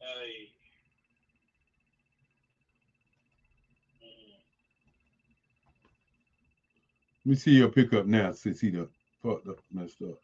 Hey. Let me see your pickup now since he done fucked up, messed up.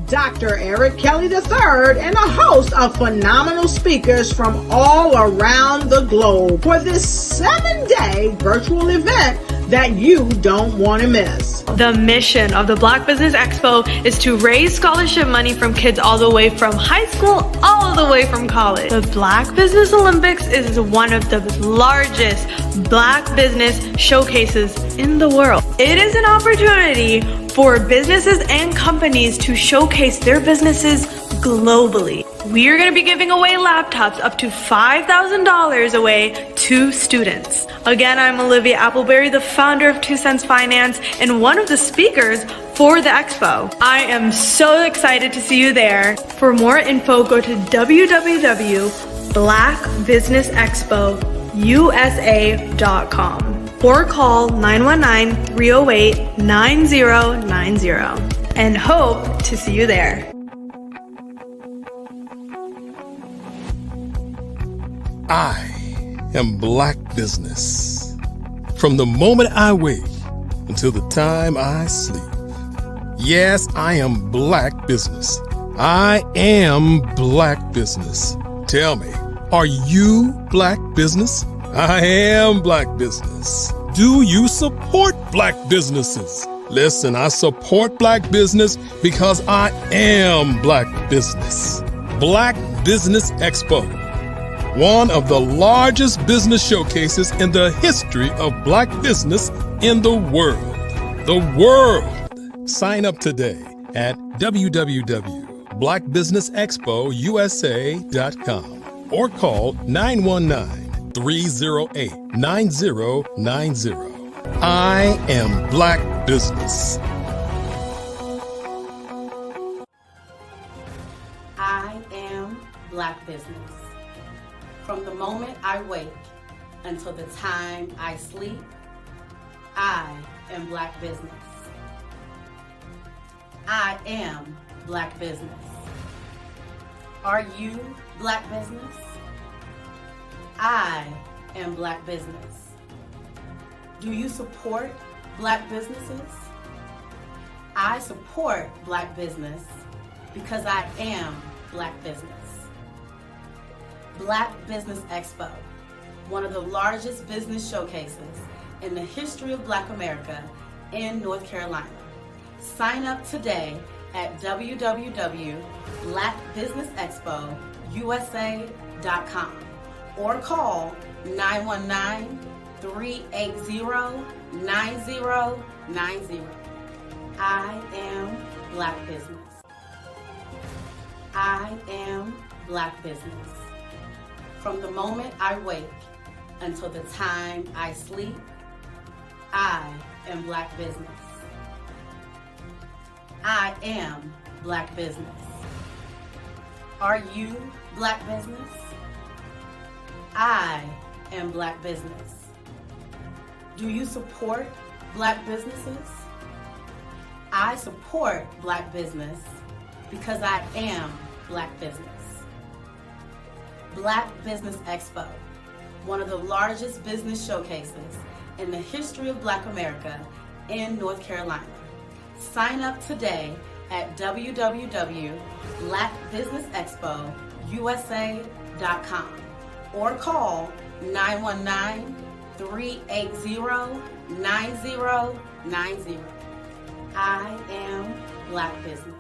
Dr. Eric Kelly III and a host of phenomenal speakers from all around the globe for this 7-day virtual event that you don't want to miss. The mission of the Black Business Expo is to raise scholarship money from kids all the way from high school all the way from college. The Black Business Olympics is one of the largest Black business showcases in the world. It is an opportunity for businesses and companies to showcase their businesses globally. We are going to be giving away laptops up to $5,000 away to students. Again, I'm Olivia Appleberry, the founder of 2 Cents Finance and one of the speakers for the expo. I am so excited to see you there. For more info, go to www.blackbusinessexpousa.com or call 919-308-9090 and hope to see you there. I am Black Business. From the moment I wake until the time I sleep. Yes, I am Black Business. I am Black Business. Tell me, are you Black Business? I am Black Business. Do you support Black businesses? Listen, I support Black business because I am Black Business. Black Business Expo, one of the largest business showcases in the history of Black business in the world. The world! Sign up today at www.blackbusinessexpousa.com or call 919-308-9090. I am Black Business. I am Black Business. From the moment I wake until the time I sleep, I am Black Business. I am Black Business. Are you Black Business? I am Black Business. Do you support Black businesses? I support Black business because I am Black business. Black Business Expo, one of the largest business showcases in the history of Black America in North Carolina. Sign up today at www.blackbusinessexpousa.com or call 919-380-9090. I am Black Business. I am Black Business. From the moment I wake until the time I sleep, I am Black Business. I am Black Business. Are you Black Business? I am Black Business. Do you support Black businesses? I support Black business because I am Black business. Black Business Expo, one of the largest business showcases in the history of Black America in North Carolina. Sign up today at www.blackbusinessexpousa.com or call 919-380-9090. I am Black business.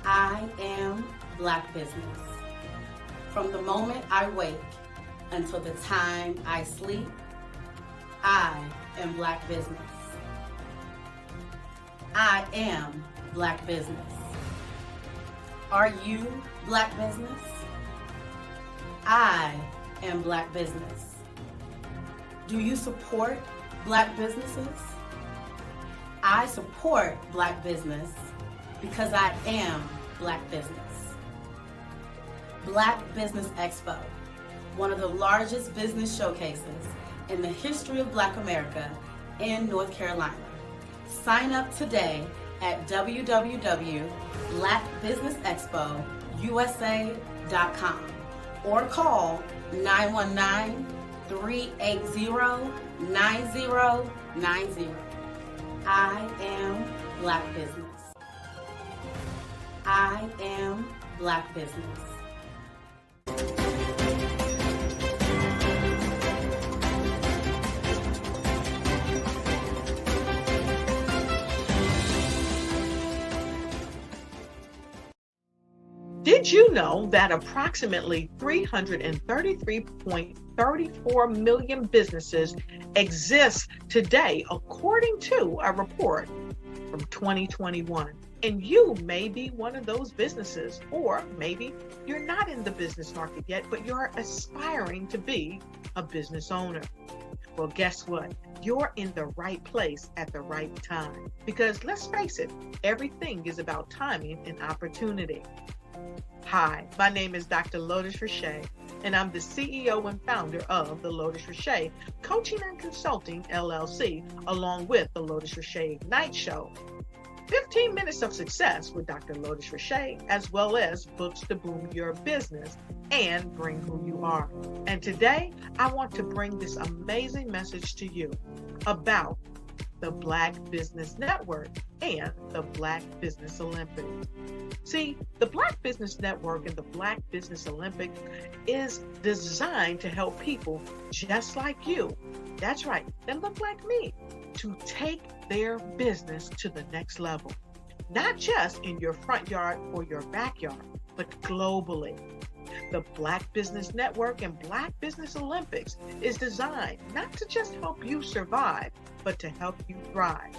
I am Black business. From the moment I wake until the time I sleep, I am Black business. I am Black business. Are you Black business? I am Black business. Do you support Black businesses? I support Black business because I am Black business. Black Business Expo, one of the largest business showcases in the history of Black America in North Carolina. Sign up today at www.blackbusinessexpousa.com or call 919-380-9090. I am Black business. I am Black business. Did you know that approximately 333.34 million businesses exist today, according to a report from 2021? And you may be one of those businesses, or maybe you're not in the business market yet, but you're aspiring to be a business owner. Well, guess what? You're in the right place at the right time. Because let's face it, everything is about timing and opportunity. Hi, my name is Dr. Lotus Richey, and I'm the CEO and founder of the Lotus Richey Coaching and Consulting LLC, along with the Lotus Richey Ignite Show. 15 minutes of success with Dr. Lotus Richey, as well as books to boom your business and bring who you are. And today, I want to bring this amazing message to you about the Black Business Network and the Black Business Olympics. See, the Black Business Network and the Black Business Olympics is designed to help people just like you, that's right, that look like me, to take their business to the next level. Not just in your front yard or your backyard, but globally. The Black Business Network and Black Business Olympics is designed not to just help you survive, but to help you thrive.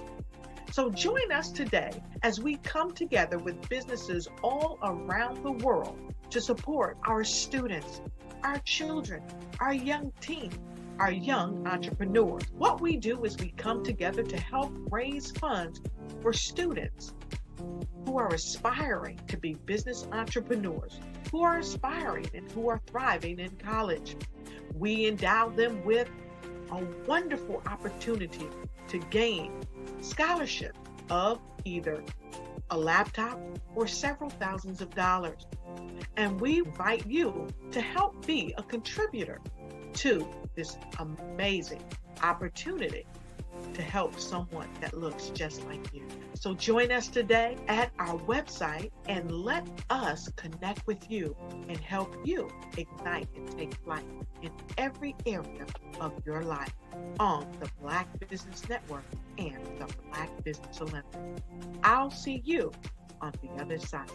So join us today as we come together with businesses all around the world to support our students, our children, our young teens, our young entrepreneurs. What we do is we come together to help raise funds for students who are aspiring to be business entrepreneurs, who are aspiring and who are thriving in college. We endow them with a wonderful opportunity to gain scholarship of either a laptop or several thousands of dollars. And we invite you to help be a contributor to this amazing opportunity to help someone that looks just like you. So join us today at our website and let us connect with you and help you ignite and take flight in every area of your life on the Black Business Network and the Black Business Olympics. I'll see you on the other side.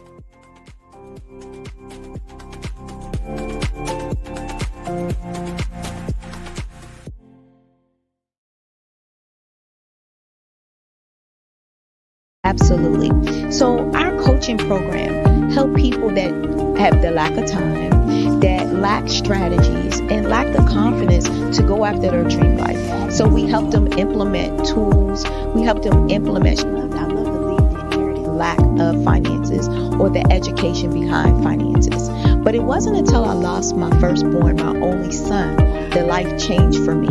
Absolutely. So our coaching program help people that have the lack of time, that lack strategies, and lack the confidence to go after their dream life. So we help them implement tools. We help them implement, I love to leave the inherited lack of finances or the education behind finances. But But it wasn't until I lost my firstborn, my only son, that life changed for me.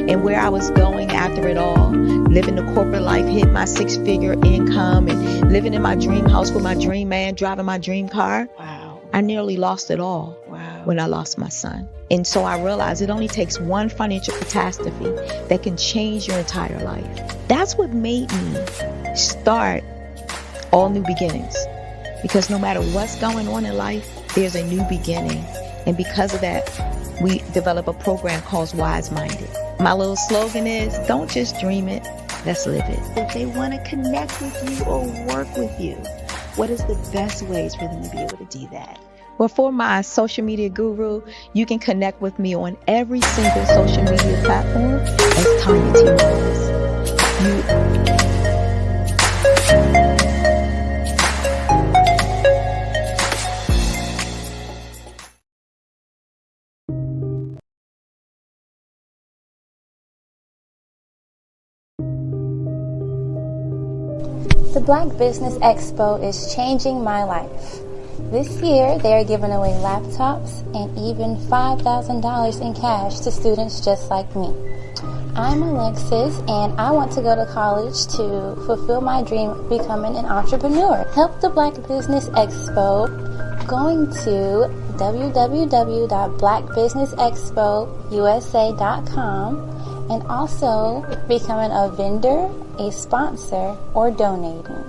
And where I was going after it all, living the corporate life, hit my 6-figure income, and living in my dream house with my dream man, driving my dream car. Wow. I nearly lost it all when I lost my son. And so I realized it only takes one financial catastrophe that can change your entire life. That's what made me start All New Beginnings. Because no matter what's going on in life, there's a new beginning. And because of that, we develop a program called Wise Minded. My little slogan is, don't just dream it, let's live it. If they want to connect with you or work with you, what is the best ways for them to be able to do that? Well, for my social media guru, you can connect with me on every single social media platform as Tanya T. Morris. The Black Business Expo is changing my life. This year, they are giving away laptops and even $5,000 in cash to students just like me. I'm Alexis, and I want to go to college to fulfill my dream of becoming an entrepreneur. Help the Black Business Expo going to www.blackbusinessexpousa.com and also becoming a vendor, a sponsor, or donating.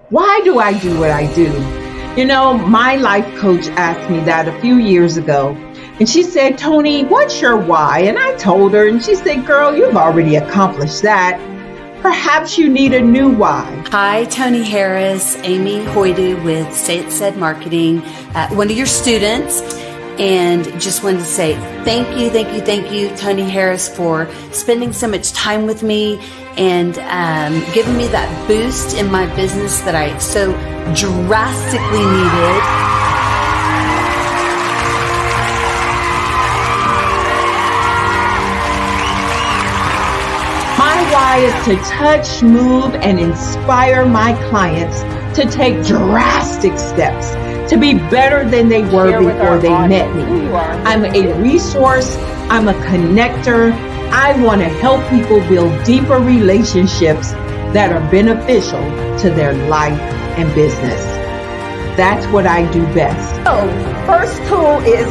Why do I do what I do? You know, my life coach asked me that a few years ago. And she said, Tony, what's your why? And I told her, and she said, girl, you've already accomplished that. Perhaps you need a new why. Hi, Tony Harris, Amy Hoydu with Say It Said Marketing, one of your students. And just wanted to say thank you, Tony Harris, for spending so much time with me and giving me that boost in my business that I so drastically needed. My why is to touch, move, and inspire my clients to take drastic steps to be better than they were before they met me. I'm a resource. I'm a connector. I want to help people build deeper relationships that are beneficial to their life and business. That's what I do best. So,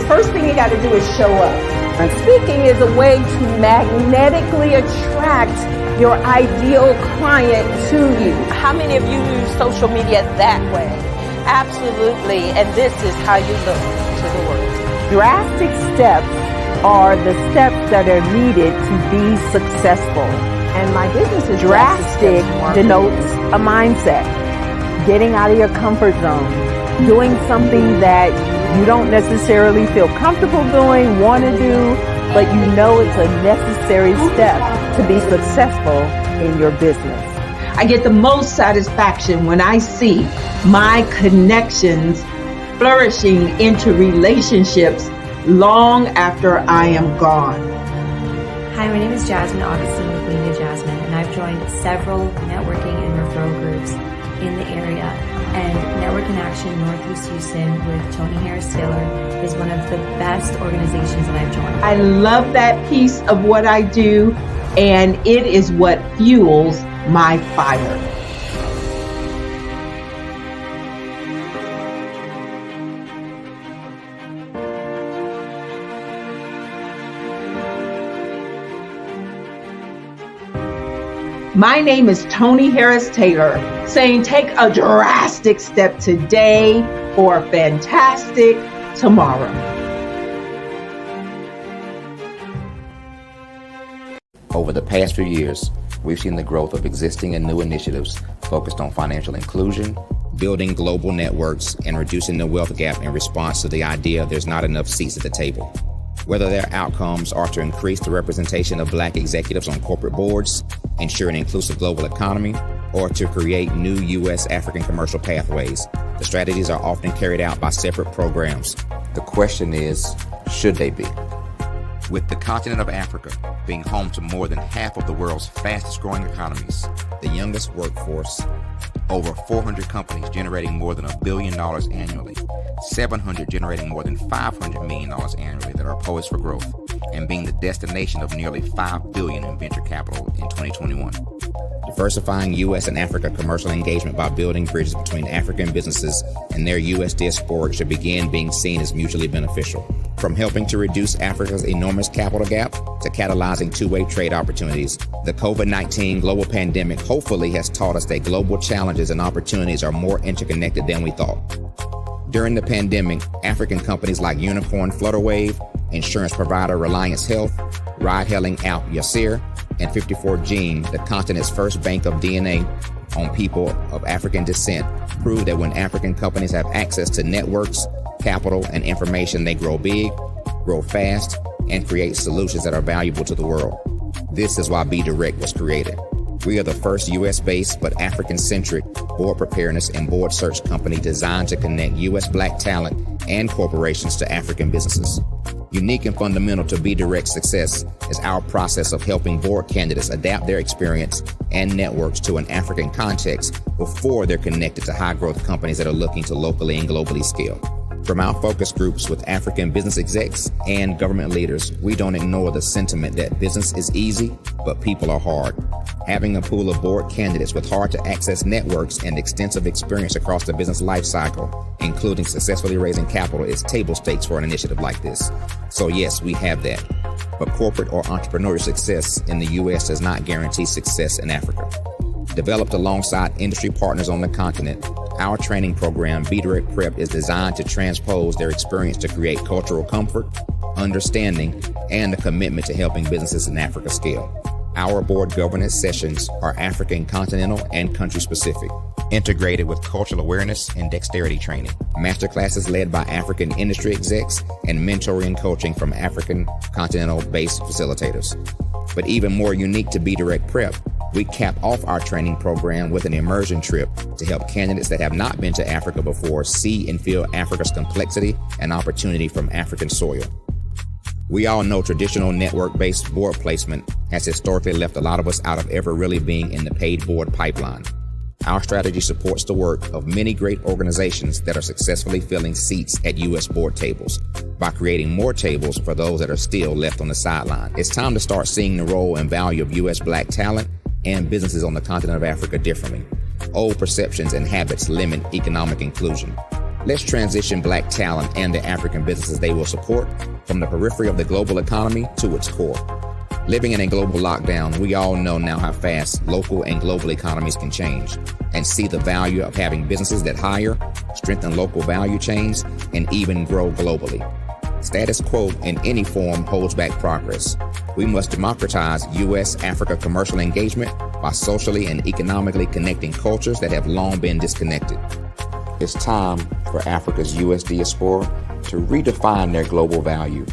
first thing you got to do is show up. And speaking is a way to magnetically attract your ideal client to you. How many of you use social media that way? Absolutely, and this is how you look to the world. Drastic steps are the steps that are needed to be successful. And my business is drastic denotes a mindset. Getting out of your comfort zone. Doing something that you don't necessarily feel comfortable doing, want to do, but you know it's a necessary step to be successful in your business. I get the most satisfaction when I see my connections flourishing into relationships long after I am gone. Hi, my name is Jasmine Augustine with Media Jasmine, and I've joined several networking and referral groups in the area. And Network in Action Northeast Houston with Tony Harris Taylor is one of the best organizations that I've joined. I love that piece of what I do, and it is what fuels my fire. My name is Tony Harris Taylor, saying take a drastic step today for a fantastic tomorrow. Over the past few years, we've seen the growth of existing and new initiatives focused on financial inclusion, building global networks, and reducing the wealth gap in response to the idea there's not enough seats at the table. Whether their outcomes are to increase the representation of Black executives on corporate boards, ensure an inclusive global economy, or to create new U.S. African commercial pathways, the strategies are often carried out by separate programs. The question is, should they be? With the continent of Africa being home to more than half of the world's fastest growing economies, the youngest workforce, over 400 companies generating more than $1 billion annually, 700 generating more than $500 million annually that are poised for growth, and being the destination of nearly $5 billion in venture capital in 2021. Diversifying U.S. and Africa commercial engagement by building bridges between African businesses and their U.S. diaspora should begin being seen as mutually beneficial. From helping to reduce Africa's enormous capital gap to catalyzing two-way trade opportunities, the COVID-19 global pandemic hopefully has taught us that global challenges and opportunities are more interconnected than we thought. During the pandemic, African companies like Unicorn Flutterwave, insurance provider Reliance Health, ride-hailing app Yasir, and 54Gene, the continent's first bank of DNA on people of African descent, proved that when African companies have access to networks, capital, and information, they grow big, grow fast, and create solutions that are valuable to the world. This is why BeDirect was created. We are the first U.S.-based but African-centric board preparedness and board search company designed to connect U.S. Black talent and corporations to African businesses. Unique and fundamental to BeDirect's success is our process of helping board candidates adapt their experience and networks to an African context before they're connected to high-growth companies that are looking to locally and globally scale. From our focus groups with African business execs and government leaders, we don't ignore the sentiment that business is easy, but people are hard. Having a pool of board candidates with hard-to-access networks and extensive experience across the business life cycle, including successfully raising capital, is table stakes for an initiative like this. So yes, we have that. But corporate or entrepreneurial success in the U.S. does not guarantee success in Africa. Developed alongside industry partners on the continent, our training program, BeDirect Prep, is designed to transpose their experience to create cultural comfort, understanding, and a commitment to helping businesses in Africa scale. Our board governance sessions are African, continental, and country-specific, integrated with cultural awareness and dexterity training, masterclasses led by African industry execs, and mentoring and coaching from African continental-based facilitators. But even more unique to BeDirect Prep, we cap off our training program with an immersion trip to help candidates that have not been to Africa before see and feel Africa's complexity and opportunity from African soil. We all know traditional network-based board placement has historically left a lot of us out of ever really being in the paid board pipeline. Our strategy supports the work of many great organizations that are successfully filling seats at U.S. board tables by creating more tables for those that are still left on the sideline. It's time to start seeing the role and value of U.S. Black talent and businesses on the continent of Africa differently. Old perceptions and habits limit economic inclusion. Let's transition Black talent and the African businesses they will support from the periphery of the global economy to its core. Living in a global lockdown, we all know now how fast local and global economies can change, and see the value of having businesses that hire, strengthen local value chains, and even grow globally. Status quo in any form holds back progress. We must democratize U.S.-Africa commercial engagement by socially and economically connecting cultures that have long been disconnected. It's time for Africa's U.S. diaspora to redefine their global value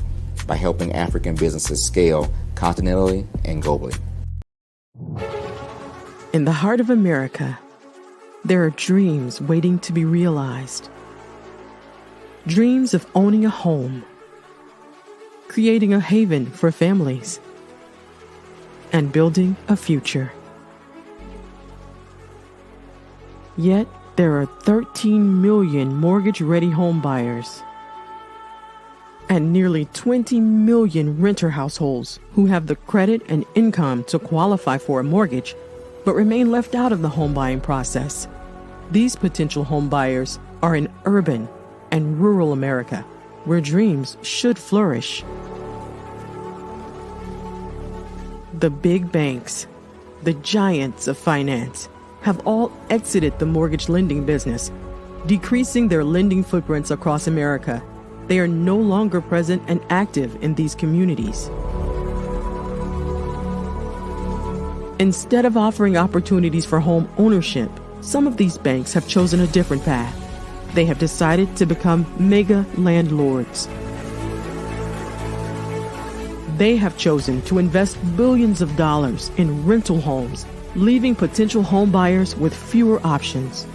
by helping African businesses scale continentally and globally. In the heart of America, there are dreams waiting to be realized. Dreams of owning a home, creating a haven for families, and building a future. Yet, there are 13 million mortgage-ready home buyers and nearly 20 million renter households who have the credit and income to qualify for a mortgage but remain left out of the home buying process. These potential home buyers are in urban and rural America, where dreams should flourish. The big banks, the giants of finance, have all exited the mortgage lending business, decreasing their lending footprints across America. They are no longer present and active in these communities. Instead of offering opportunities for home ownership, some of these banks have chosen a different path. They have decided to become mega landlords. They have chosen to invest billions of dollars in rental homes, leaving potential home buyers with fewer options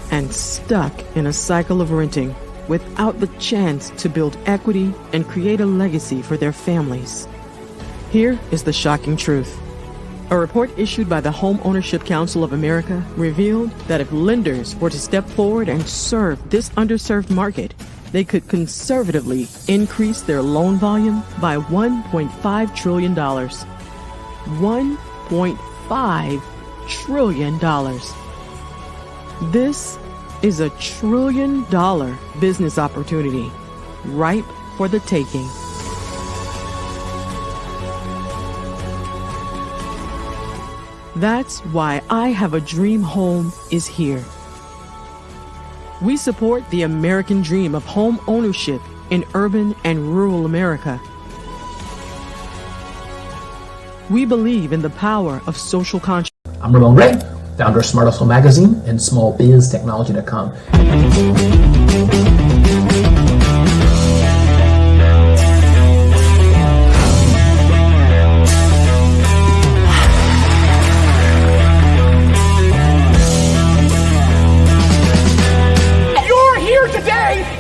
and stuck in a cycle of renting without the chance to build equity and create a legacy for their families. Here is the shocking truth. A report issued by the Home Ownership Council of America revealed that if lenders were to step forward and serve this underserved market, they could conservatively increase their loan volume by $1.5 trillion. $1.5 trillion. This is $1 trillion business opportunity, ripe for the taking. That's why I Have a Dream Home is here. We support the American dream of home ownership in urban and rural America. We believe in the power of social conscience. I'm Ramon Ray, founder of Smart Hustle Magazine and smallbiztechnology.com.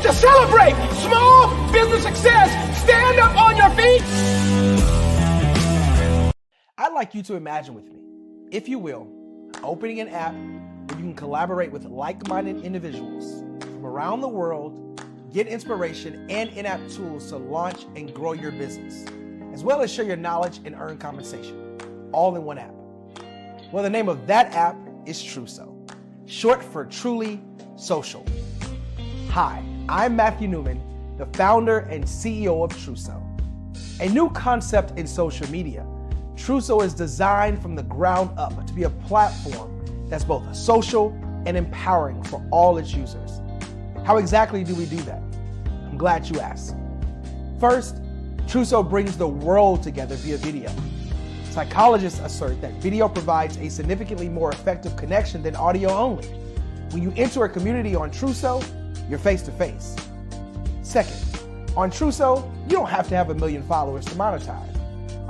To celebrate small business success. Stand up on your feet. I'd like you to imagine with me, if you will, opening an app where you can collaborate with like-minded individuals from around the world, get inspiration and in-app tools to launch and grow your business, as well as share your knowledge and earn compensation, all in one app. Well, the name of that app is Truso, short for Truly Social. Hi, I'm Matthew Newman, the founder and CEO of Truso. A new concept in social media, Truso is designed from the ground up to be a platform that's both social and empowering for all its users. How exactly do we do that? I'm glad you asked. First, Truso brings the world together via video. Psychologists assert that video provides a significantly more effective connection than audio only. When you enter a community on Truso, you're face to face. Second, on Truso, you don't have to have 1 million followers to monetize.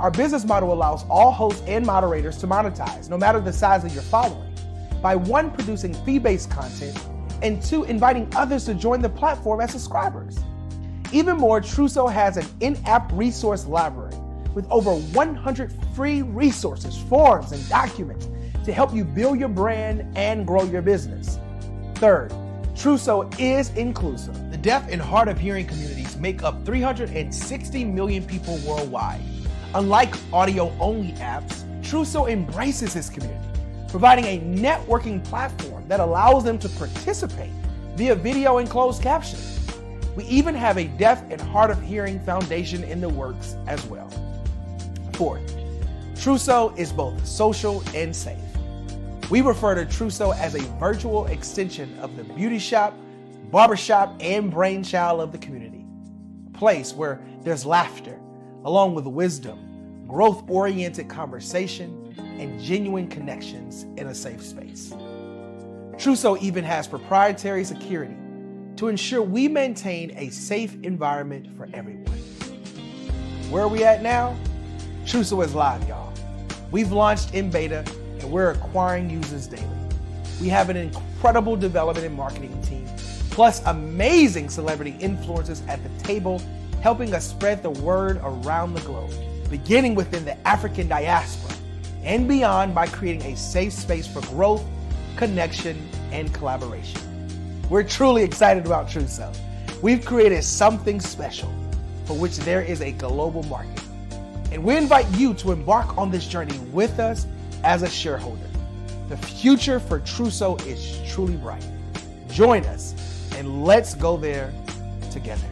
Our business model allows all hosts and moderators to monetize, no matter the size of your following, by 1, producing fee-based content, and 2, inviting others to join the platform as subscribers. Even more, Truso has an in-app resource library with over 100 free resources, forms, and documents to help you build your brand and grow your business. Third, Truso is inclusive. The deaf and hard of hearing communities make up 360 million people worldwide. Unlike audio-only apps, Truso embraces this community, providing a networking platform that allows them to participate via video and closed captioning. We even have a deaf and hard of hearing foundation in the works as well. Fourth, Truso is both social and safe. We refer to Truso as a virtual extension of the beauty shop, barbershop, and brainchild of the community. A place where there's laughter, along with wisdom, growth-oriented conversation, and genuine connections in a safe space. Truso even has proprietary security to ensure we maintain a safe environment for everyone. Where are we at now? Truso is live, y'all. We've launched in beta, and we're acquiring users daily. We have an incredible development and marketing team, plus amazing celebrity influencers at the table, helping us spread the word around the globe, beginning within the African diaspora and beyond by creating a safe space for growth, connection, and collaboration. We're truly excited about Truso. We've created something special for which there is a global market. And we invite you to embark on this journey with us as a shareholder. The future for Truso is truly bright. Join us and let's go there together.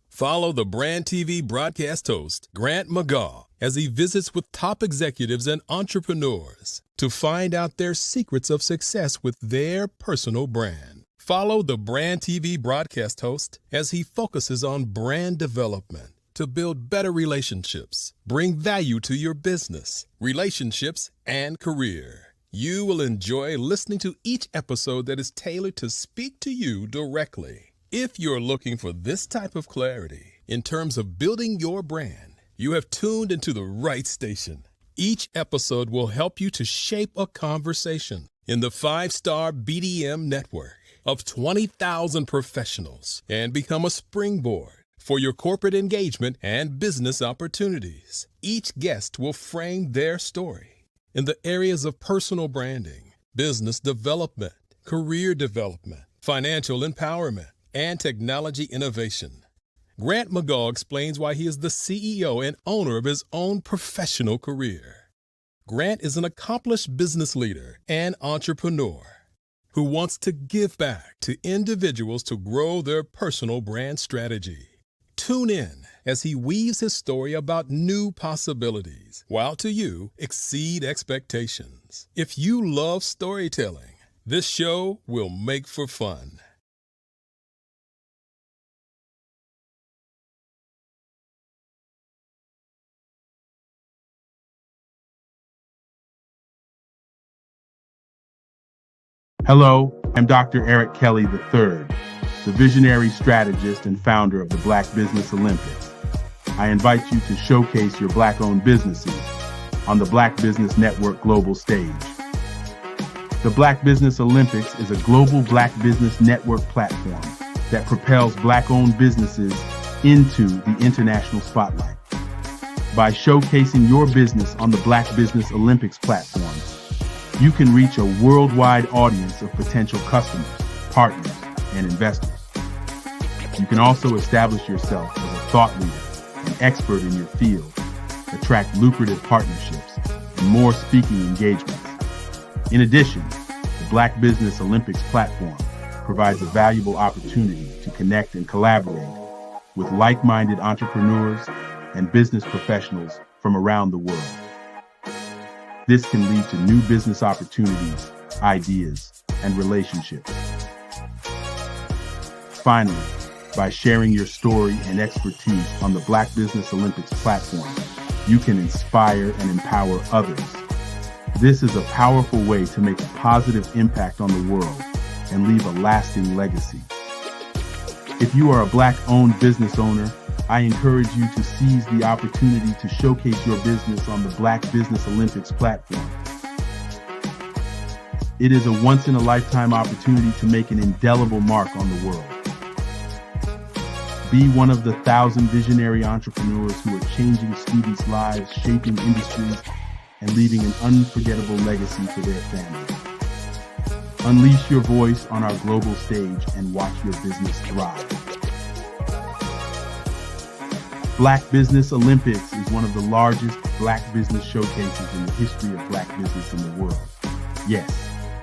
Follow the Brand TV broadcast host, Grant McGaw, as he visits with top executives and entrepreneurs to find out their secrets of success with their personal brand. Follow the Brand TV broadcast host as he focuses on brand development to build better relationships, bring value to your business, relationships, and career. You will enjoy listening to each episode that is tailored to speak to you directly. If you're looking for this type of clarity in terms of building your brand, You have tuned into the right station. Each episode will help you to shape a conversation in the 5-star BDM network of 20,000 professionals and become a springboard for your corporate engagement and business opportunities. Each guest will frame their story in the areas of personal branding, business development, career development, financial empowerment, and technology innovation. Grant McGaugh explains why he is the CEO and owner of his own professional career. Grant is an accomplished business leader and entrepreneur who wants to give back to individuals to grow their personal brand strategy. Tune in as he weaves his story about new possibilities, while to you exceed expectations. If you love storytelling, this show will make for fun. Hello, I'm Dr. Eric Kelly III, the visionary strategist and founder of the Black Business Olympics. I invite you to showcase your Black-owned businesses on the Black Business Network global stage. The Black Business Olympics is a global Black Business Network platform that propels Black-owned businesses into the international spotlight. By showcasing your business on the Black Business Olympics platforms, you can reach a worldwide audience of potential customers, partners, and investors. You can also establish yourself as a thought leader and expert in your field, attract lucrative partnerships, and more speaking engagements. In addition, the Black Business Olympics platform provides a valuable opportunity to connect and collaborate with like-minded entrepreneurs and business professionals from around the world. This can lead to new business opportunities, ideas, and relationships. Finally, by sharing your story and expertise on the Black Business Olympics platform, you can inspire and empower others. This is a powerful way to make a positive impact on the world and leave a lasting legacy. If you are a Black-owned business owner, I encourage you to seize the opportunity to showcase your business on the Black Business Olympics platform. It is a once-in-a-lifetime opportunity to make an indelible mark on the world. Be one of the 1,000 visionary entrepreneurs who are changing students' lives, shaping industries, and leaving an unforgettable legacy for their families. Unleash your voice on our global stage and watch your business thrive. Black Business Olympics is one of the largest Black business showcases in the history of Black business in the world. Yes,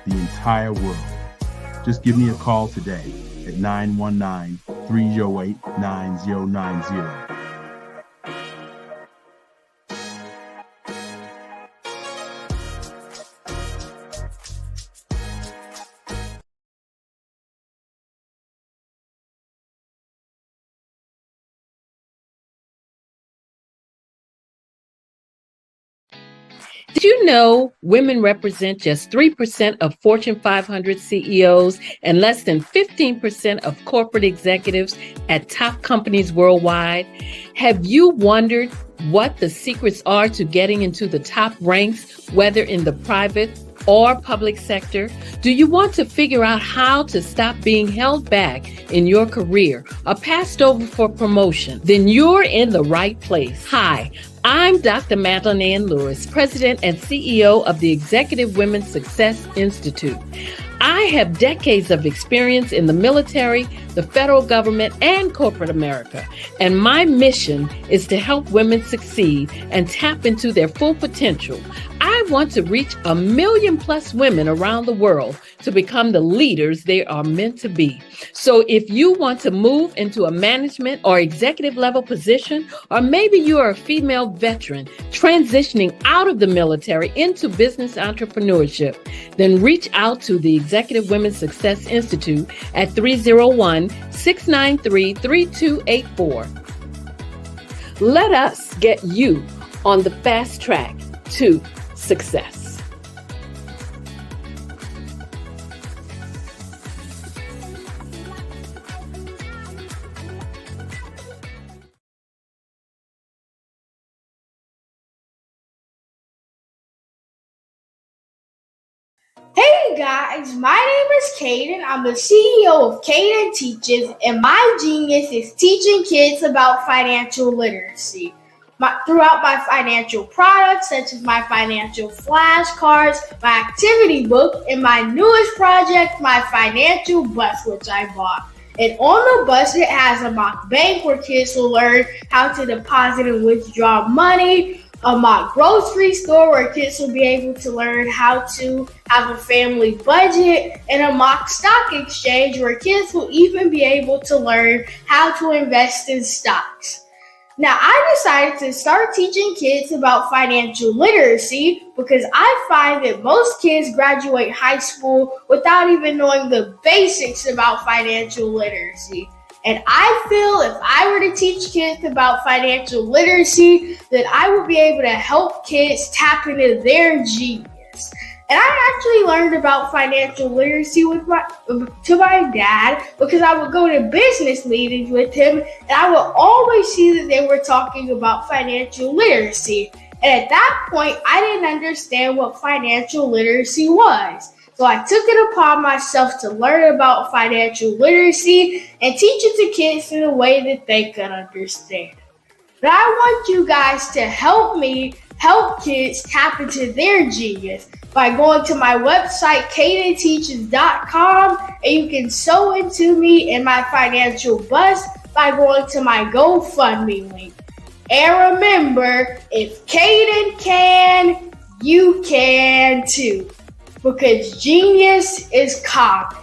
the entire world. Just give me a call today at 919-308-9090. Did you know women represent just 3% of Fortune 500 CEOs and less than 15% of corporate executives at top companies worldwide? Have you wondered what the secrets are to getting into the top ranks, whether in the private or public sector? Do you want to figure out how to stop being held back in your career or passed over for promotion? Then you're in the right place. Hi, I'm Dr. Madeline Ann Lewis, President and CEO of the Executive Women's Success Institute. I have decades of experience in the military, the federal government, and corporate America, and my mission is to help women succeed and tap into their full potential. I want to reach 1 million+ women around the world to become the leaders they are meant to be. So if you want to move into a management or executive level position, or maybe you are a female veteran transitioning out of the military into business entrepreneurship, then reach out to the Executive Women's Success Institute at 301-693-3284. Let us get you on the fast track to success. guys, my name is Caden. I'm the CEO of Caden Teaches, and my genius is teaching kids about financial literacy. Throughout my financial products, such as my financial flashcards, my activity book, and my newest project, my financial bus, which I bought. And on the bus, it has a mock bank where kids will learn how to deposit and withdraw money, a mock grocery store where kids will be able to learn how to have a family budget, and a mock stock exchange where kids will even be able to learn how to invest in stocks. Now, I decided to start teaching kids about financial literacy because I find that most kids graduate high school without even knowing the basics about financial literacy. And I feel if I were to teach kids about financial literacy, that I would be able to help kids tap into their genius. And I actually learned about financial literacy to my dad because I would go to business meetings with him and I would always see that they were talking about financial literacy. And at that point, I didn't understand what financial literacy was. So I took it upon myself to learn about financial literacy and teach it to kids in a way that they could understand. But I want you guys to help me help kids tap into their genius by going to my website, cadenteaches.com, and you can sew into me in my financial bus by going to my GoFundMe link. And remember, if Caden can, you can too, because genius is common.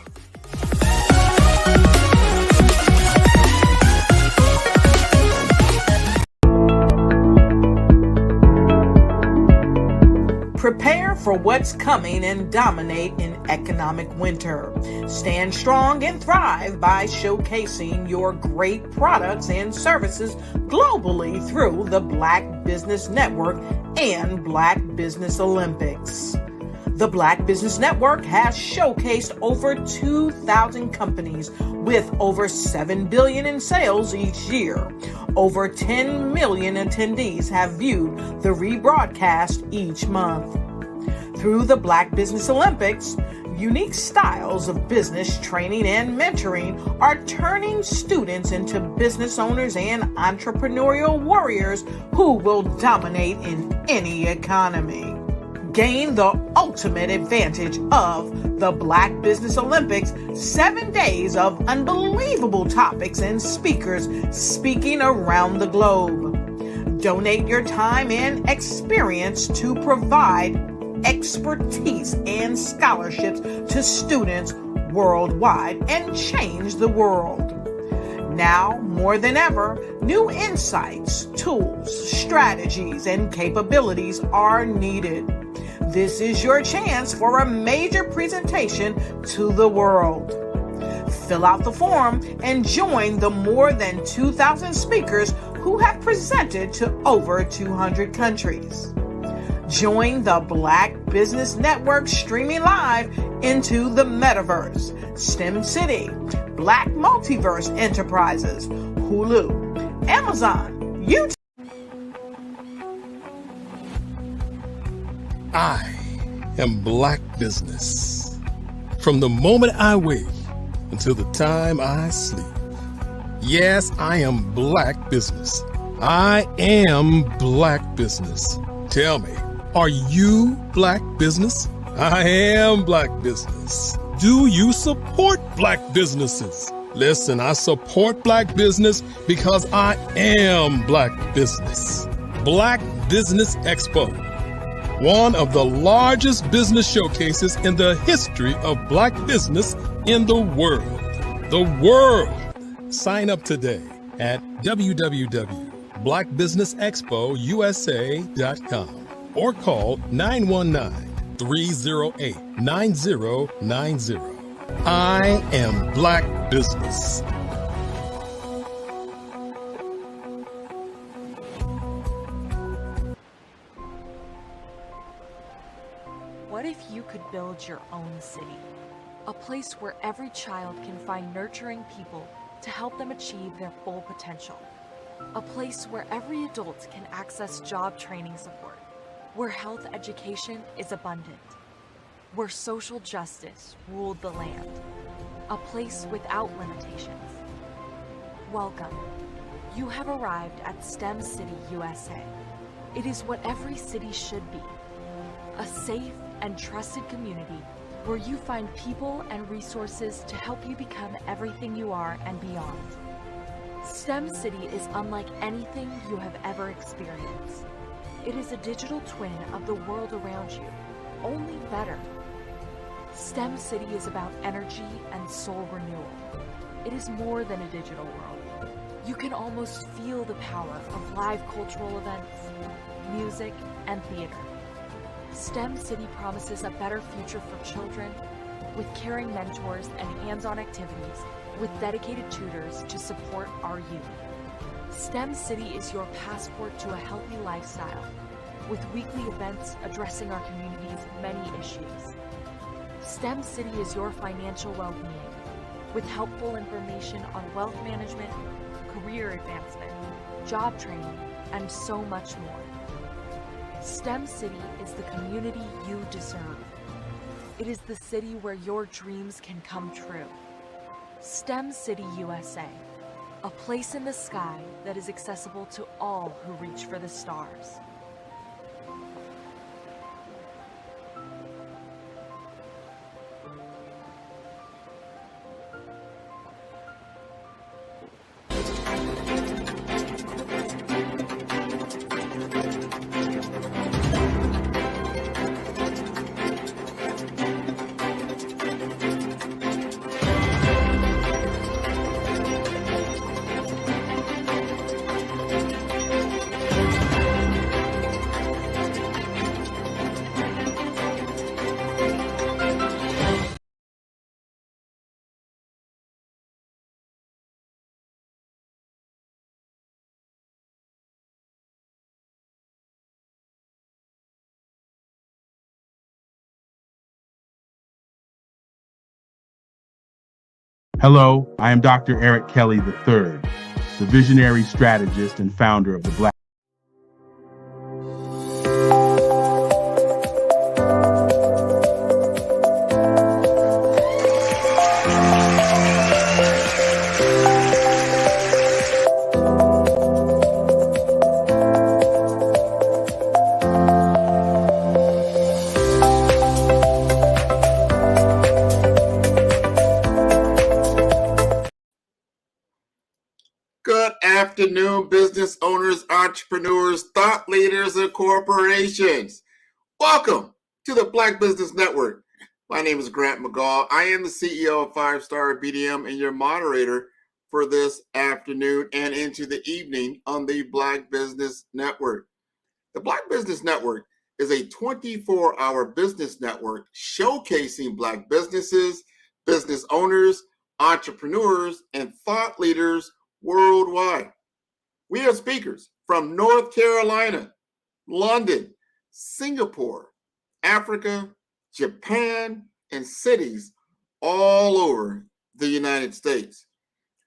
Prepare for what's coming and dominate in economic winter. Stand strong and thrive by showcasing your great products and services globally through the Black Business Network and Black Business Olympics. The Black Business Network has showcased over 2,000 companies with over $7 billion in sales each year. Over 10 million attendees have viewed the rebroadcast each month. Through the Black Business Olympics, unique styles of business training and mentoring are turning students into business owners and entrepreneurial warriors who will dominate in any economy. Gain the ultimate advantage of the Black Business Olympics, 7 days of unbelievable topics and speakers speaking around the globe. Donate your time and experience to provide expertise and scholarships to students worldwide and change the world. Now, more than ever, new insights, tools, strategies, and capabilities are needed. This is your chance for a major presentation to the world. Fill out the form and join the more than 2,000 speakers who have presented to over 200 countries. Join the Black Business Network streaming live into the Metaverse, STEM City, Black Multiverse Enterprises, Hulu, Amazon, YouTube. I am Black Business. From the moment I wake until the time I sleep. Yes, I am Black Business. I am Black Business. Tell me, are you Black Business? I am Black Business. Do you support Black businesses? Listen, I support Black business because I am Black Business. Black Business Expo, one of the largest business showcases in the history of Black business in the world. The world! Sign up today at www.blackbusinessexpousa.com or call 919-308-9090. I am Black Business. What if you could build your own city? A place where every child can find nurturing people to help them achieve their full potential. A place where every adult can access job training support, where health education is abundant. where social justice ruled the land. A place without limitations. Welcome. You have arrived at STEM City, USA. It is what every city should be. A safe and trusted community where you find people and resources to help you become everything you are and beyond. STEM City is unlike anything you have ever experienced. It is a digital twin of the world around you, only better. STEM City is about energy and soul renewal. It is more than a digital world. You can almost feel the power of live cultural events, music, and theater. STEM City promises a better future for children with caring mentors and hands-on activities with dedicated tutors to support our youth. STEM City is your passport to a healthy lifestyle with weekly events addressing our community's many issues. STEM City is your financial well-being with helpful information on wealth management, career advancement, job training, and so much more. STEM City is the community you deserve. It is the city where your dreams can come true. STEM City USA, a place in the sky that is accessible to all who reach for the stars. Hello, I am Dr. Eric Kelly III, the visionary strategist and founder of the Black. Good afternoon, business owners, entrepreneurs, thought leaders, and corporations. Welcome to the Black Business Network. My name is Grant McGaw. I am the CEO of 5-Star BDM and your moderator for this afternoon and into the evening on the Black Business Network. The Black Business Network is a 24-hour business network showcasing Black businesses, business owners, entrepreneurs, and thought leaders worldwide. We have speakers from North Carolina, London, Singapore, Africa, Japan, and cities all over the United States.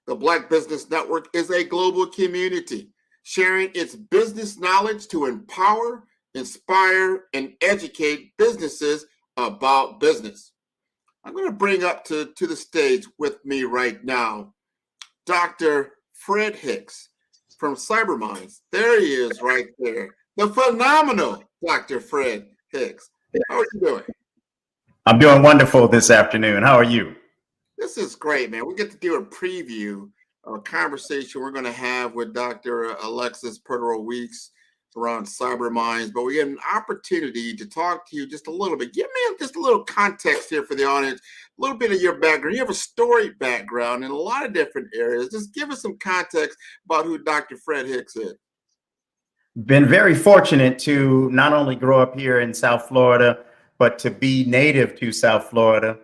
The Black Business Network is a global community sharing its business knowledge to empower, inspire, and educate businesses about business. I'm going to bring up to the stage with me right now Dr. Fred Hicks from Cyberminds. There he is right there. The phenomenal Dr. Fred Hicks. How are you doing? I'm doing wonderful this afternoon. How are you? This is great, man. We get to do a preview of a conversation we're going to have with Dr. Alexis Pertero Weeks around Cyberminds, but we get an opportunity to talk to you just a little bit. Give me just a little context here for the audience, a little bit of your background. You have a storied background in a lot of different areas. Just give us some context about who Dr. Fred Hicks is. Been very fortunate to not only grow up here in South Florida, but to be native to South Florida.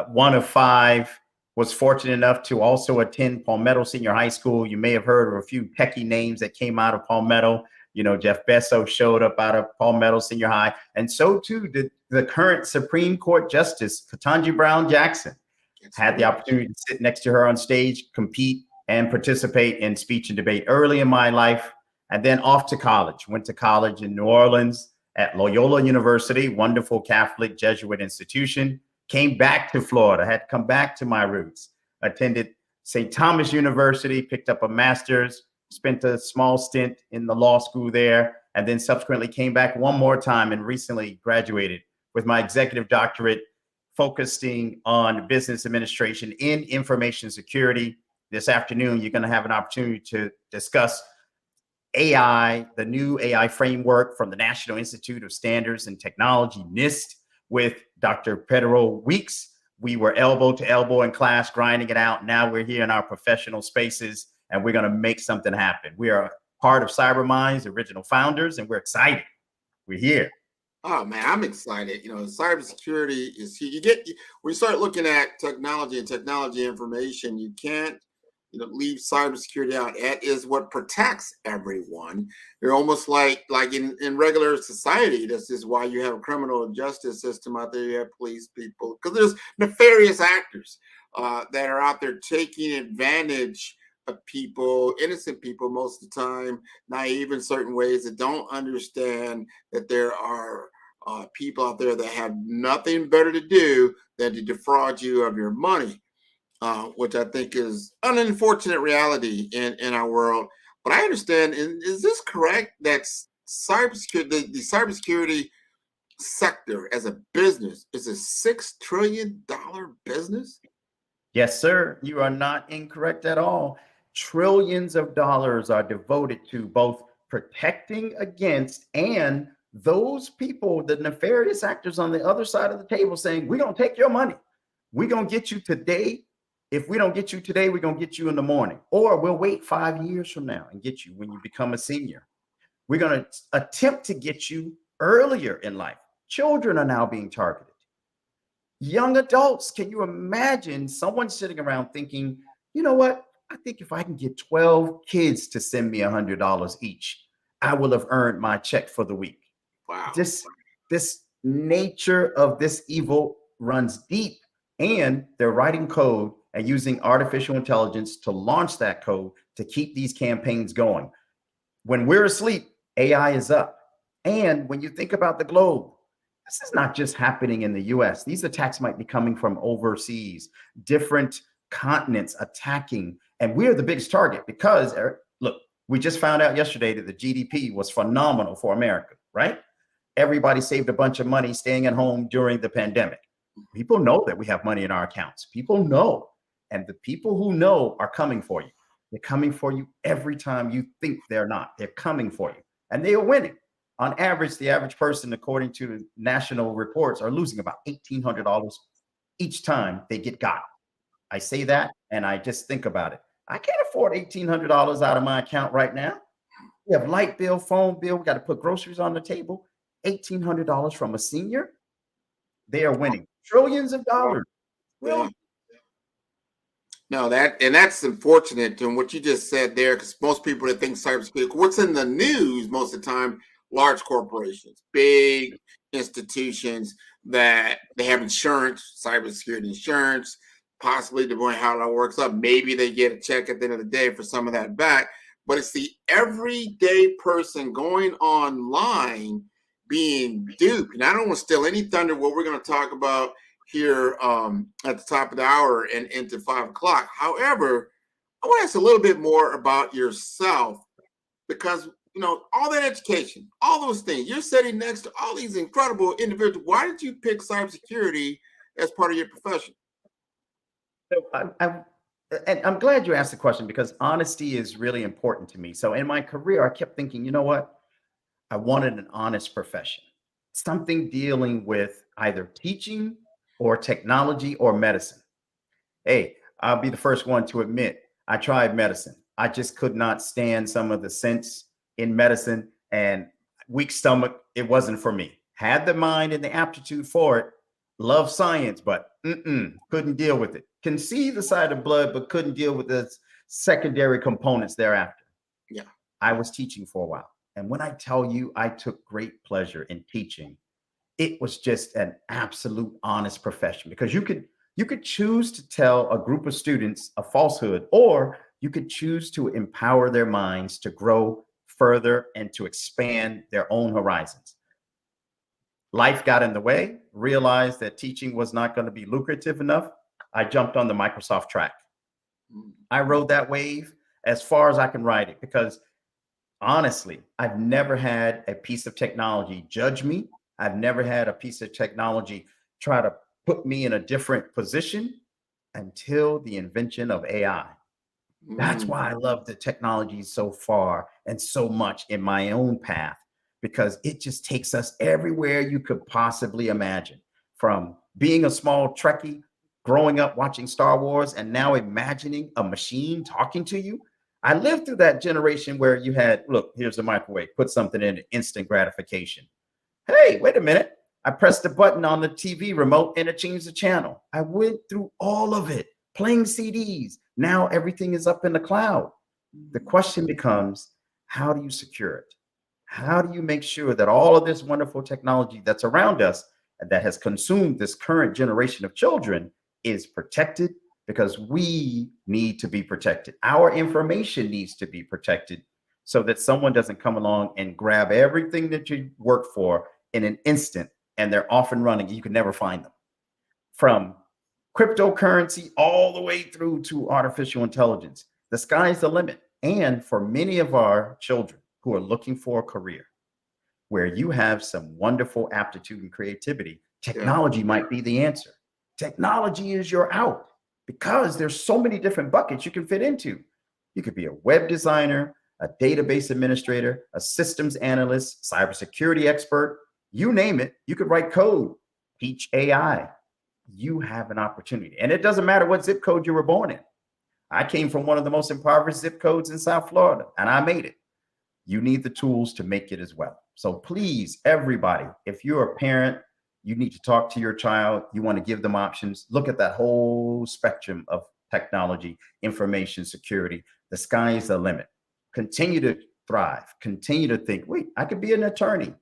One of five, was fortunate enough to also attend Palmetto Senior High School. You may have heard of a few techie names that came out of Palmetto. You know, Jeff Bezos showed up out of Palmetto Senior High, and so too did the current Supreme Court Justice, Ketanji Brown Jackson. Had the opportunity to sit next to her on stage, compete, and participate in speech and debate early in my life, and then off to college. Went to college in New Orleans, at Loyola University, wonderful Catholic Jesuit institution. Came back to Florida, had to come back to my roots. Attended St. Thomas University, picked up a master's, spent a small stint in the law school there, and then subsequently came back one more time and recently graduated with my executive doctorate, focusing on business administration in information security. This afternoon, you're going to have an opportunity to discuss AI, the new AI framework from the National Institute of Standards and Technology, NIST, with Dr. Pedro Weeks. We were elbow to elbow in class, grinding it out. Now we're here in our professional spaces, and we're going to make something happen. We are part of CyberMind's original founders, and we're excited. We're here. Oh man, I'm excited. Cybersecurity is huge. When you start looking at technology and technology information, you can't leave cybersecurity out. That is what protects everyone. They're almost like in regular society. This is why you have a criminal justice system out there. You have police people, because there's nefarious actors that are out there taking advantage of people, innocent people most of the time, naive in certain ways, that don't understand that there are people out there that have nothing better to do than to defraud you of your money. Which I think is an unfortunate reality in our world. But I understand, is this correct, that cybersecurity, the cybersecurity sector as a business is a $6 trillion business? Yes, sir. You are not incorrect at all. Trillions of dollars are devoted to both protecting against and those people, the nefarious actors on the other side of the table saying, we're going to take your money. We're going to get you today. If we don't get you today, we're going to get you in the morning, or we'll wait 5 years from now and get you when you become a senior. We're going to attempt to get you earlier in life. Children are now being targeted. Young adults, can you imagine someone sitting around thinking, you know what? I think if I can get 12 kids to send me $100 each, I will have earned my check for the week. Wow. This nature of this evil runs deep, and they're writing code and using artificial intelligence to launch that code to keep these campaigns going. When we're asleep, AI is up. And when you think about the globe, this is not just happening in the US. These attacks might be coming from overseas, different continents attacking. And we're the biggest target because, look, we just found out yesterday that the GDP was phenomenal for America, right? Everybody saved a bunch of money staying at home during the pandemic. People know that we have money in our accounts. People know. And the people who know are coming for you. They're coming for you every time you think they're not. They're coming for you. And they are winning. On average, the average person, according to national reports, are losing about $1,800 each time they get got. I say that and I just think about it. I can't afford $1,800 out of my account right now. We have light bill, phone bill. We got to put groceries on the table. $1,800 from a senior. They are winning trillions of dollars. Yeah. No, that's unfortunate. And what you just said there, because most people that think cybersecurity, what's in the news most of the time, large corporations, big institutions that they have insurance, cybersecurity insurance, possibly depending on how that works up. Maybe they get a check at the end of the day for some of that back. But it's the everyday person going online being duped. And I don't want to steal any thunder what we're going to talk about here at the top of the hour and into 5 o'clock. However, I want to ask a little bit more about yourself, because all that education, all those things, you're sitting next to all these incredible individuals. Why did you pick cybersecurity as part of your profession? So and I'm glad you asked the question, because honesty is really important to me. So in my career, I kept thinking, you know what? I wanted an honest profession, something dealing with either teaching or technology or medicine. Hey, I'll be the first one to admit, I tried medicine. I just could not stand some of the sense in medicine, and weak stomach, it wasn't for me. Had the mind and the aptitude for it, love science, but couldn't deal with it. Can see the side of blood, but couldn't deal with the secondary components thereafter. Yeah. I was teaching for a while. And when I tell you I took great pleasure in teaching, it was just an absolute honest profession, because you could choose to tell a group of students a falsehood, or you could choose to empower their minds to grow further and to expand their own horizons. Life got in the way, realized that teaching was not going to be lucrative enough. I jumped on the Microsoft track. I rode that wave as far as I can ride it because honestly, I've never had a piece of technology judge me. I've never had a piece of technology try to put me in a different position until the invention of AI. That's why I love the technology so far and so much in my own path, because it just takes us everywhere you could possibly imagine. From being a small Trekkie, growing up watching Star Wars, and now imagining a machine talking to you. I lived through that generation where you had, look, here's the microwave, put something in, instant gratification. Hey, wait a minute. I pressed the button on the TV remote and it changed the channel. I went through all of it, playing CDs. Now everything is up in the cloud. The question becomes, how do you secure it? How do you make sure that all of this wonderful technology that's around us and that has consumed this current generation of children is protected? Because we need to be protected. Our information needs to be protected so that someone doesn't come along and grab everything that you work for in an instant and they're off and running. You can never find them. From cryptocurrency all the way through to artificial intelligence, the sky's the limit. And for many of our children who are looking for a career where you have some wonderful aptitude and creativity, technology might be the answer. Technology is your out because there's so many different buckets you can fit into. You could be a web designer, a database administrator, a systems analyst, cybersecurity expert, you name it. You could write code, teach AI. You have an opportunity. And it doesn't matter what zip code you were born in. I came from one of the most impoverished zip codes in South Florida, and I made it. You need the tools to make it as well. So please, everybody, if you're a parent, you need to talk to your child. You want to give them options. Look at that whole spectrum of technology, information security. The sky is the limit. Continue to thrive. Continue to think, wait, I could be an attorney.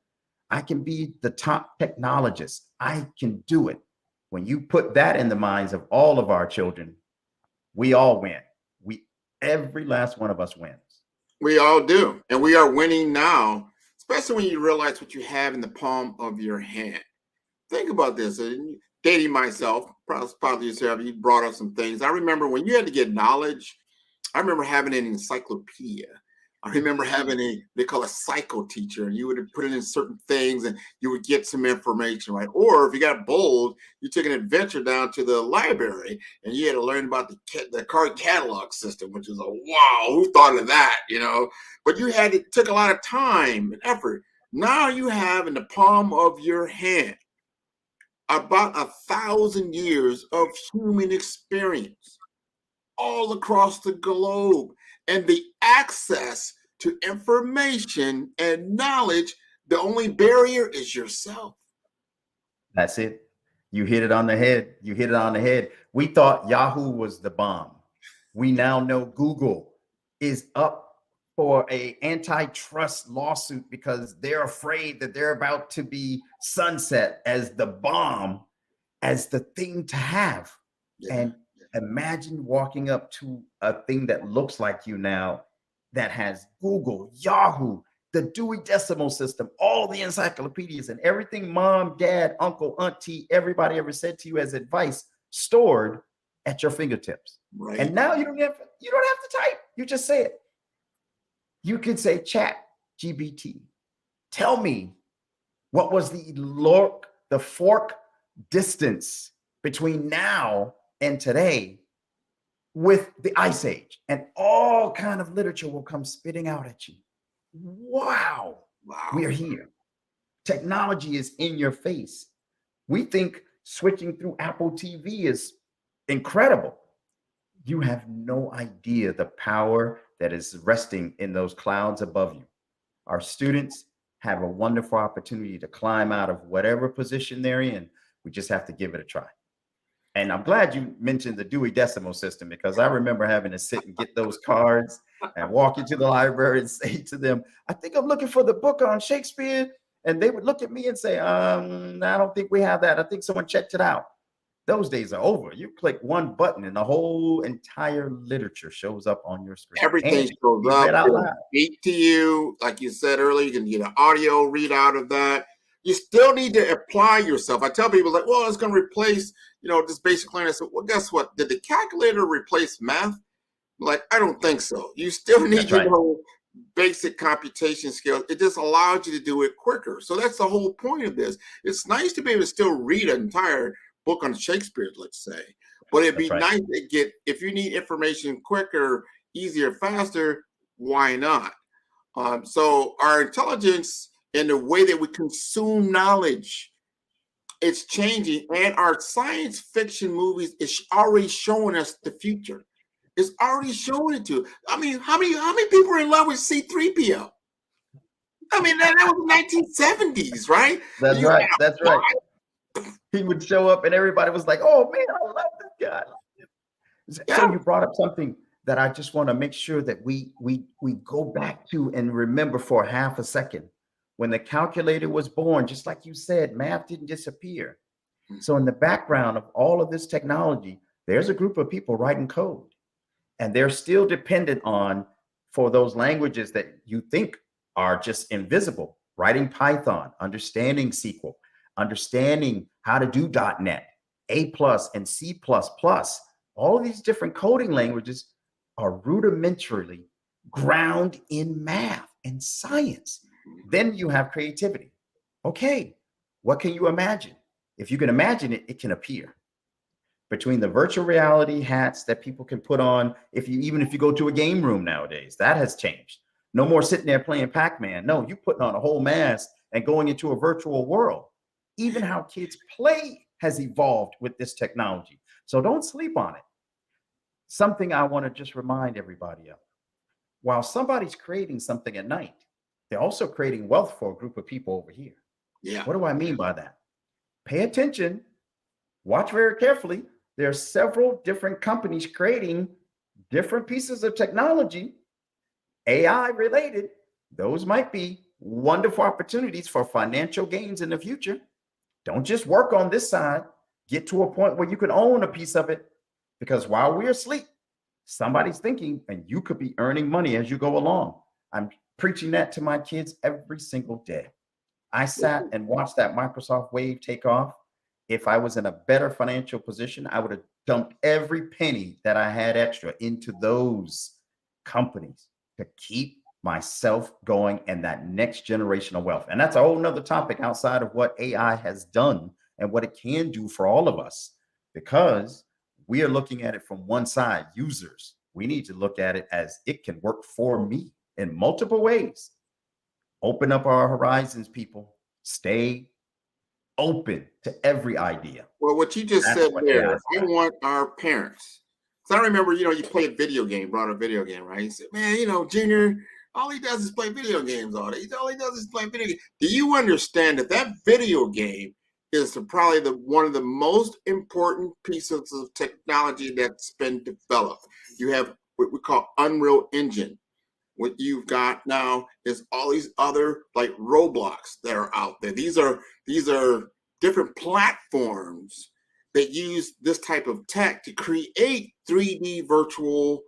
I can be the top technologist. I can do it. When you put that in the minds of all of our children, we all win. Every last one of us wins. We all do. And we are winning now, especially when you realize what you have in the palm of your hand. Think about this. Dating myself, probably yourself, you brought up some things. I remember when you had to get knowledge, I remember having an encyclopedia. I remember having they call a psycho teacher, and you would put it in certain things and you would get some information, right? Or if you got bold, you took an adventure down to the library and you had to learn about the card catalog system, which is wow, who thought of that, But it took a lot of time and effort. Now you have in the palm of your hand about 1,000 years of human experience all across the globe, and the access to information and knowledge, the only barrier is yourself. That's it. You hit it on the head. You hit it on the head. We thought Yahoo was the bomb. We now know Google is up for an antitrust lawsuit because they're afraid that they're about to be sunset as the bomb, as the thing to have. And imagine walking up to a thing that looks like you now that has Google, Yahoo, the Dewey Decimal System, all the encyclopedias and everything mom, dad, uncle, auntie, everybody ever said to you as advice stored at your fingertips. Right. And now you don't have to type. You just say it. You could say, chat GBT, tell me what was the fork distance between now and today with the Ice Age, and all kind of literature will come spitting out at you. Wow. We are here. Technology is in your face. We think switching through Apple TV is incredible. You have no idea the power that is resting in those clouds above you. Our students have a wonderful opportunity to climb out of whatever position they're in. We just have to give it a try. And I'm glad you mentioned the Dewey Decimal System, because I remember having to sit and get those cards and walk into the library and say to them, I think I'm looking for the book on Shakespeare. And they would look at me and say, I don't think we have that. I think someone checked it out. Those days are over. You click one button and the whole entire literature shows up on your screen. Everything shows up, speak to you. Like you said earlier, you can get an audio readout of that. You still need to apply yourself. I tell people like, well, it's going to replace, this basic learning. I said, well, guess what? Did the calculator replace math? Like, I don't think so. You still need your basic computation skills. It just allows you to do it quicker. So that's the whole point of this. It's nice to be able to still read an entire book on Shakespeare, let's say, but it'd be nice to get, if you need information quicker, easier, faster, why not? So our intelligence and the way that we consume knowledge, it's changing, and our science fiction movies is already showing us the future. It's already showing it to. I mean, how many people are in love with C-3PO? I mean, that was the 1970s, right? That's right. That's right. He would show up, and everybody was like, "Oh man, I love this guy." So you brought up something that I just want to make sure that we go back to and remember for half a second. When the calculator was born, just like you said, math didn't disappear. So in the background of all of this technology, there's a group of people writing code, and they're still dependent on, for those languages that you think are just invisible, writing Python, understanding SQL, understanding how to do .NET, A+ and C++. All of these different coding languages are rudimentarily ground in math and science. Then you have creativity. Okay, what can you imagine? If you can imagine it, it can appear. Between the virtual reality hats that people can put on, even if you go to a game room nowadays, that has changed. No more sitting there playing Pac-Man. No, you're putting on a whole mask and going into a virtual world. Even how kids play has evolved with this technology. So don't sleep on it. Something I want to just remind everybody of. While somebody's creating something at night, they're also creating wealth for a group of people over here. Yeah. What do I mean by that? Pay attention. Watch very carefully. There are several different companies creating different pieces of technology, AI related. Those might be wonderful opportunities for financial gains in the future. Don't just work on this side. Get to a point where you can own a piece of it, because while we're asleep, somebody's thinking, and you could be earning money as you go along. I'm preaching that to my kids every single day. I sat and watched that Microsoft wave take off. If I was in a better financial position, I would have dumped every penny that I had extra into those companies to keep myself going and that next generation of wealth. And that's a whole nother topic outside of what AI has done and what it can do for all of us, because we are looking at it from one side, users. We need to look at it as it can work for me in multiple ways. Open up our horizons, people. Stay open to every idea. Well, what you just said there, I want our parents. So I remember, you played video game, brought a video game, right? You said, man, Junior, all he does is play video games all day. All he does is play video games. Do you understand that video game is probably one of the most important pieces of technology that's been developed? You have what we call Unreal Engine. What you've got now is all these other like Roblox that are out there. These are different platforms that use this type of tech to create 3D virtual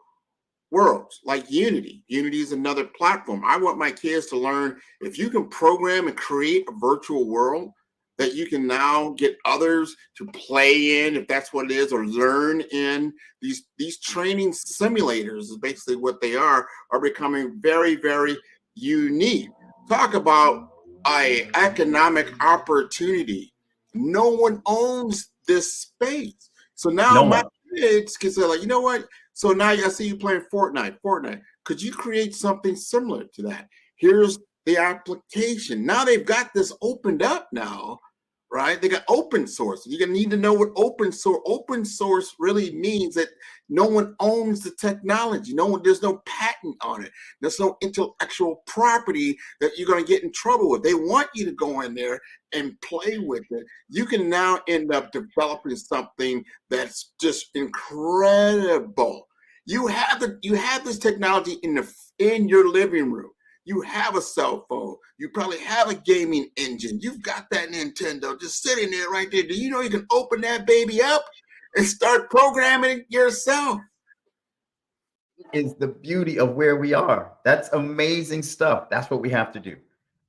worlds, like Unity. Unity is another platform. I want my kids to learn, if you can program and create a virtual world that you can now get others to play in, if that's what it is, or learn in. These training simulators is basically what they are becoming very, very unique. Talk about an economic opportunity. No one owns this space. So now my kids can say, like, you know what? So now I see you playing Fortnite. Could you create something similar to that? Here's the application. Now they've got this opened up now, right? They got open source. You're gonna need to know what open source really means, that no one owns the technology. There's no patent on it. There's no intellectual property that you're gonna get in trouble with. They want you to go in there and play with it. You can now end up developing something that's just incredible. You have this technology in your living room. You have a cell phone. You probably have a gaming engine. You've got that Nintendo just sitting there right there. Do you know you can open that baby up and start programming it yourself? Is the beauty of where we are. That's amazing stuff. That's what we have to do.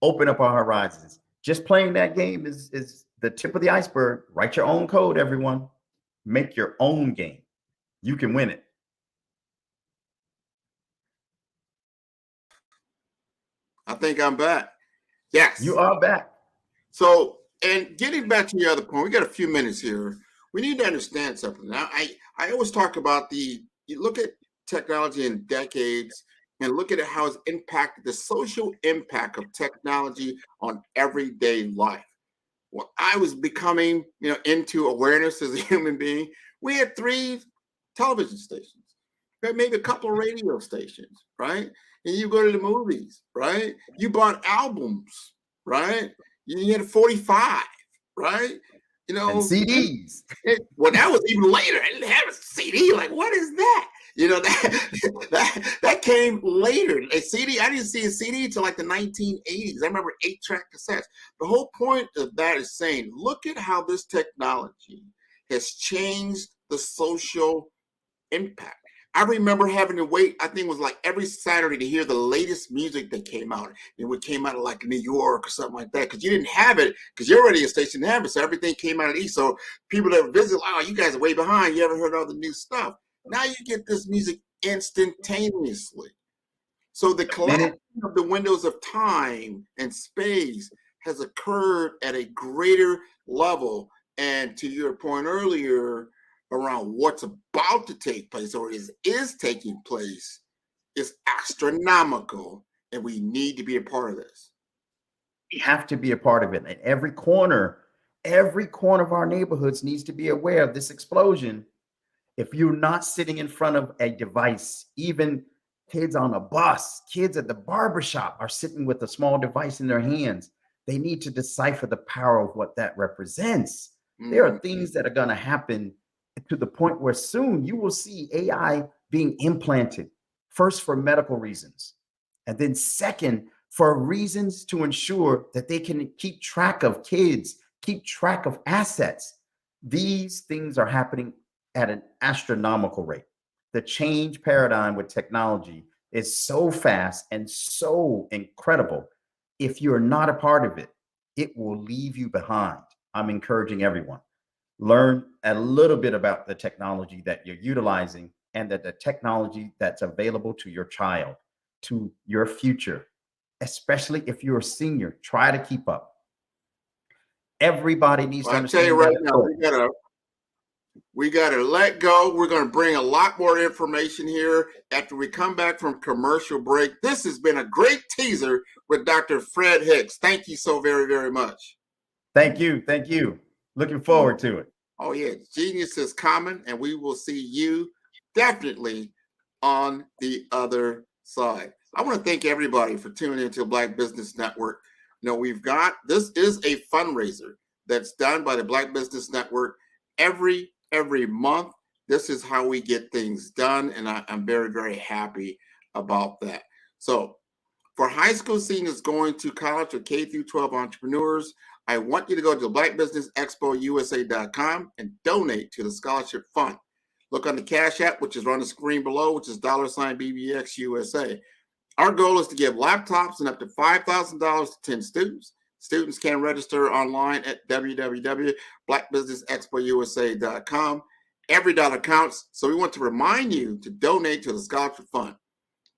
Open up our horizons. Just playing that game is the tip of the iceberg. Write your own code, everyone. Make your own game. You can win it. I think I'm back. Yes. You are back. So, and getting back to your other point, we got a few minutes here. We need to understand something. Now, I always talk about you look at technology in decades and look at how it's impacted the social impact of technology on everyday life. Well, I was becoming, into awareness as a human being. We had 3 television stations, maybe a couple of radio stations, right? And you go to the movies, right? You bought albums, right? You had a 45, right? And CDs. Well, that was even later. I didn't have a CD. Like, what is that? That came later. A CD, I didn't see a CD until like the 1980s. I remember 8-track cassettes. The whole point of that is saying, look at how this technology has changed the social impact. I remember having to wait, I think it was like every Saturday, to hear the latest music that came out. And it came out of like New York or something like that, because you didn't have it, because your radio station didn't have it. So everything came out of the East. So people that visit, oh, you guys are way behind. You haven't heard all the new stuff. Now you get this music instantaneously. So the collapse of the windows of time and space has occurred at a greater level. And to your point earlier, around what's about to take place or is taking place is astronomical, and we need to be a part of this. We have to be a part of it. And every corner of our neighborhoods needs to be aware of this explosion. If you're not sitting in front of a device, even kids on a bus, kids at the barbershop are sitting with a small device in their hands. They need to decipher the power of what that represents. There are things that are going to happen to the point where soon you will see AI being implanted, first for medical reasons, and then second for reasons to ensure that they can keep track of kids, keep track of assets. These things are happening at an astronomical rate. The change paradigm with technology is so fast and so incredible. If you're not a part of it, it will leave you behind. I'm encouraging everyone. Learn a little bit about the technology that you're utilizing and the technology that's available to your child, to your future, especially if you're a senior. Try to keep up. Everybody needs to understand. I tell you right now, we gotta let go. We're gonna bring a lot more information here after we come back from commercial break. This has been a great teaser with Dr. Fred Hicks. Thank you so very, very much. Thank you. Thank you. Looking forward to it. Oh, yeah. Genius is common, and we will see you definitely on the other side. I want to thank everybody for tuning into Black Business Network. This is a fundraiser that's done by the Black Business Network every month. This is how we get things done, and I'm very, very happy about that. So for high school seniors going to college or K through 12 entrepreneurs, I want you to go to blackbusinessexpousa.com and donate to the scholarship fund. Look on the Cash App, which is on the screen below, which is $BBX USA. Our goal is to give laptops and up to $5,000 to 10 students. Students can register online at www.blackbusinessexpousa.com. Every dollar counts, so we want to remind you to donate to the scholarship fund.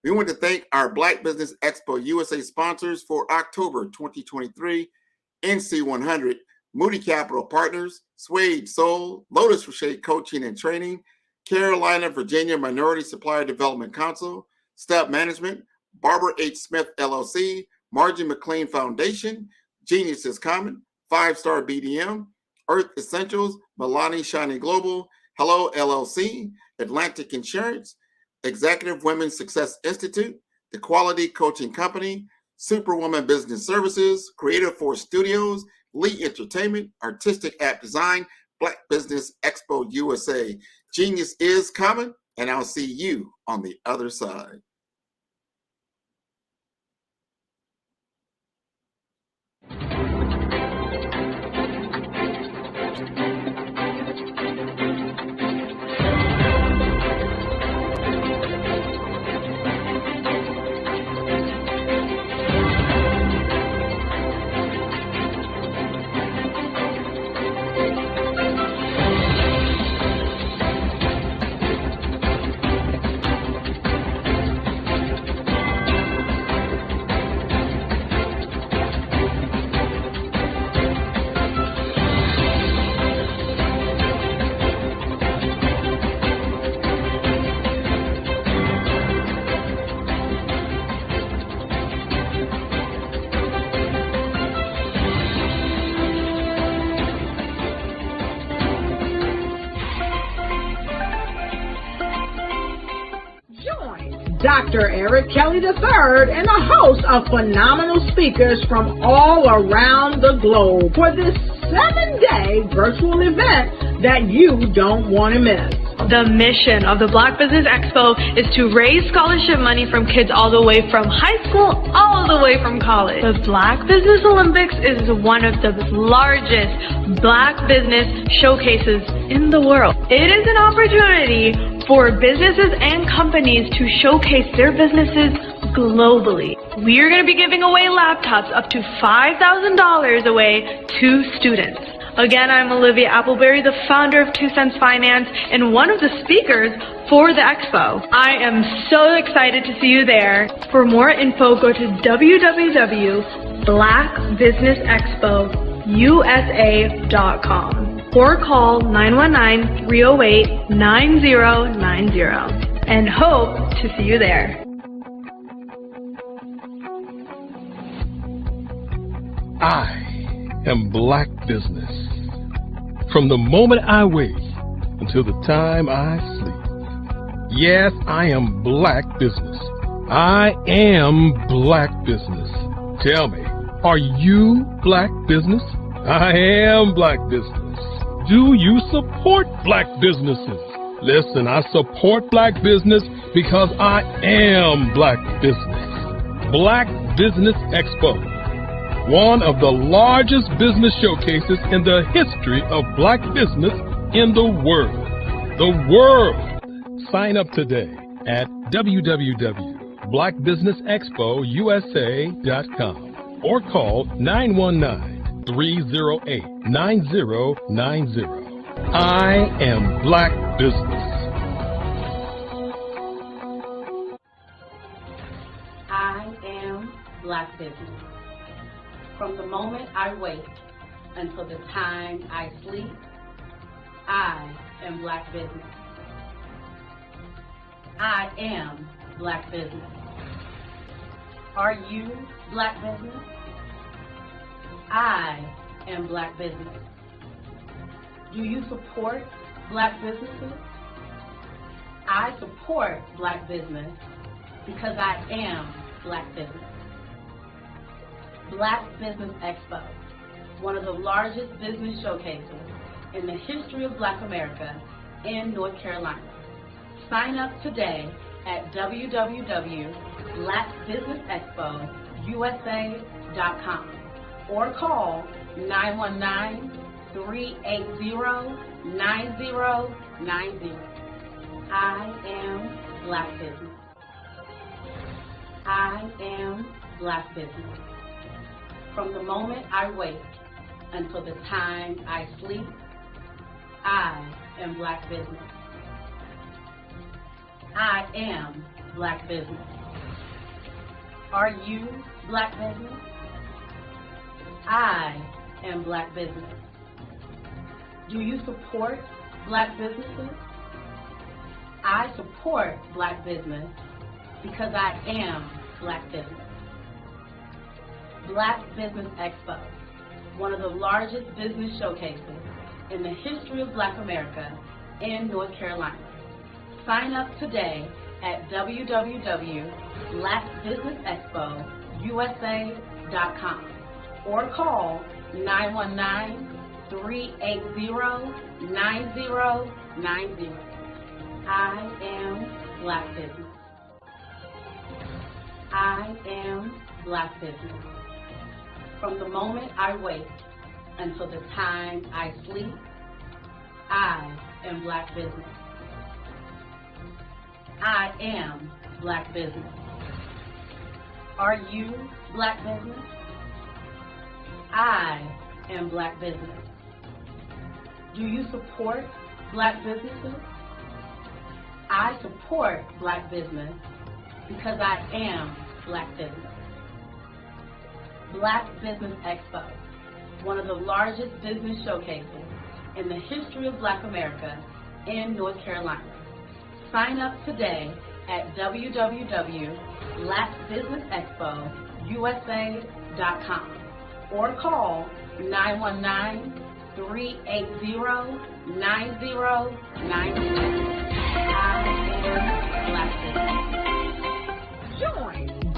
We want to thank our Black Business Expo USA sponsors for October 2023. NC100, Moody Capital Partners, Suede Soul, Lotus Rocher Coaching and Training, Carolina, Virginia Minority Supplier Development Council, Step Management, Barbara H. Smith LLC, Margin McLean Foundation, Genius is Common, 5-Star BDM, Earth Essentials, Milani Shiny Global, Hello LLC, Atlantic Insurance, Executive Women's Success Institute, The Quality Coaching Company, Superwoman Business Services, Creative Force Studios, Lee Entertainment, Artistic App Design, Black Business Expo USA. Genius is coming, and I'll see you on the other side. Dr. Eric Kelly III and a host of phenomenal speakers from all around the globe for this 7-day virtual event that you don't want to miss. The mission of the Black Business Expo is to raise scholarship money from kids all the way from high school all the way from college. The Black Business Olympics is one of the largest Black business showcases in the world. It is an opportunity for businesses and companies to showcase their businesses globally. We are going to be giving away laptops up to $5,000 away to students. Again, I'm Olivia Appleberry, the founder of 2 Cents Finance and one of the speakers for the expo. I am so excited to see you there. For more info, go to www.blackbusinessexpousa.com or call 919-308-9090 and hope to see you there. I am Black Business. From the moment I wake until the time I sleep. Yes, I am Black Business. I am Black Business. Tell me, are you Black Business? I am Black Business. Do you support Black businesses? Listen, I support Black business because I am Black Business. Black Business Expo, one of the largest business showcases in the history of Black business in the world. The world! Sign up today at www.blackbusinessexpousa.com or call 919-308-9090. I am Black Business. I am Black Business. From the moment I wake until the time I sleep, I am Black Business. I am Black Business. Are you Black Business? I am Black Business. Do you support Black businesses? I support Black business because I am Black Business. Black Business Expo, one of the largest business showcases in the history of Black America in North Carolina. Sign up today at www.blackbusinessexpousa.com or call 919-380-9090. I am Black Business. I am Black Business. From the moment I wake until the time I sleep, I am Black Business. I am Black Business. Are you Black Business? I am Black Business. Do you support Black businesses? I support Black business because I am Black Business. Black Business Expo, one of the largest business showcases in the history of Black America in North Carolina. Sign up today at www.blackbusinessexpousa.com or call 919-380-9090. I am Black Business. I am Black Business. From the moment I wake until the time I sleep, I am Black Business. I am Black Business. Are you Black Business? I am Black Business. Do you support Black businesses? I support Black business because I am Black Business. Black Business Expo, one of the largest business showcases in the history of Black America in North Carolina. Sign up today at www.blackbusinessexpousa.com or call 919-380-9090. I am Black Business.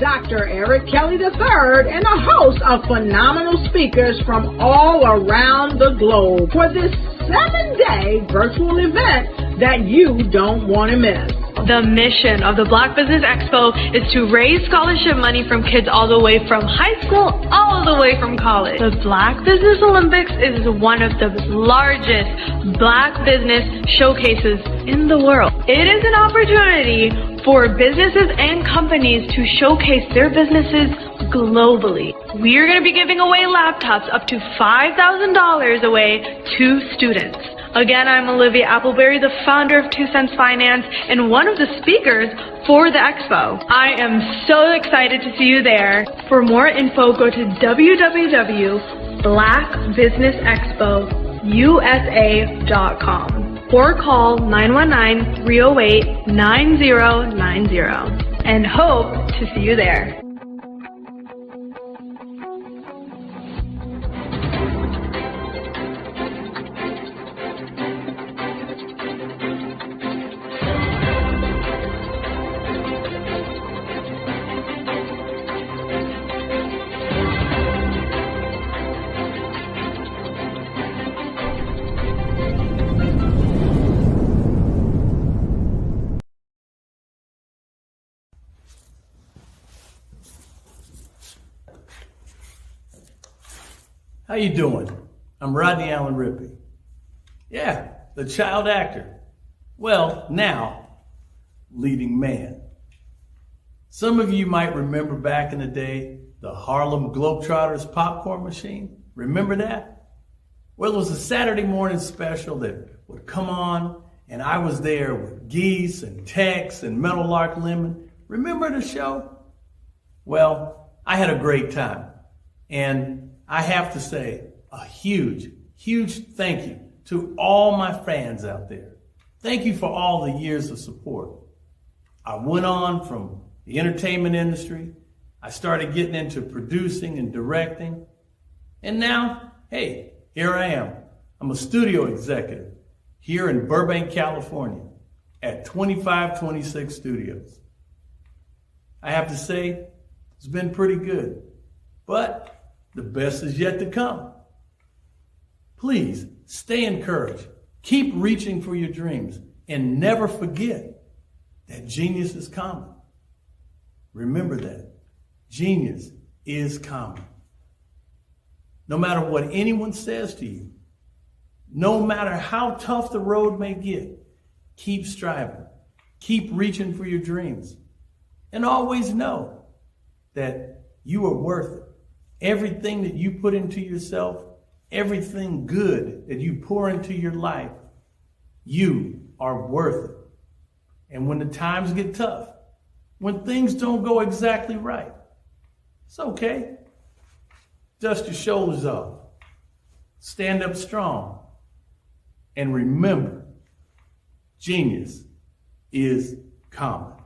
Dr. Eric Kelly III and a host of phenomenal speakers from all around the globe for this 7-day virtual event that you don't want to miss. The mission of the Black Business Expo is to raise scholarship money from kids all the way from high school all the way from college. The Black Business Olympics is one of the largest Black business showcases in the world. It is an opportunity for businesses and companies to showcase their businesses globally. We are going to be giving away laptops up to $5,000 away to students. Again, I'm Olivia Appleberry, the founder of 2 Cents Finance and one of the speakers for the expo. I am so excited to see you there. For more info, go to www.blackbusinessexpousa.com or call 919-308-9090 and hope to see you there. How you doing? I'm Rodney Allen Rippey. Yeah, the child actor. Well, now, leading man. Some of you might remember back in the day, the Harlem Globetrotters popcorn machine. Remember that? Well, it was a Saturday morning special that would come on, and I was there with Geese and Tex and Meadowlark Lemon. Remember the show? Well, I had a great time. And I have to say a huge, huge thank you to all my fans out there. Thank you for all the years of support. I went on from the entertainment industry. I started getting into producing and directing. And now, hey, here I am. I'm a studio executive here in Burbank, California at 2526 Studios. I have to say, it's been pretty good. But the best is yet to come. Please stay encouraged. Keep reaching for your dreams and never forget that genius is common. Remember that. Genius is common. No matter what anyone says to you, no matter how tough the road may get, keep striving. Keep reaching for your dreams. And always know that you are worth it. Everything that you put into yourself, everything good that you pour into your life, you are worth it. And when the times get tough, when things don't go exactly right, it's okay. Dust your shoulders off. Stand up strong. And remember, genius is common.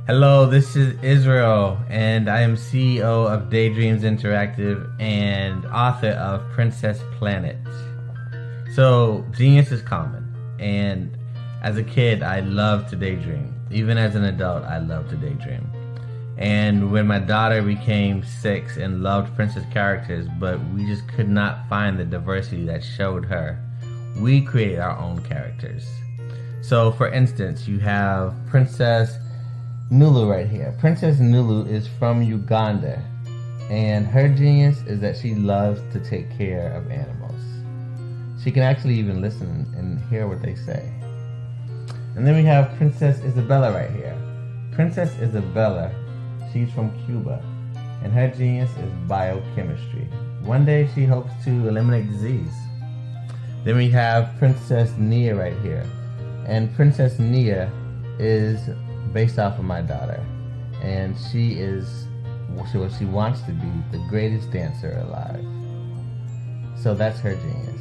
Hello, this is Israel, and I am CEO of Daydreams Interactive and author of Princess Planet. So, genius is common, and as a kid, I loved to daydream. Even as an adult, I love to daydream. And when my daughter became 6 and loved princess characters, but we just could not find the diversity that showed her, we created our own characters. So, for instance, you have Princess Nulu right here. Princess Nulu is from Uganda, and her genius is that she loves to take care of animals. She can actually even listen and hear what they say. And then we have Princess Isabella right here. Princess Isabella, she's from Cuba, and her genius is biochemistry. One day she hopes to eliminate disease. Then we have Princess Nia right here, and Princess Nia is based off of my daughter, and she is what she wants to be, the greatest dancer alive. So that's her genius.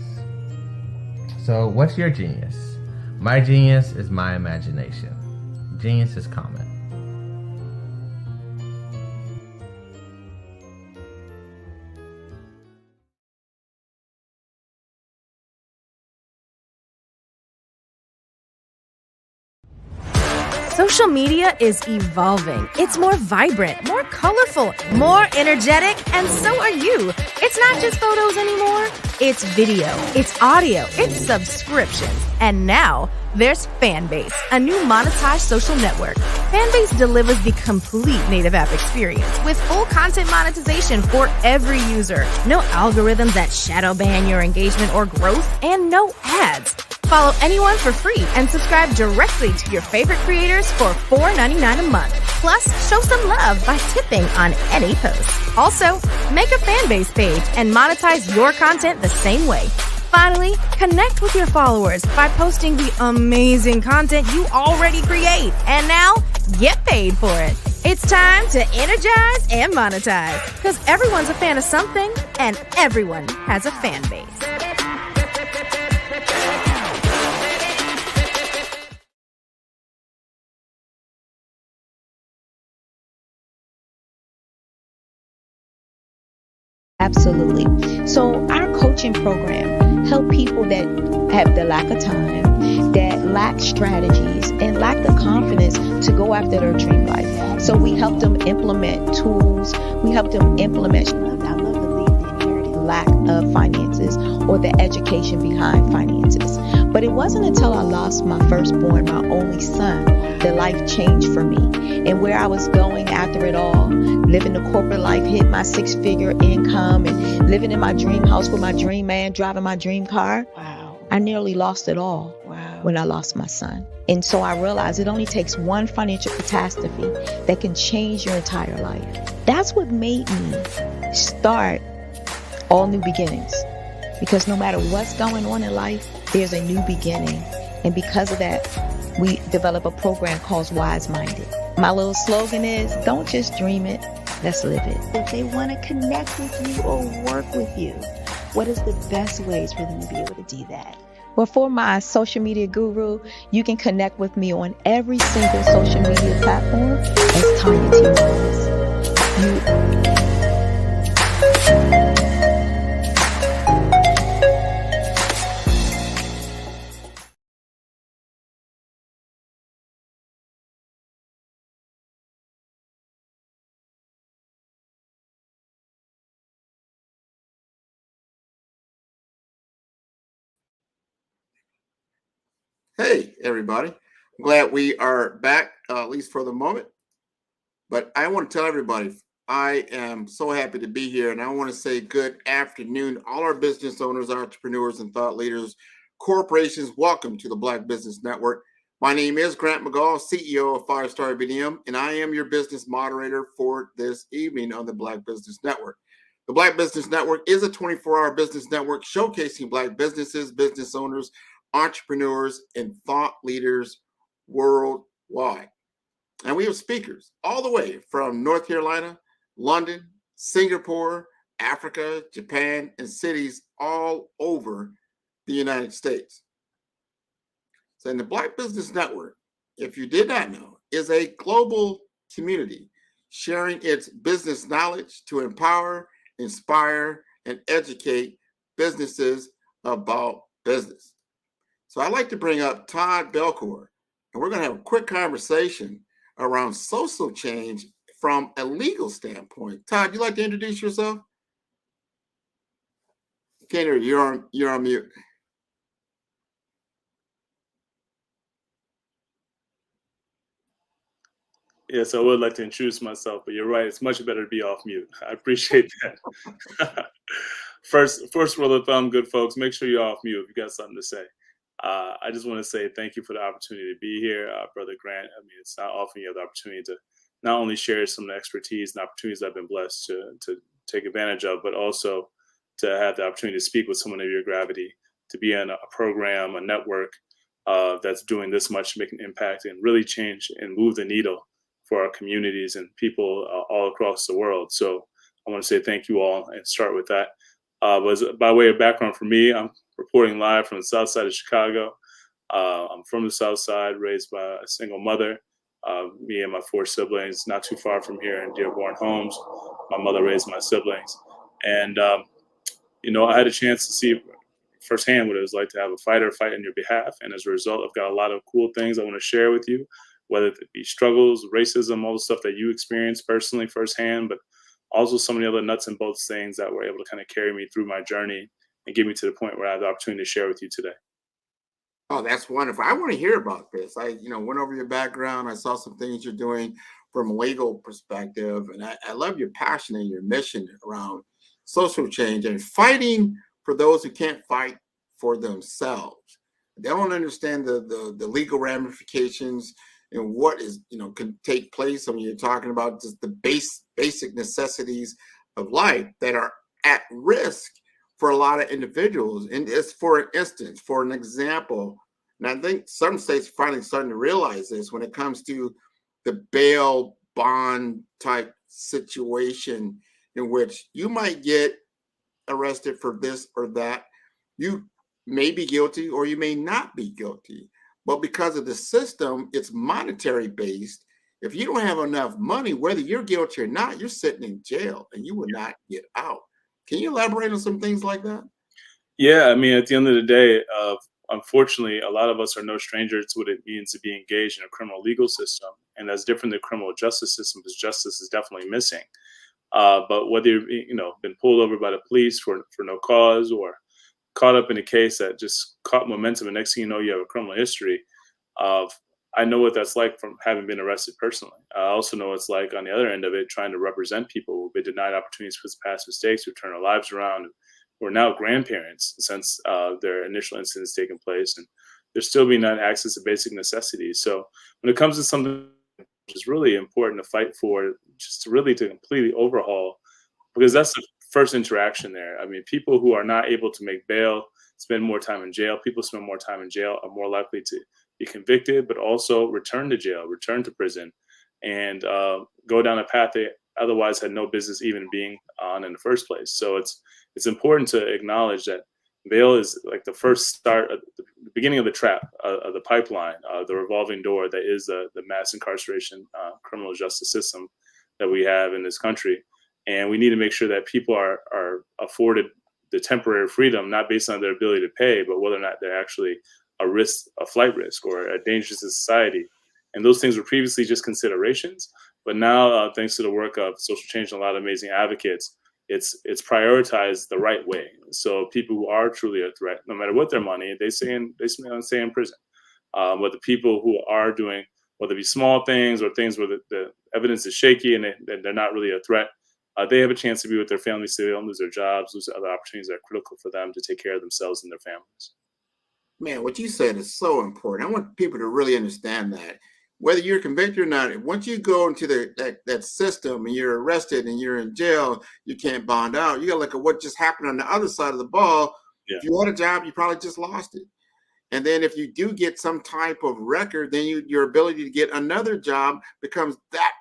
So what's your genius? My genius is my imagination. Genius is common. Social media is evolving. It's more vibrant, more colorful, more energetic, and so are you. It's not just photos anymore. It's video, it's audio, it's subscriptions. And now there's Fanbase, a new monetized social network. Fanbase delivers the complete native app experience with full content monetization for every user. No algorithms that shadow ban your engagement or growth, and no ads. Follow anyone for free and subscribe directly to your favorite creators for $4.99 a month. Plus, show some love by tipping on any post. Also, make a Fanbase page and monetize your content the same way. Finally, connect with your followers by posting the amazing content you already create. And now, get paid for it. It's time to energize and monetize, because everyone's a fan of something and everyone has a fan base. Absolutely. So our coaching program help people that have the lack of time, that lack strategies, and lack the confidence to go after their dream life. So we help them implement tools. We help them implement, I love to leave the inherited lack of finances or the education behind finances. But it wasn't until I lost my firstborn, my only son, that life changed for me. And where I was going after it all, living the corporate life, hit my 6-figure income, and living in my dream house with my dream man, driving my dream car. Wow. I nearly lost it all when I lost my son. And so I realized it only takes one financial catastrophe that can change your entire life. That's what made me start All New Beginnings. Because no matter what's going on in life, there's a new beginning. And because of that, we develop a program called Wise Minded. My little slogan is, don't just dream it, let's live it. If they want to connect with you or work with you, what is the best ways for them to be able to do that? Well, for my social media guru, you can connect with me on every single social media platform as Tanya T. Wallace. Hey, everybody. I'm glad we are back, at least for the moment. But I want to tell everybody, I am so happy to be here. And I want to say good afternoon, all our business owners, entrepreneurs, and thought leaders, corporations. Welcome to the Black Business Network. My name is Grant McGaugh, CEO of 5-Star BDM, and I am your business moderator for this evening on the Black Business Network. The Black Business Network is a 24-hour business network showcasing Black businesses, business owners, entrepreneurs, and thought leaders worldwide. And we have speakers all the way from North Carolina, London, Singapore, Africa, Japan, and cities all over the United States. So in the Black Business Network, if you did not know, is a global community sharing its business knowledge to empower, inspire, and educate businesses about business. So I'd like to bring up Todd Belcourt, and we're going to have a quick conversation around social change from a legal standpoint. Todd, you like to introduce yourself? Can't hear you. You're on mute. Yes, I would like to introduce myself, but you're right. It's much better to be off mute. I appreciate that. First rule of thumb, good folks, make sure you're off mute if you got something to say. I just want to say thank you for the opportunity to be here, Brother Grant. I mean, it's not often you have the opportunity to not only share some of the expertise and opportunities I've been blessed to take advantage of, but also to have the opportunity to speak with someone of your gravity, to be in a program, a network that's doing this much to make an impact and really change and move the needle for our communities and people all across the world. So I want to say thank you all and start with that. Was by way of background for me, I'm reporting live from the south side of Chicago. I'm from the south side, raised by a single mother. Me and my 4 siblings, not too far from here in Dearborn Homes. My mother raised my siblings. And, I had a chance to see firsthand what it was like to have a fighter fight on your behalf. And as a result, I've got a lot of cool things I want to share with you, whether it be struggles, racism, all the stuff that you experienced personally firsthand, but also some of the other nuts and bolts things that were able to kind of carry me through my journey and get me to the point where I have the opportunity to share with you today. Oh, that's wonderful. I want to hear about this. I, went over your background. I saw some things you're doing from a legal perspective. And I love your passion and your mission around social change and fighting for those who can't fight for themselves. They don't understand the legal ramifications and what is, can take place. I mean, you're talking about just the basic necessities of life that are at risk for a lot of individuals. And it's for an instance, for an example, and I think some states are finally starting to realize this when it comes to the bail bond type situation in which you might get arrested for this or that. You may be guilty or you may not be guilty. But because of the system, it's monetary based. If you don't have enough money, whether you're guilty or not, you're sitting in jail and you will not get out. Can you elaborate on some things like that? Yeah, I mean, at the end of the day, unfortunately, a lot of us are no stranger to what it means to be engaged in a criminal legal system. And that's different than the criminal justice system because justice is definitely missing. But whether you've been pulled over by the police for no cause or caught up in a case that just caught momentum and next thing you know, you have a criminal history of, I know what that's like from having been arrested personally. I also know it's like on the other end of it, trying to represent people who've been denied opportunities for past mistakes, who turn their lives around, who are now grandparents since their initial incidents taken place. And they're still being denied access to basic necessities. So when it comes to something which is really important to fight for, just to completely overhaul, because that's the first interaction there. I mean, people who are not able to make bail spend more time in jail. People spend more time in jail are more likely to be convicted, but also return to jail, return to prison, and go down a path they otherwise had no business even being on in the first place. So it's important to acknowledge that bail is like the first start, the beginning of the trap, of the pipeline, the revolving door that is the mass incarceration criminal justice system that we have in this country. And we need to make sure that people are afforded the temporary freedom, not based on their ability to pay, but whether or not they're actually a flight risk or a danger to society. And those things were previously just considerations, but now thanks to the work of social change and a lot of amazing advocates, it's prioritized the right way. So people who are truly a threat, no matter what their money, they stay in prison. But the people who are doing, whether it be small things or things where the evidence is shaky and they're not really a threat, they have a chance to be with their families so they don't lose their jobs, lose other opportunities that are critical for them to take care of themselves and their families. Man, what you said is so important. I want people to really understand that. Whether you're convicted or not, once you go into that system and you're arrested and you're in jail, you can't bond out. You got to look at what just happened on the other side of the ball. Yeah. If you had a job, you probably just lost it. And then if you do get some type of record, then your ability to get another job becomes that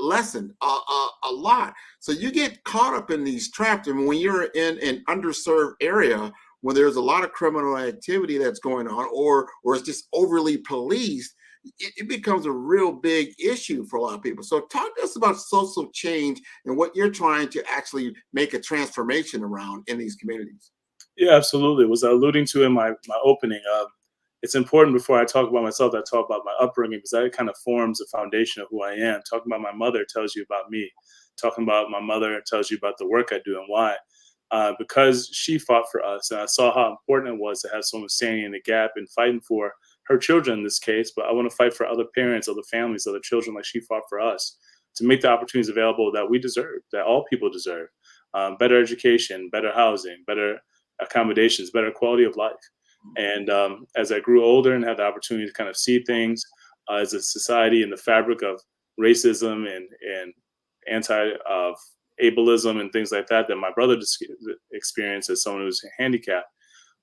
lessened a lot. So you get caught up in these traps. And when you're in an underserved area where there's a lot of criminal activity that's going on, or it's just overly policed, it becomes a real big issue for a lot of people. So talk to us about social change and what you're trying to actually make a transformation around in these communities. Yeah, absolutely. Was I alluding to in my opening of, it's important before I talk about myself that I talk about my upbringing, because that kind of forms the foundation of who I am. Talking about my mother tells you about me. Talking about my mother tells you about the work I do and why. Because she fought for us, and I saw how important it was to have someone standing in the gap and fighting for her children in this case, but I want to fight for other parents, other families, other children like she fought for us, to make the opportunities available that we deserve, that all people deserve. Better education, better housing, better accommodations, better quality of life. And as I grew older and had the opportunity to kind of see things as a society in the fabric of racism and anti-ableism and things like that my brother experienced as someone who's handicapped,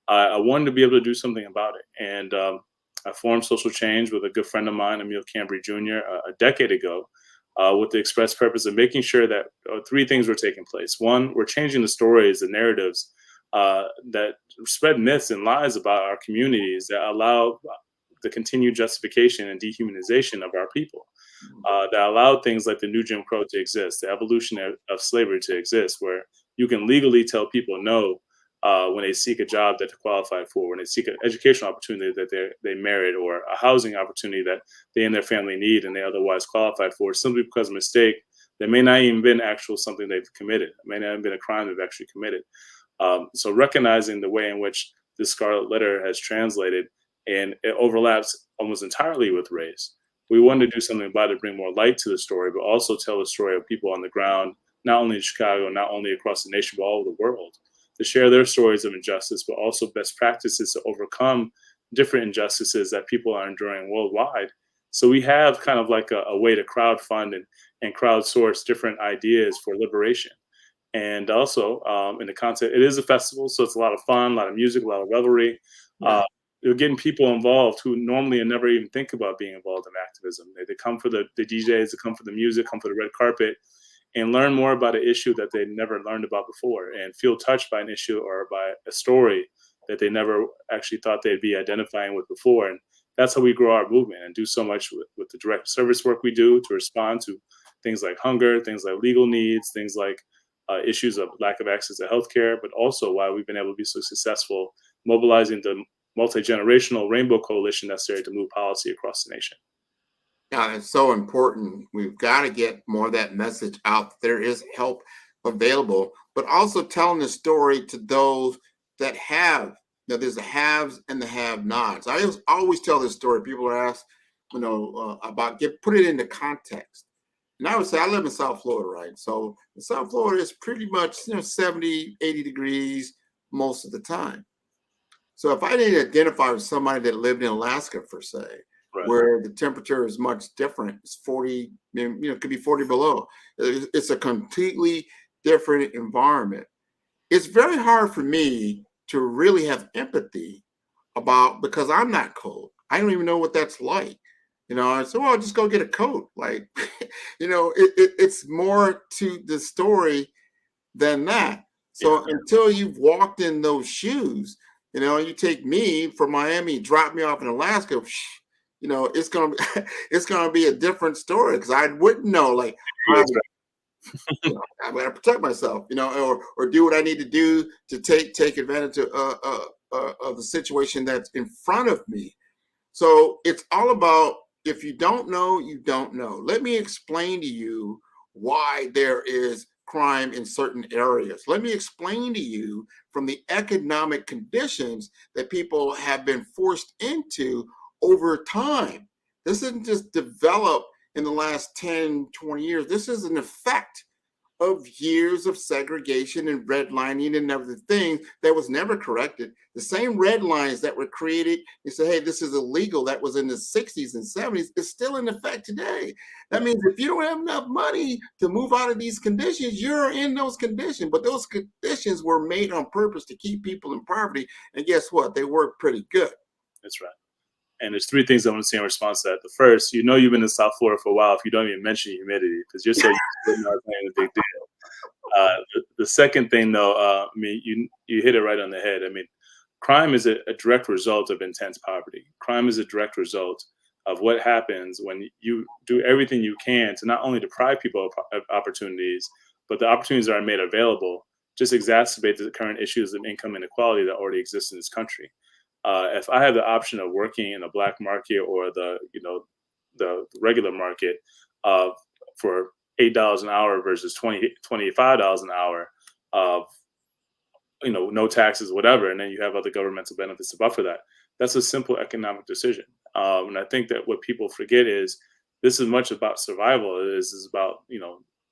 I wanted to be able to do something about it. And I formed Social Change with a good friend of mine, Emil Cambry Jr., a decade ago, with the express purpose of making sure that three things were taking place. One, we're changing the stories, the narratives that spread myths and lies about our communities that allow the continued justification and dehumanization of our people, that allowed things like the new Jim Crow to exist, the evolution of slavery to exist, where you can legally tell people no when they seek a job that they're qualified for, when they seek an educational opportunity that they merit, or a housing opportunity that they and their family need and they otherwise qualified for, simply because of a mistake that may not even been actual something they've committed. It may not have been a crime they've actually committed. So recognizing the way in which this scarlet letter has translated, and it overlaps almost entirely with race, we wanted to do something about it to bring more light to the story, but also tell the story of people on the ground, not only in Chicago, not only across the nation, but all over the world, to share their stories of injustice, but also best practices to overcome different injustices that people are enduring worldwide. So we have kind of like a way to crowdfund and crowdsource different ideas for liberation. And also in the content, it is a festival, so it's a lot of fun, a lot of music, a lot of revelry. You're getting people involved who normally never even think about being involved in activism. They come for the DJs, they come for the music, come for the red carpet, and learn more about an issue that they never learned about before, and feel touched by an issue or by a story that they never actually thought they'd be identifying with before. And that's how we grow our movement and do so much with the direct service work we do to respond to things like hunger, things like legal needs, things like issues of lack of access to healthcare, but also why we've been able to be so successful mobilizing the multi-generational rainbow coalition necessary to move policy across the nation. Yeah, it's so important. We've got to get more of that message out. There is help available, but also telling the story to those that have. There's the haves and the have-nots. I always tell this story. People are asked, about put it into context. And I would say I live in South Florida, right? So in South Florida, it's pretty much 70, 80 degrees most of the time. So if I didn't identify with somebody that lived in Alaska, per se, right, where the temperature is much different, it's 40, it could be 40 below. It's a completely different environment. It's very hard for me to really have empathy because I'm not cold. I don't even know what that's like. I said, well, just go get a coat. Like, it's more to the story than that. So until you've walked in those shoes, you take me from Miami, drop me off in Alaska, it's gonna be a different story, because I wouldn't know, like, I'm gonna protect myself, or do what I need to do to take advantage of the situation that's in front of me. So it's all about, if you don't know, you don't know. Let me explain to you why there is crime in certain areas. Let me explain to you from the economic conditions that people have been forced into over time. This isn't just developed in the last 10, 20 years. This is an effect of years of segregation and redlining and everything that was never corrected. The same red lines that were created and say, hey, this is illegal, that was in the 60s and 70s, is still in effect today. That means if you don't have enough money to move out of these conditions, you're in those conditions. But those conditions were made on purpose to keep people in poverty. And guess what? They work pretty good. That's right. And there's three things I want to say in response to that. The first, you've been in South Florida for a while if you don't even mention humidity, because you're so used to it, not playing a big deal. The second thing, though, you hit it right on the head. Crime is a direct result of intense poverty. Crime is a direct result of what happens when you do everything you can to not only deprive people of opportunities, but the opportunities that are made available just exacerbate the current issues of income inequality that already exist in this country. If I have the option of working in a black market or the regular market for $8 an hour versus $25 an hour of no taxes, whatever, and then you have other governmental benefits to buffer that, that's a simple economic decision. And I think that what people forget is this is much about survival. This is about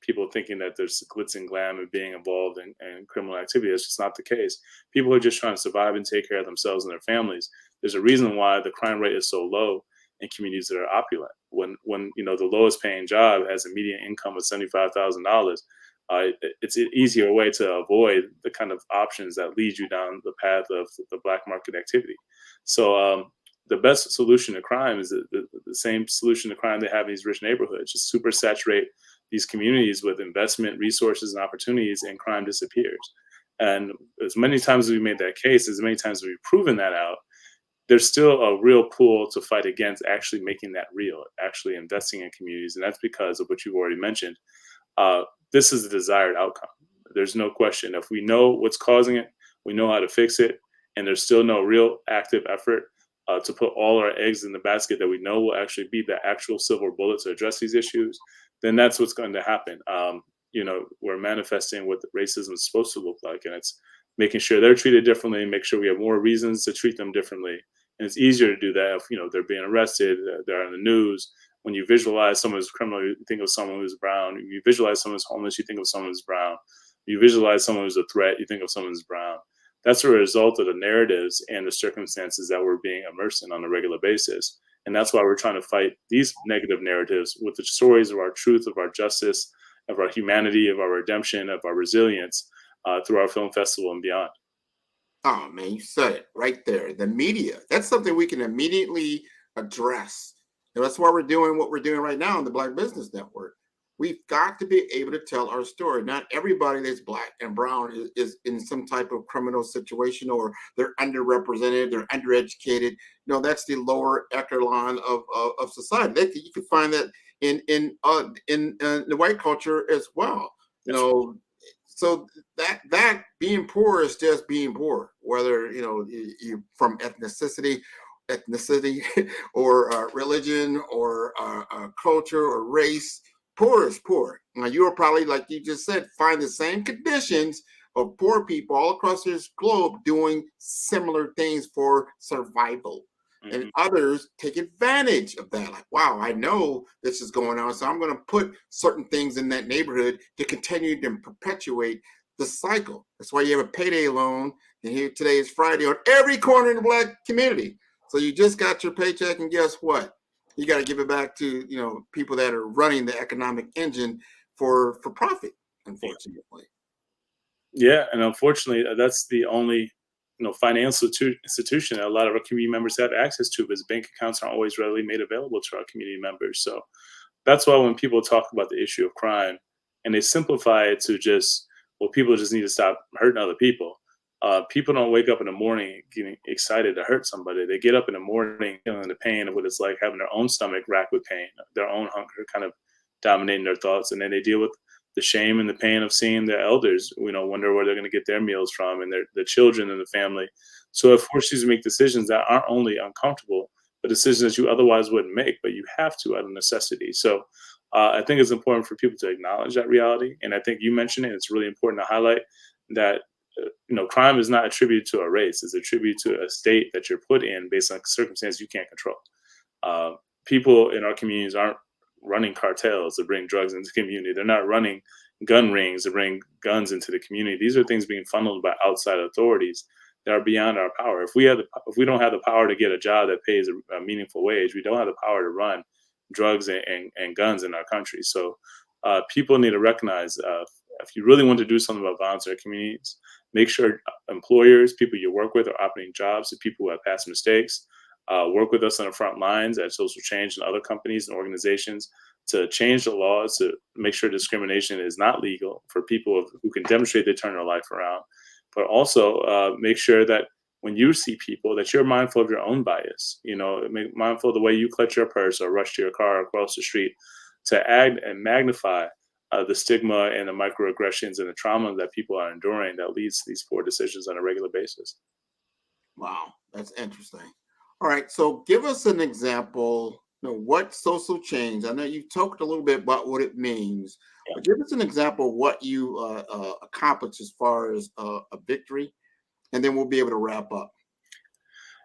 people thinking that there's glitz and glam and being involved in criminal activity. That's just not the case. People are just trying to survive and take care of themselves and their families. There's a reason why the crime rate is so low in communities that are opulent. When the lowest paying job has a median income of $75,000, it's an easier way to avoid the kind of options that lead you down the path of the black market activity. So the best solution to crime is the same solution to crime they have in these rich neighborhoods. Just super saturate these communities with investment, resources, and opportunities, and crime disappears. And as many times as we made that case, as many times as we've proven that out, there's still a real pull to fight against actually making that real, actually investing in communities. And that's because of what you've already mentioned. This is the desired outcome. There's no question. If we know what's causing it, we know how to fix it, and there's still no real active effort to put all our eggs in the basket that we know will actually be the actual silver bullet to address these issues, then that's what's going to happen. We're manifesting what racism is supposed to look like, and it's making sure they're treated differently, make sure we have more reasons to treat them differently. And it's easier to do that if, they're being arrested, they're on the news. When you visualize someone who's criminal, you think of someone who's brown. You visualize someone who's homeless, you think of someone who's brown. You visualize someone who's a threat, you think of someone who's brown. That's a result of the narratives and the circumstances that we're being immersed in on a regular basis. And that's why we're trying to fight these negative narratives with the stories of our truth, of our justice, of our humanity, of our redemption, of our resilience through our film festival and beyond. Oh, man, you said it right there. The media, that's something we can immediately address. And that's why we're doing what we're doing right now on the Black Business Network. We've got to be able to tell our story. Not everybody that's Black and brown is in some type of criminal situation, or they're underrepresented, they're undereducated. That's the lower echelon of society. You can find that in the white culture as well. So that being poor is just being poor, whether you're from ethnicity or religion or culture or race. Poor is poor. Now, you are probably, like you just said, find the same conditions of poor people all across this globe doing similar things for survival. Mm-hmm. And others take advantage of that. Like, wow, I know this is going on, so I'm going to put certain things in that neighborhood to continue to perpetuate the cycle. That's why you have a payday loan. And here today is Friday on every corner in the Black community. So you just got your paycheck, and guess what? You got to give it back to people that are running the economic engine for profit, unfortunately. Yeah, and unfortunately, that's the only financial institution that a lot of our community members have access to, because bank accounts aren't always readily made available to our community members. So that's why when people talk about the issue of crime and they simplify it to just, well, people just need to stop hurting other people. People don't wake up in the morning getting excited to hurt somebody. They get up in the morning feeling the pain of what it's like having their own stomach racked with pain, their own hunger kind of dominating their thoughts. And then they deal with the shame and the pain of seeing their elders, wonder where they're going to get their meals from, and their children and the family. So it forces you to make decisions that aren't only uncomfortable, but decisions that you otherwise wouldn't make, but you have to out of necessity. So I think it's important for people to acknowledge that reality. And I think you mentioned it. It's really important to highlight that crime is not attributed to a race. It's attributed to a state that you're put in based on circumstances you can't control. People in our communities aren't running cartels to bring drugs into the community. They're not running gun rings to bring guns into the community. These are things being funneled by outside authorities that are beyond our power. If we don't have the power to get a job that pays a meaningful wage, we don't have the power to run drugs and guns in our country. So people need to recognize if you really want to do something about violence in our communities, make sure employers, people you work with, are operating jobs to people who have past mistakes. Work with us on the front lines at Social Change and other companies and organizations to change the laws to make sure discrimination is not legal for people who can demonstrate they turn their life around. But also make sure that when you see people, that you're mindful of your own bias. Mindful of the way you clutch your purse or rush to your car across the street, to add and magnify the stigma and the microaggressions and the trauma that people are enduring that leads to these poor decisions on a regular basis. Wow, that's interesting. All right, so give us an example. What social change? I know you talked a little bit about what it means, but give us an example of what you accomplished as far as a victory, and then we'll be able to wrap up.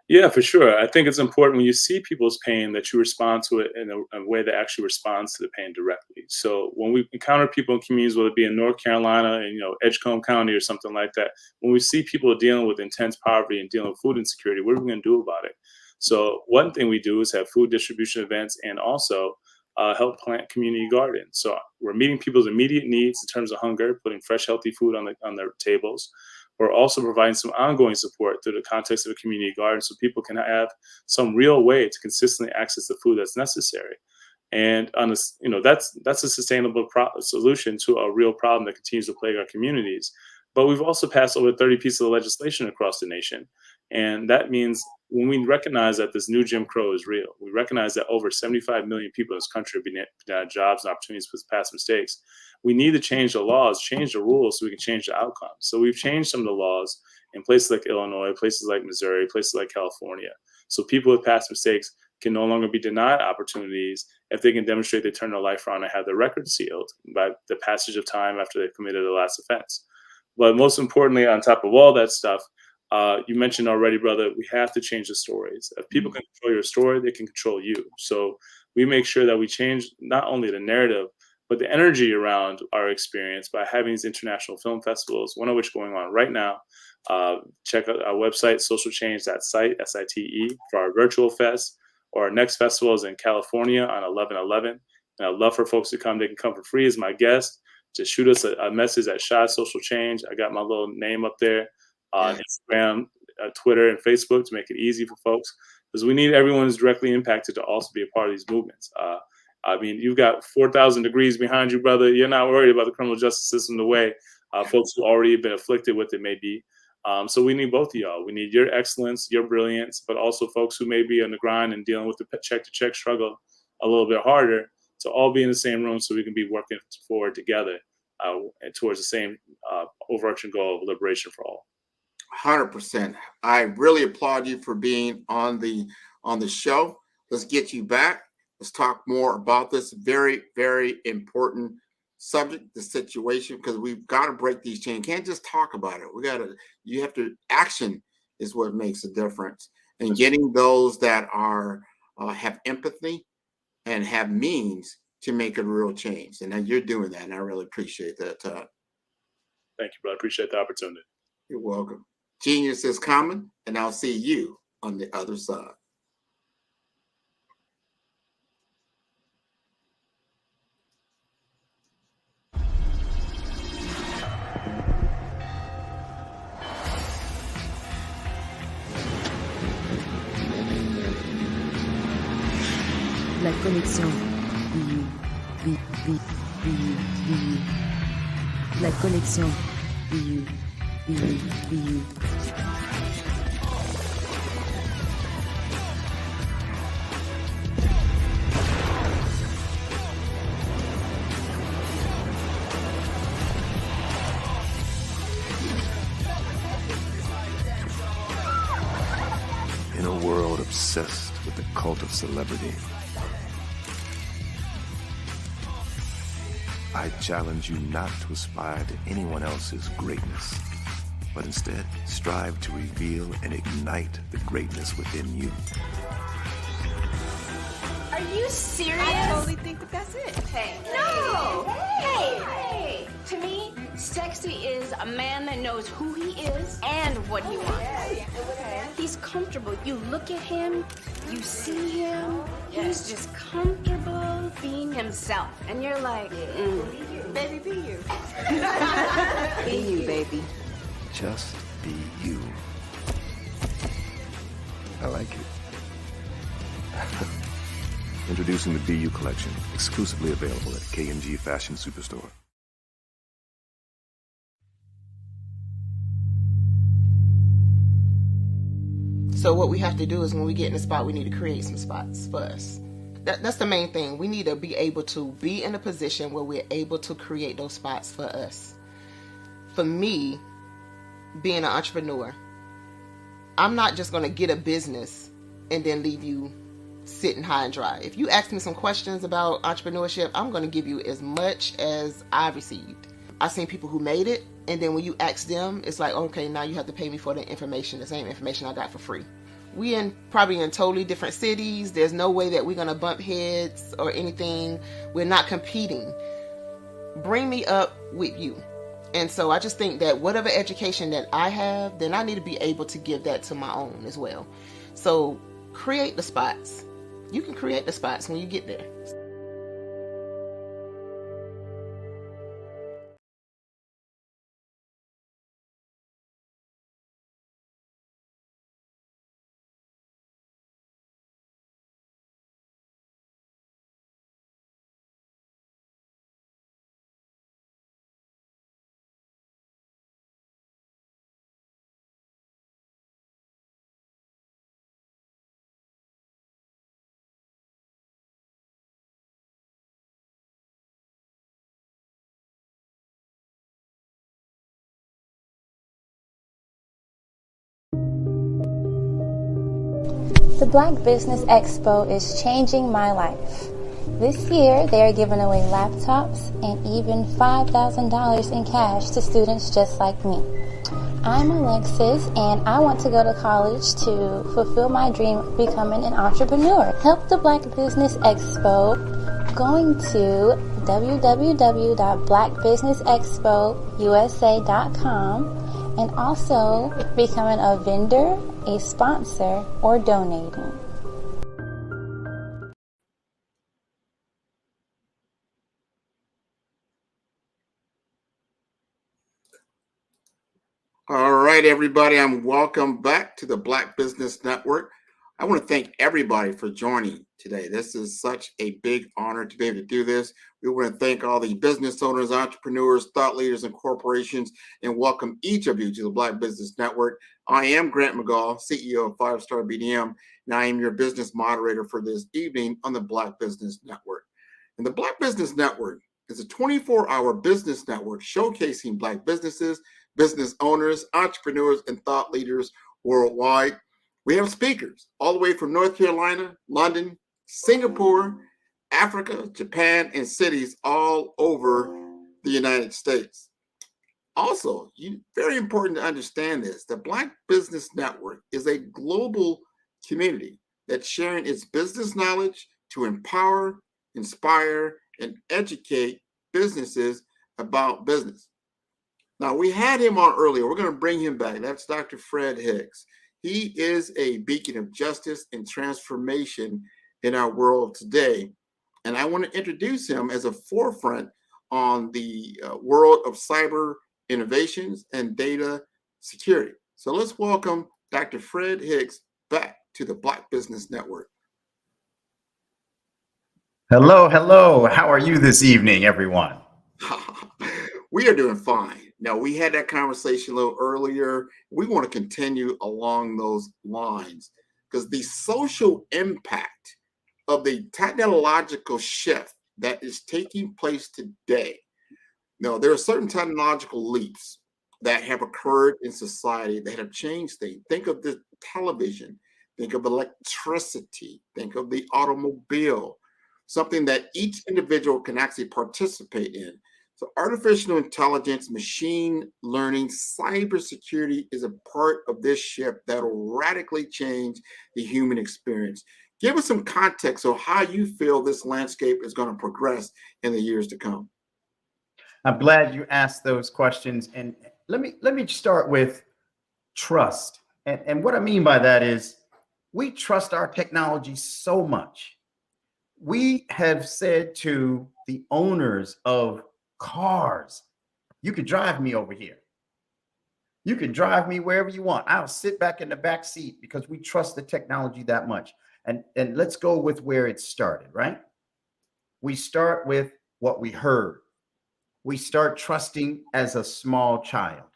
Yeah, for sure. I think it's important when you see people's pain that you respond to it in a way that actually responds to the pain directly. So when we encounter people in communities, whether it be in North Carolina and Edgecombe County or something like that, when we see people dealing with intense poverty and dealing with food insecurity, what are we going to do about it? So one thing we do is have food distribution events and also help plant community gardens. So we're meeting people's immediate needs in terms of hunger, putting fresh, healthy food on their tables. we're also providing some ongoing support through the context of a community garden so people can have some real way to consistently access the food that's necessary. And on this, that's a sustainable solution to a real problem that continues to plague our communities. But we've also passed over 30 pieces of legislation across the nation. And that means when we recognize that this new Jim Crow is real, we recognize that over 75 million people in this country have been denied jobs and opportunities for past mistakes. We need to change the laws, change the rules so we can change the outcomes. So we've changed some of the laws in places like Illinois, places like Missouri, places like California. So people with past mistakes can no longer be denied opportunities if they can demonstrate they turn their life around and have their record sealed by the passage of time after they've committed a last offense. But most importantly, on top of all that stuff, you mentioned already, brother, we have to change the stories. If people can control your story, they can control you. So we make sure that we change not only the narrative, but the energy around our experience by having these international film festivals, one of which going on right now. Check out our website, socialchange.site, SITE, for our virtual fest, or our next festival is in California on 11/11. And I'd love for folks to come. They can come for free as my guest. Just shoot us a message at Shy Social Change. I got my little name up there on Instagram, Twitter, and Facebook to make it easy for folks, because we need everyone who's directly impacted to also be a part of these movements. I mean, you've got 4,000 degrees behind you, brother. You're not worried about the criminal justice system the way folks who already have been afflicted with it may be. So we need both of y'all. We need your excellence, your brilliance, but also folks who may be on the grind and dealing with the check-to-check struggle a little bit harder, to all be in the same room so we can be working forward together and towards the same overarching goal of liberation for all. 100%. I really applaud you for being on the show. Let's get you back. Let's talk more about this very, very important subject, the situation, because we've got to break these chains. Can't just talk about it. You have to, action is what makes a difference. And getting those that are have empathy and have means to make a real change. And you're doing that, and I really appreciate that, Todd. Thank you, bro. I appreciate the opportunity. You're welcome. Genius is coming, and I'll see you on the other side. La connexion. La connexion. In a world obsessed with the cult of celebrity, I challenge you not to aspire to anyone else's greatness, but instead strive to reveal and ignite the greatness within you. Are you serious? I totally think that's it. Hey. No! Hey! To me, sexy is a man that knows who he is and what he wants. Okay. He's comfortable. You look at him, you see him, he's just comfortable being himself. And you're like, Baby, be you. Be you, baby. Just be you. I like it. Introducing the Be You collection, exclusively available at K&G Fashion Superstore. So what we have to do is when we get in a spot, we need to create some spots for us. That's the main thing. We need to be able to be in a position where we're able to create those spots for us. For me, being an entrepreneur, I'm not just going to get a business and then leave you sitting high and dry. If you ask me some questions about entrepreneurship, I'm going to give you as much as I've received. I've seen people who made it, and then when you ask them, it's like, okay, now you have to pay me for the information, the same information I got for free. We probably in totally different cities. There's no way that we're going to bump heads or anything. We're not competing. Bring me up with you. And so I just think that whatever education that I have, then I need to be able to give that to my own as well. So create the spots. You can create the spots when you get there. The Black Business Expo is changing my life. This year, they are giving away laptops and even $5,000 in cash to students just like me. I'm Alexis, and I want to go to college to fulfill my dream of becoming an entrepreneur. Help the Black Business Expo going to www.blackbusinessexpousa.com and also becoming a vendor, a sponsor, or donating. All right, everybody, I'm welcome back to the Black Business Network. I want to thank everybody for joining today. This is such a big honor to be able to do this. We want to thank all the business owners, entrepreneurs, thought leaders, and corporations, and welcome each of you to the Black Business Network. I am Grant McGaugh, CEO of 5-Star BDM, and I am your business moderator for this evening on the Black Business Network. And the Black Business Network is a 24-hour business network showcasing Black businesses, business owners, entrepreneurs, and thought leaders worldwide. We have speakers all the way from North Carolina, London, Singapore, Africa, Japan, and cities all over the United States. Also, very important to understand this, the Black Business Network is a global community that's sharing its business knowledge to empower, inspire, and educate businesses about business. Now, we had him on earlier. We're going to bring him back. That's Dr. Fred Hicks. He is a beacon of justice and transformation in our world today. And I want to introduce him as a forefront on the world of cyber innovations and data security. So let's welcome Dr. Fred Hicks back to the Black Business Network. Hello, hello. How are you this evening, everyone? We are doing fine. Now, we had that conversation a little earlier. We want to continue along those lines because the social impact of the technological shift that is taking place today. Now, there are certain technological leaps that have occurred in society that have changed things. Think of the television, think of electricity, think of the automobile, something that each individual can actually participate in. So artificial intelligence, machine learning, cybersecurity is a part of this shift that will radically change the human experience. Give us some context on how you feel this landscape is going to progress in the years to come. I'm glad you asked those questions. And let me start with trust. And what I mean by that is we trust our technology so much. We have said to the owners of cars, you could drive me over here. You can drive me wherever you want. I'll sit back in the back seat because we trust the technology that much. And let's go with where it started, right? We start with what we heard. We start trusting as a small child.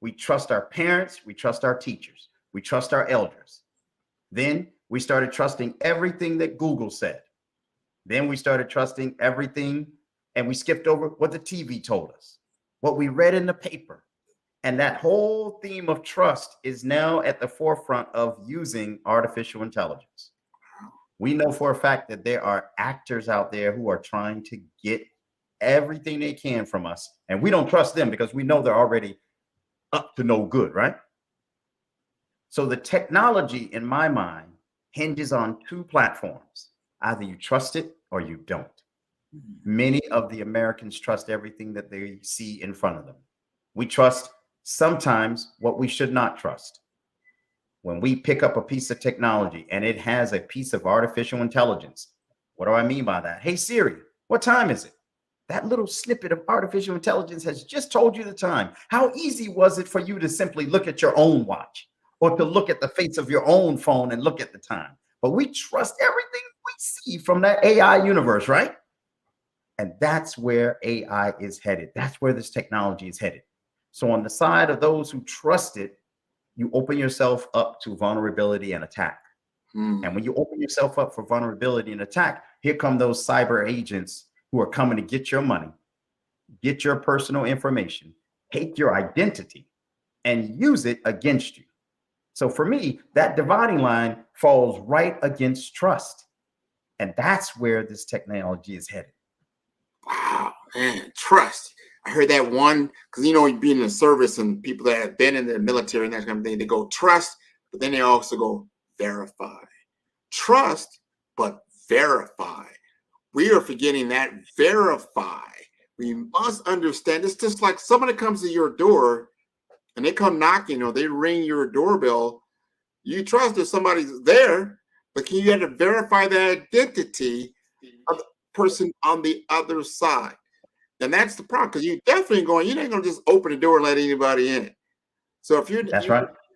We trust our parents. We trust our teachers. We trust our elders. Then we started trusting everything that Google said. Then we started trusting everything, and we skipped over what the TV told us, what we read in the paper. And that whole theme of trust is now at the forefront of using artificial intelligence. We know for a fact that there are actors out there who are trying to get everything they can from us, and we don't trust them because we know they're already up to no good, right? So the technology, in my mind, hinges on two platforms. Either you trust it or you don't. Many of the Americans trust everything that they see in front of them. We trust sometimes what we should not trust. When we pick up a piece of technology and it has a piece of artificial intelligence, what do I mean by that? Hey, Siri, what time is it? That little snippet of artificial intelligence has just told you the time. How easy was it for you to simply look at your own watch or to look at the face of your own phone and look at the time? But we trust everything we see from that AI universe, right? And that's where AI is headed. That's where this technology is headed. So on the side of those who trust it, you open yourself up to vulnerability and attack. And when you open yourself up for vulnerability and attack, here come those cyber agents who are coming to get your money, get your personal information, take your identity, and use it against you. So for me, that dividing line falls right against trust. And that's where this technology is headed. Wow, man, trust. I heard that one, because being in the service and people that have been in the military and that kind of thing, they go trust, but then they also go verify. Trust, but verify. We are forgetting that verify. We must understand it's just like somebody comes to your door and they come knocking or they ring your doorbell. You trust that somebody's there, but you have to verify the identity of the person on the other side. And that's the problem, because you ain't gonna just open the door and let anybody in. So if you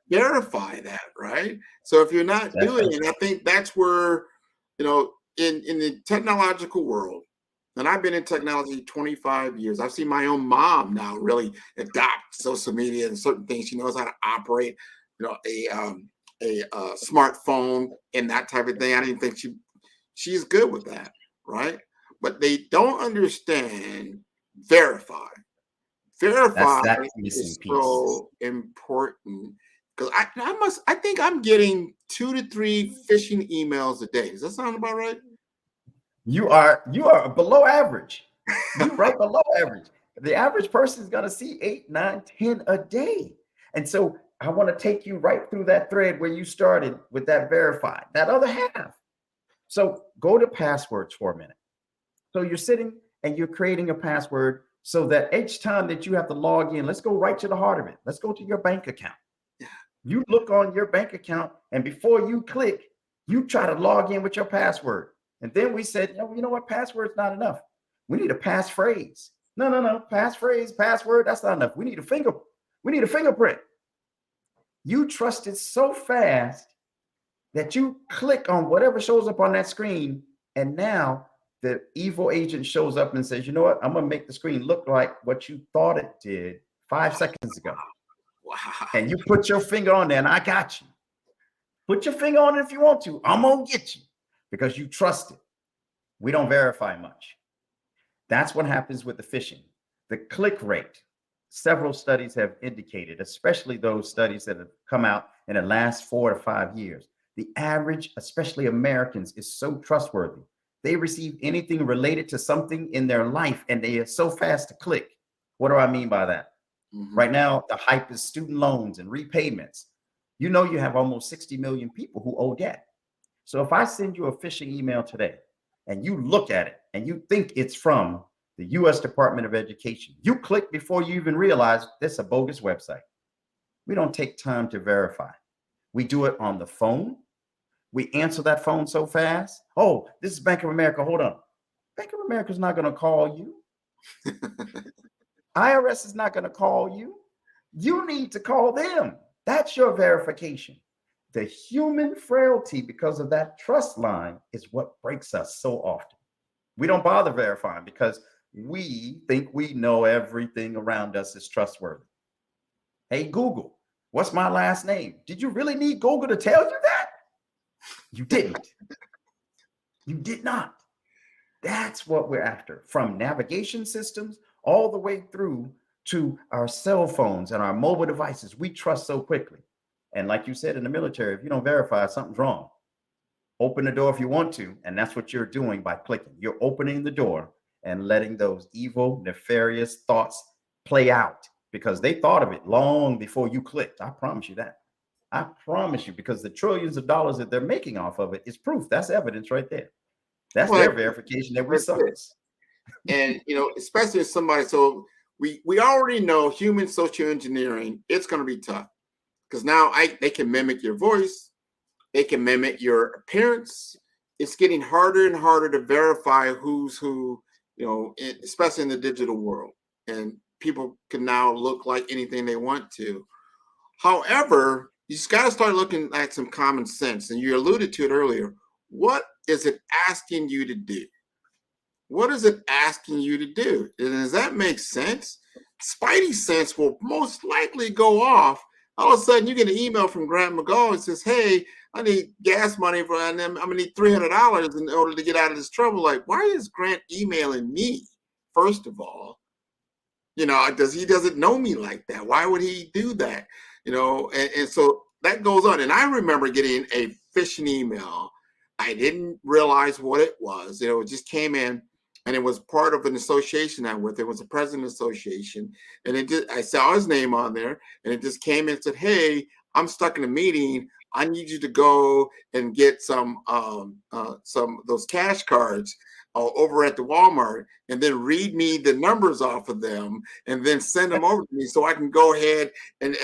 verify that, right? So if you're not doing it, I think that's where, in the technological world, and I've been in technology 25 years. I've seen my own mom now really adopt social media and certain things. She knows how to operate, a smartphone and that type of thing. I didn't think she's good with that, right? But they don't understand verify. Verify is so important, because I think I'm getting 2 to 3 phishing emails a day. Does that sound about right? You are below average. You're right below average. The average person is going to see 8, 9, 10 a day. And so I want to take you right through that thread where you started with that verify, that other half. So go to passwords for a minute. So you're sitting and you're creating a password so that each time that you have to log in, let's go right to the heart of it. Let's go to your bank account. You look on your bank account, and before you click, you try to log in with your password. And then we said, you know what? Password's not enough. We need a passphrase. No. Passphrase, password, that's not enough. We need a fingerprint. You trusted so fast that you click on whatever shows up on that screen, and now the evil agent shows up and says, you know what? I'm going to make the screen look like what you thought it did 5 seconds ago. Wow. And you put your finger on there, and I got you. Put your finger on it if you want to. I'm going to get you because you trust it. We don't verify much. That's what happens with the phishing. The click rate, several studies have indicated, especially those studies that have come out in the last 4 to 5 years. The average, especially Americans, is so trustworthy. They receive anything related to something in their life, and they are so fast to click. What do I mean by that? Right now, the hype is student loans and repayments. You have almost 60 million people who owe debt. So if I send you a phishing email today and you look at it and you think it's from the U.S. Department of Education, you click before you even realize this is a bogus website. We don't take time to verify. We do it on the phone. We answer that phone so fast. Oh, this is Bank of America. Hold on. Bank of America is not going to call you. IRS is not going to call you. You need to call them. That's your verification. The human frailty because of that trust line is what breaks us so often. We don't bother verifying because we think we know everything around us is trustworthy. Hey, Google, what's my last name? Did you really need Google to tell you that? You didn't. You did not. That's what we're after, from navigation systems all the way through to our cell phones and our mobile devices. We trust so quickly. And like you said in the military, if you don't verify, something's wrong. Open the door if you want to, and that's what you're doing by clicking. You're opening the door and letting those evil, nefarious thoughts play out because they thought of it long before you clicked. I promise you that. I promise you, because the trillions of dollars that they're making off of it is proof. That's evidence right there. That's their verification that we suck. And especially if somebody, so we already know human social engineering, it's going to be tough because now they can mimic your voice, they can mimic your appearance. It's getting harder and harder to verify who's who, especially in the digital world. And people can now look like anything they want to. However, you just got to start looking at some common sense. And you alluded to it earlier. What is it asking you to do? What is it asking you to do? And does that make sense? Spidey sense will most likely go off. All of a sudden, you get an email from Grant McGaw and says, hey, I need gas money and I'm going to need $300 in order to get out of this trouble. Like, why is Grant emailing me? First of all, he doesn't know me like that. Why would he do that? And so that goes on. And I remember getting a phishing email. I didn't realize what it was. You know, it just came in, and it was part of an association I'm with. It was a president association, and I saw his name on there, and it just came in and said, "Hey, I'm stuck in a meeting. I need you to go and get some those cash cards over at the Walmart, and then read me the numbers off of them, and then send them over to me so I can go ahead and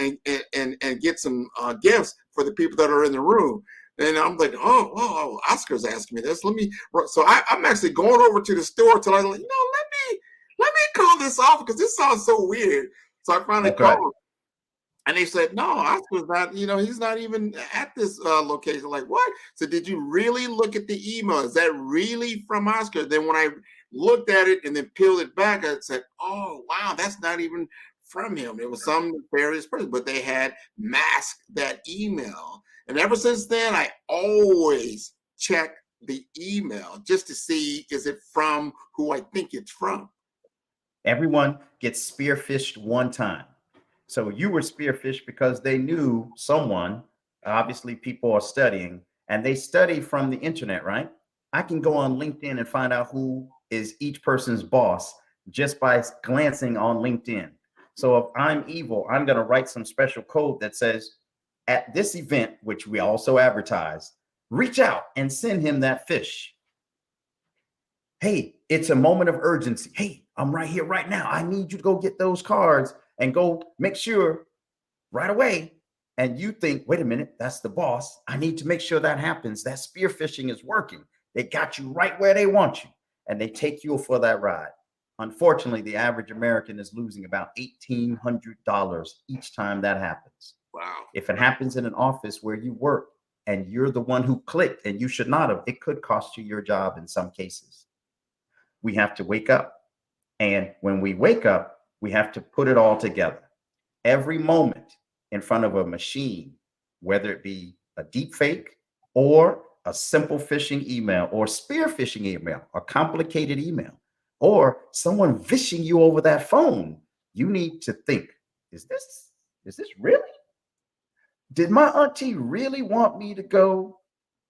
get some gifts for the people that are in the room." And I'm like, oh, Oscar's asking me this. So I'm actually going over to the store till I'm like, let me call this off because this sounds so weird. So I finally called. And they said, no, Oscar's not, he's not even at this location. Like, what? So did you really look at the email? Is that really from Oscar? Then when I looked at it and then peeled it back, I said, oh, wow, that's not even from him. It was some nefarious person, but they had masked that email. And ever since then, I always check the email just to see, is it from who I think it's from? Everyone gets spearfished one time. So you were spearfished because they knew someone. Obviously, people are studying, and they study from the internet, right? I can go on LinkedIn and find out who is each person's boss just by glancing on LinkedIn. So if I'm evil, I'm going to write some special code that says, at this event, which we also advertise, reach out and send him that fish. Hey, it's a moment of urgency. Hey, I'm right here right now. I need you to go get those cards and go make sure right away. And you think, wait a minute, that's the boss. I need to make sure that happens. That spear phishing is working. They got you right where they want you, and they take you for that ride. Unfortunately, the average American is losing about $1,800 each time that happens. Wow. If it happens in an office where you work and you're the one who clicked and you should not have, it could cost you your job in some cases. We have to wake up. And when we wake up, we have to put it all together. Every moment in front of a machine, whether it be a deep fake or a simple phishing email or spear phishing email, a complicated email, or someone vishing you over that phone, you need to think, is this really? Did my auntie really want me to go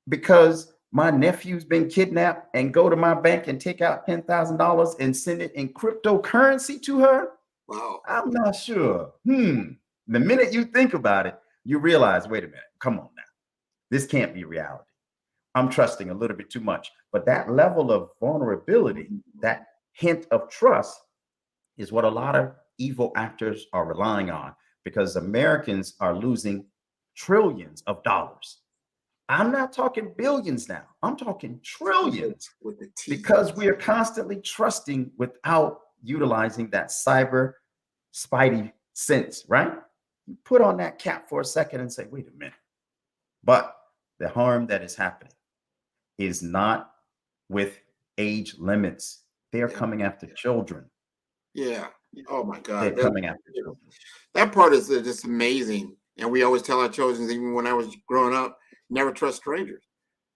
because my nephew's been kidnapped and go to my bank and take out $10,000 and send it in cryptocurrency to her? Wow. I'm not sure. The minute you think about it, you realize, wait a minute, come on now. This can't be reality. I'm trusting a little bit too much. But that level of vulnerability, that hint of trust is what a lot of evil actors are relying on, because Americans are losing trillions of dollars. I'm not talking billions now. I'm talking trillions, because we are constantly trusting without utilizing that cyber spidey sense, right? You put on that cap for a second and say, wait a minute. But the harm that is happening is not with age limits. They are coming after children. Yeah. Oh my God. They're coming after children. That part is just amazing. And we always tell our children, even when I was growing up, never trust strangers.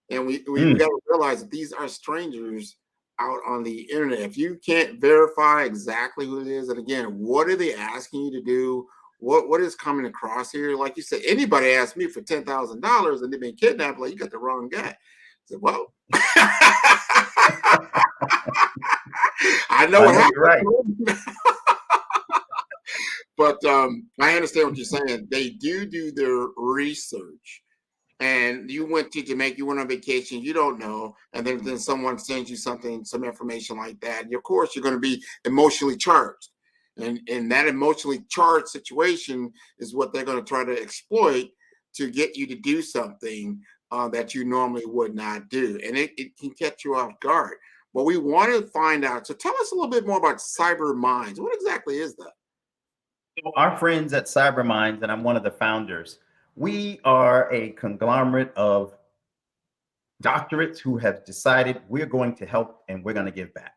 And we got to realize that these are strangers out on the internet. If you can't verify exactly who it is, and again, what are they asking you to do? What is coming across here? Like you said, anybody asked me for $10,000 and they've been kidnapped, like, you got the wrong guy. I said, well, I know what happened. Right. But I understand what you're saying. They do their research. And you went to Jamaica, you went on vacation, you don't know, and then someone sends you something, some information like that. And of course, you're going to be emotionally charged. And that emotionally charged situation is what they're going to try to exploit to get you to do something that you normally would not do. And it can catch you off guard. But we want to find out. So tell us a little bit more about Cyber Minds. What exactly is that? So our friends at Cyber Minds, and I'm one of the founders, we are a conglomerate of doctorates who have decided we're going to help and we're going to give back.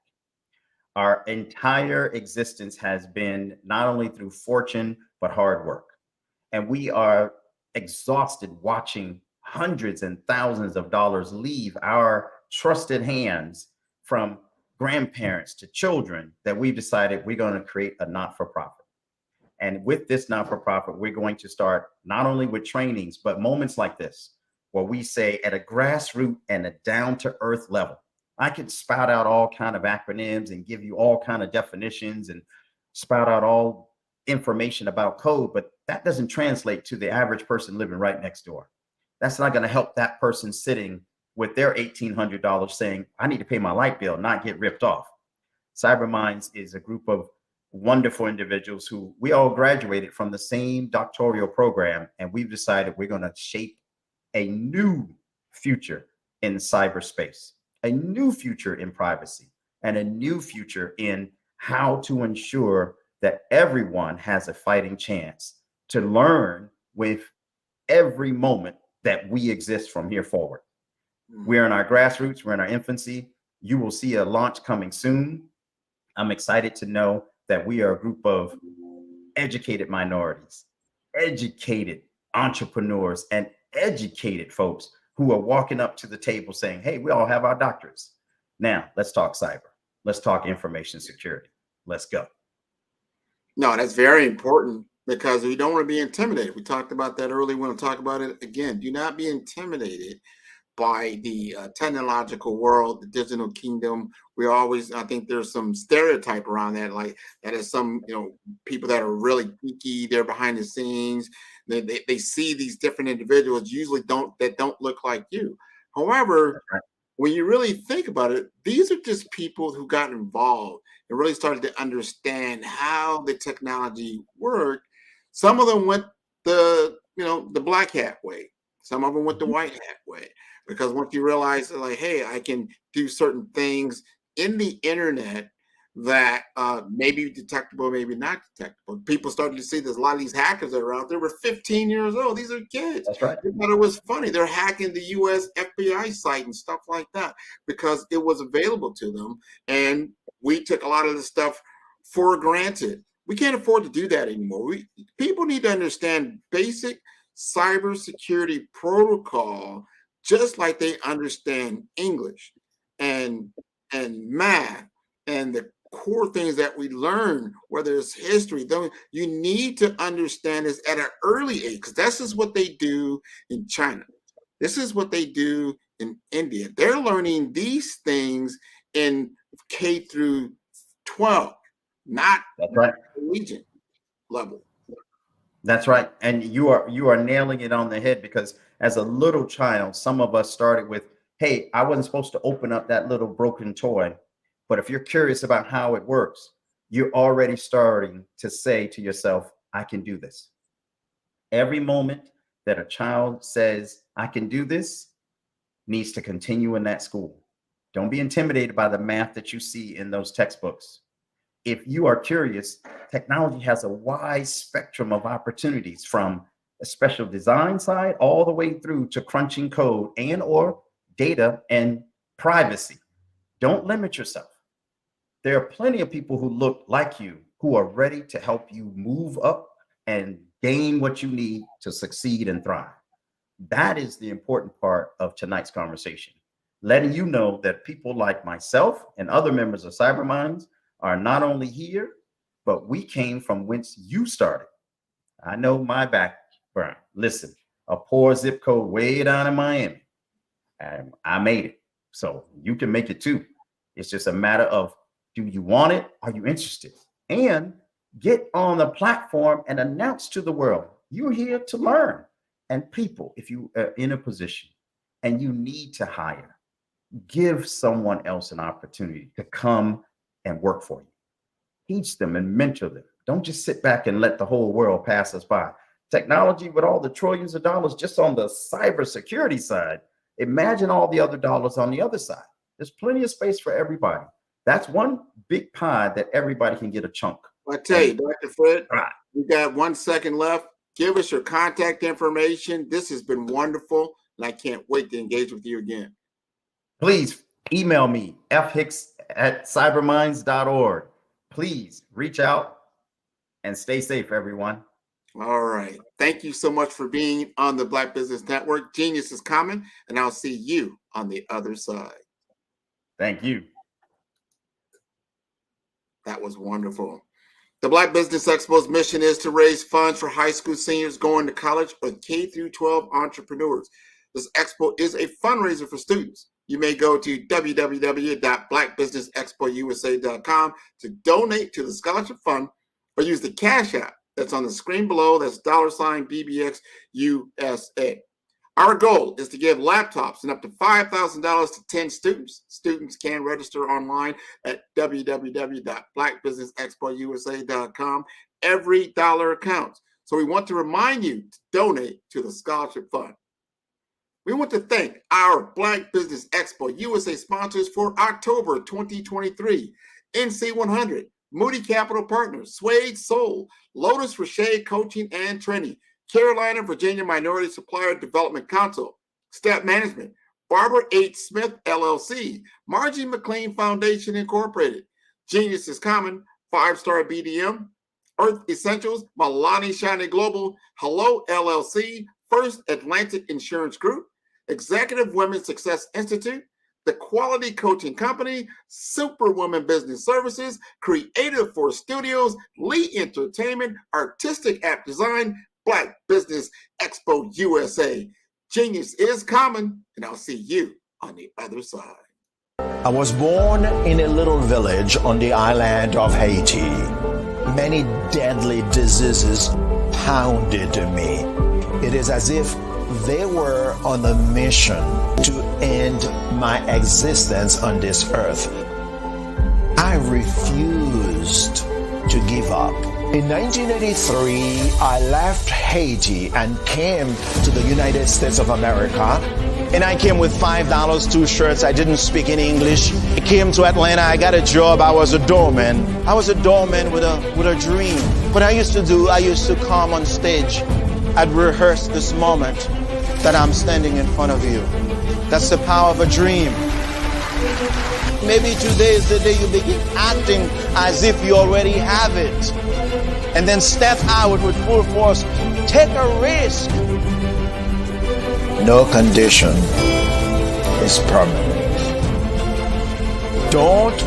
Our entire existence has been not only through fortune, but hard work. And we are exhausted watching hundreds and thousands of dollars leave our trusted hands, from grandparents to children, that we've decided we're going to create a not-for-profit. And with this not-for-profit, we're going to start not only with trainings, but moments like this, where we say at a grassroots and a down-to-earth level. I could spout out all kind of acronyms and give you all kind of definitions and spout out all information about code, but that doesn't translate to the average person living right next door. That's not going to help that person sitting with their $1,800 saying, I need to pay my light bill, not get ripped off. CyberMinds is a group of wonderful individuals who we all graduated from the same doctoral program, and we've decided we're going to shape a new future in cyberspace, a new future in privacy, and a new future in how to ensure that everyone has a fighting chance to learn with every moment that we exist from here forward. We're in our grassroots, we're in our infancy. You will see a launch coming soon. I'm excited to know that we are a group of educated minorities, educated entrepreneurs, and educated folks who are walking up to the table saying, hey, we all have our doctorates. Now, let's talk cyber. Let's talk information security. Let's go. No, that's very important because we don't want to be intimidated. We talked about that earlier. We want to talk about it again. Do not be intimidated by the technological world, the digital kingdom. We always, I think there's some stereotype around that, like that is some, people that are really geeky, they're behind the scenes. They see these different individuals usually don't look like you. However, when you really think about it, these are just people who got involved and really started to understand how the technology worked. Some of them went the black hat way. Some of them went the white hat way. Because once you realize, like, hey, I can do certain things in the internet that may be detectable, maybe not detectable. People started to see there's a lot of these hackers that are out there were 15 years old. These are kids. That's right. They thought it was funny. They're hacking the US FBI site and stuff like that because it was available to them. And we took a lot of the stuff for granted. We can't afford to do that anymore. People need to understand basic cybersecurity protocol, just like they understand English and math and the core things that we learn, whether it's history. You need to understand this at an early age, because this is what they do in China. This is what they do in India. They're learning these things in K through 12, not collegiate level. That's right. And you are nailing it on the head, because as a little child, some of us started with, hey, I wasn't supposed to open up that little broken toy. But if you're curious about how it works, you're already starting to say to yourself, I can do this. Every moment that a child says, I can do this, needs to continue in that school. Don't be intimidated by the math that you see in those textbooks. If you are curious, technology has a wide spectrum of opportunities, from a special design side all the way through to crunching code and or data and privacy. Don't limit yourself. There are plenty of people who look like you who are ready to help you move up and gain what you need to succeed and thrive. That is the important part of tonight's conversation, letting you know that people like myself and other members of CyberMinds are not only here, but we came from whence you started. I know my background. Listen, a poor zip code way down in Miami, and I made it. So you can make it too. It's just a matter of, do you want it? Are you interested? And get on the platform and announce to the world, you're here to learn. And people, if you are in a position and you need to hire, give someone else an opportunity to come and work for you. Teach them and mentor them. Don't just sit back and let the whole world pass us by. Technology, with all the trillions of dollars just on the cybersecurity side, imagine all the other dollars on the other side. There's plenty of space for everybody. That's one big pie that everybody can get a chunk. I tell you, Dr. Fred, we got 1 second left. Give us your contact information. This has been wonderful, and I can't wait to engage with you again. Please email me, fhicks@cyberminds.org. Please reach out and stay safe, everyone. All right. Thank you so much for being on the Black Business Network. Genius is coming, and I'll see you on the other side. Thank you. That was wonderful. The Black Business Expo's mission is to raise funds for high school seniors going to college or K through 12 entrepreneurs. This expo is a fundraiser for students. You may go to www.blackbusinessexpousa.com to donate to the scholarship fund or use the Cash App that's on the screen below. That's $BBXUSA. Our goal is to give laptops and up to $5,000 to 10 students. Students can register online at www.blackbusinessexpousa.com. Every dollar counts. So we want to remind you to donate to the scholarship fund. We want to thank our Black Business Expo USA sponsors for October 2023. NC100, Moody Capital Partners, Suede Soul, Lotus Rocher Coaching and Training, Carolina, Virginia Minority Supplier Development Council, Step Management, Barbara H. Smith, LLC, Margie McLean Foundation, Incorporated, Genius is Common, 5-Star BDM, Earth Essentials, Milani Shiny Global, Hello, LLC, First Atlantic Insurance Group, Executive Women's Success Institute, The Quality Coaching Company, Superwoman Business Services, Creative Force Studios, Lee Entertainment, Artistic App Design, Black Business Expo USA. Genius is common, and I'll see you on the other side. I was born in a little village on the island of Haiti. Many deadly diseases pounded me. It is as if they were on a mission to end my existence on this earth. I refused to give up. In 1983, I left Haiti and came to the United States of America. And I came with $5, 2 shirts. I didn't speak any English. I came to Atlanta. I got a job. I was a doorman. I was a doorman with a dream. What I used to come on stage. I'd rehearse this moment that I'm standing in front of you. That's the power of a dream. Maybe today is the day you begin acting as if you already have it. And then step out with full force. Take a risk. No condition is permanent. Don't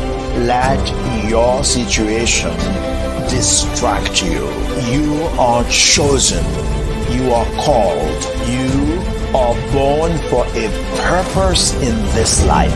let your situation distract you. You are chosen. You are called. You are born for a purpose in this life.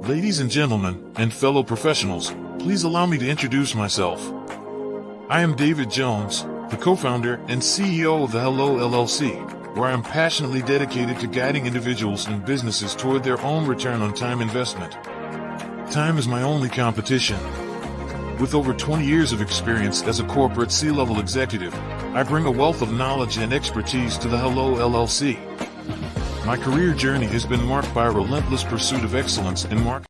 Ladies and gentlemen, and fellow professionals, please allow me to introduce myself. I am David Jones, the co-founder and CEO of the Hello LLC, where I am passionately dedicated to guiding individuals and businesses toward their own return on time investment. Time is my only competition. With over 20 years of experience as a corporate C-level executive, I bring a wealth of knowledge and expertise to the Hello LLC. My career journey has been marked by a relentless pursuit of excellence in marketing.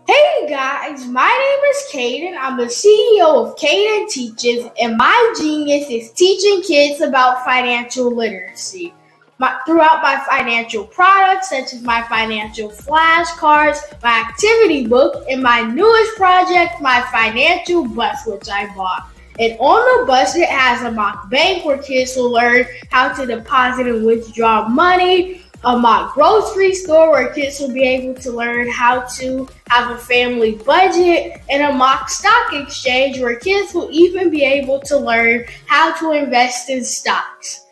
Hey guys, my name is Caden. I'm the CEO of Caden Teaches, and my genius is teaching kids about financial literacy. Throughout my financial products, such as my financial flashcards, my activity book, and my newest project, my financial bus, which I bought. And on the bus, it has a mock bank where kids will learn how to deposit and withdraw money, a mock grocery store where kids will be able to learn how to have a family budget, and a mock stock exchange where kids will even be able to learn how to invest in stocks.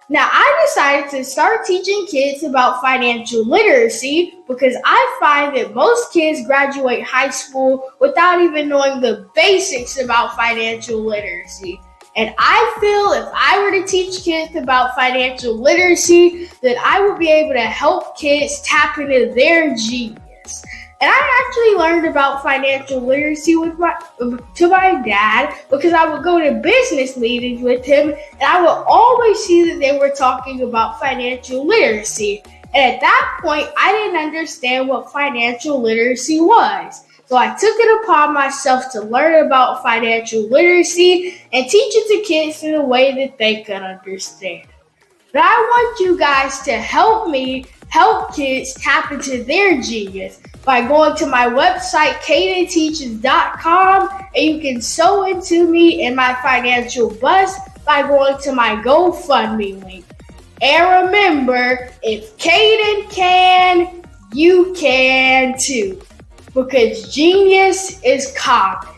Now, I decided to start teaching kids about financial literacy because I find that most kids graduate high school without even knowing the basics about financial literacy. And I feel if I were to teach kids about financial literacy, that I would be able to help kids tap into their genius. And I actually learned about financial literacy to my dad because I would go to business meetings with him and I would always see that they were talking about financial literacy. And at that point, I didn't understand what financial literacy was. So I took it upon myself to learn about financial literacy and teach it to kids in a way that they could understand. But I want you guys to help me help kids tap into their genius by going to my website, cadenteaches.com, and you can sew into me in my financial bust by going to my GoFundMe link. And remember, if Caden can, you can too. Because genius is common.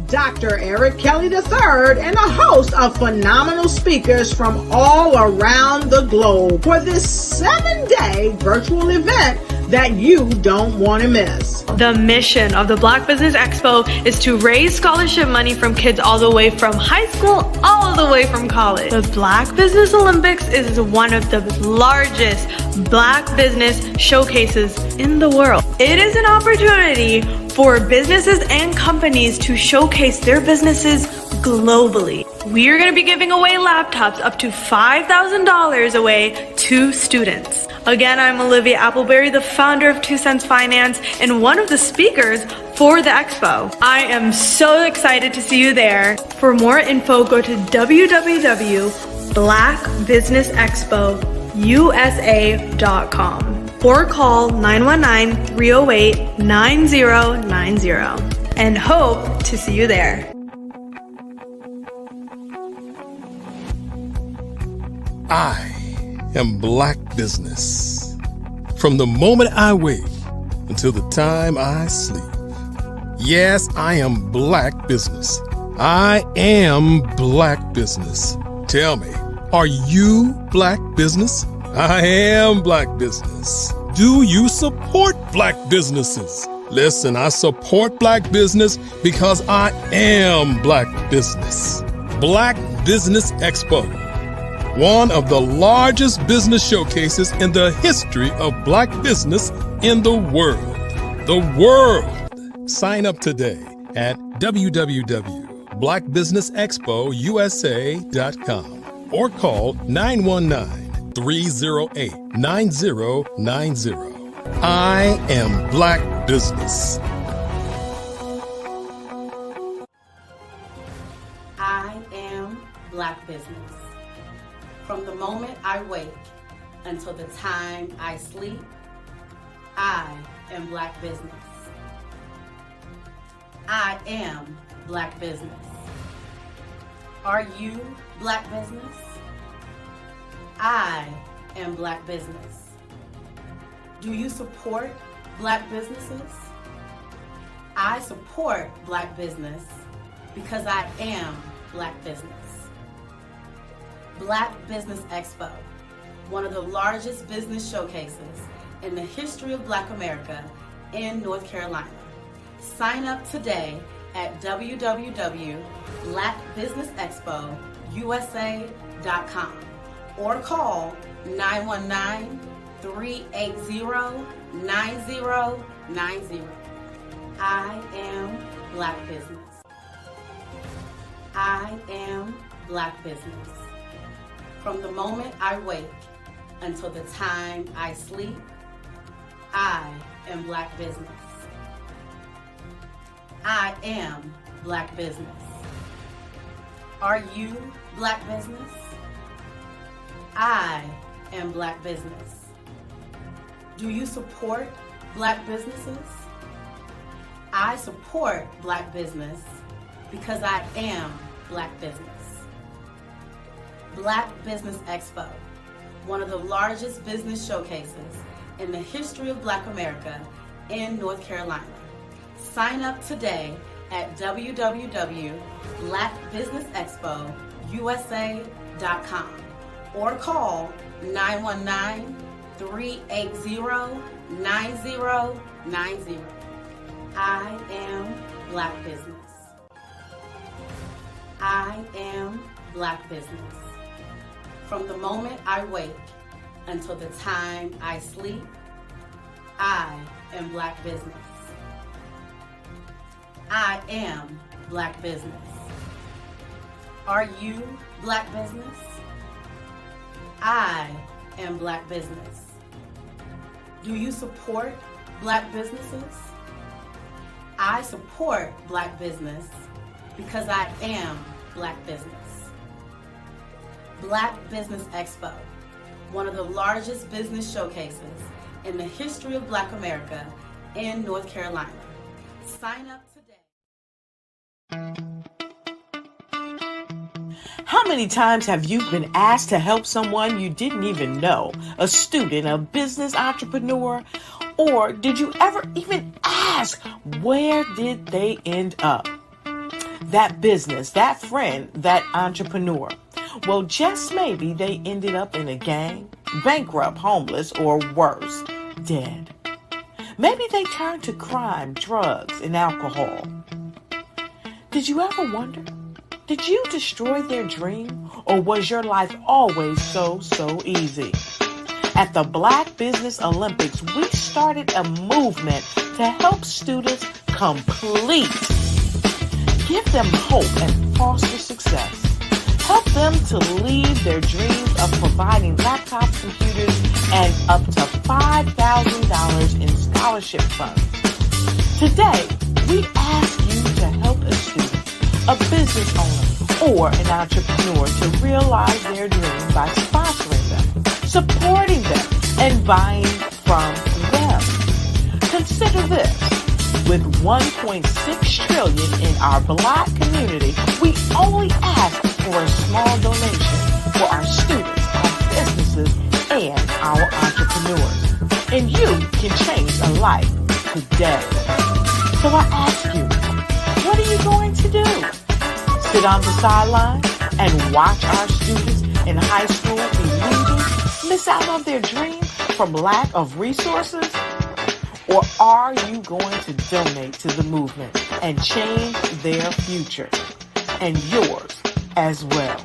Dr. Eric Kelly III and a host of phenomenal speakers from all around the globe for this 7-day virtual event that you don't want to miss. The mission of the Black Business Expo is to raise scholarship money from kids all the way from high school, all the way from college. The Black Business Olympics is one of the largest Black business showcases in the world. It is an opportunity for businesses and companies to showcase their businesses globally. We are going to be giving away laptops up to $5,000 away to students. Again, I'm Olivia Appleberry, the founder of 2 Cents Finance and one of the speakers for the expo. I am so excited to see you there. For more info, go to www.blackbusinessexpousa.com or call 919-308-9090 and hope to see you there. I am Black Business. From the moment I wake until the time I sleep. Yes, I am Black Business. I am Black Business. Tell me, are you Black Business? I am Black Business. Do you support Black businesses? Listen, I support Black business because I am Black Business. Black Business Expo, one of the largest business showcases in the history of Black business in the world. The world! Sign up today at www.blackbusinessexpousa.com or call 919-308-9090. I am Black Business. I am Black Business. From the moment I wake until the time I sleep, I am Black Business. I am Black Business. Are you Black Business? I am Black Business. Do you support Black businesses? I support Black business because I am Black business. Black Business Expo, one of the largest business showcases in the history of Black America in North Carolina. Sign up today at www.blackbusinessexpousa.com or call 919-380-9090. I am Black Business. I am Black Business. From the moment I wake until the time I sleep, I am Black Business. I am Black Business. Are you Black Business? I am Black Business. Do you support Black businesses? I support Black business because I am Black business. Black Business Expo, one of the largest business showcases in the history of Black America in North Carolina. Sign up today at www.blackbusinessexpousa.com or call 919-380-9090. I am Black business. I am Black business. From the moment I wake until the time I sleep, I am Black business. I am Black business. Are you Black business? I am Black business. Do you support Black businesses? I support Black business because I am Black business. Black Business Expo, one of the largest business showcases in the history of Black America in North Carolina. Sign up today. How many times have you been asked to help someone you didn't even know, a student, a business entrepreneur, or did you ever even ask, where did they end up? That business, that friend, that entrepreneur. Well, just maybe they ended up in a gang, bankrupt, homeless, or worse, dead. Maybe they turned to crime, drugs, and alcohol. Did you ever wonder? Did you destroy their dream, or was your life always so easy? At the Black Business Olympics, we started a movement to help students complete. Give them hope and foster success. Help them to leave their dreams of providing laptops, computers, and up to $5,000 in scholarship funds. Today, we ask you to help a student, a business owner, or an entrepreneur to realize their dream by sponsoring them, supporting them, and buying from them. Consider this. With $1.6 trillion in our Black community, we only ask for a small donation for our students, our businesses, and our entrepreneurs. And you can change a life today. So I ask you, what are you going to do? Sit on the sideline and watch our students in high school be leaders, miss out on their dream from lack of resources? Or are you going to donate to the movement and change their future and yours as well?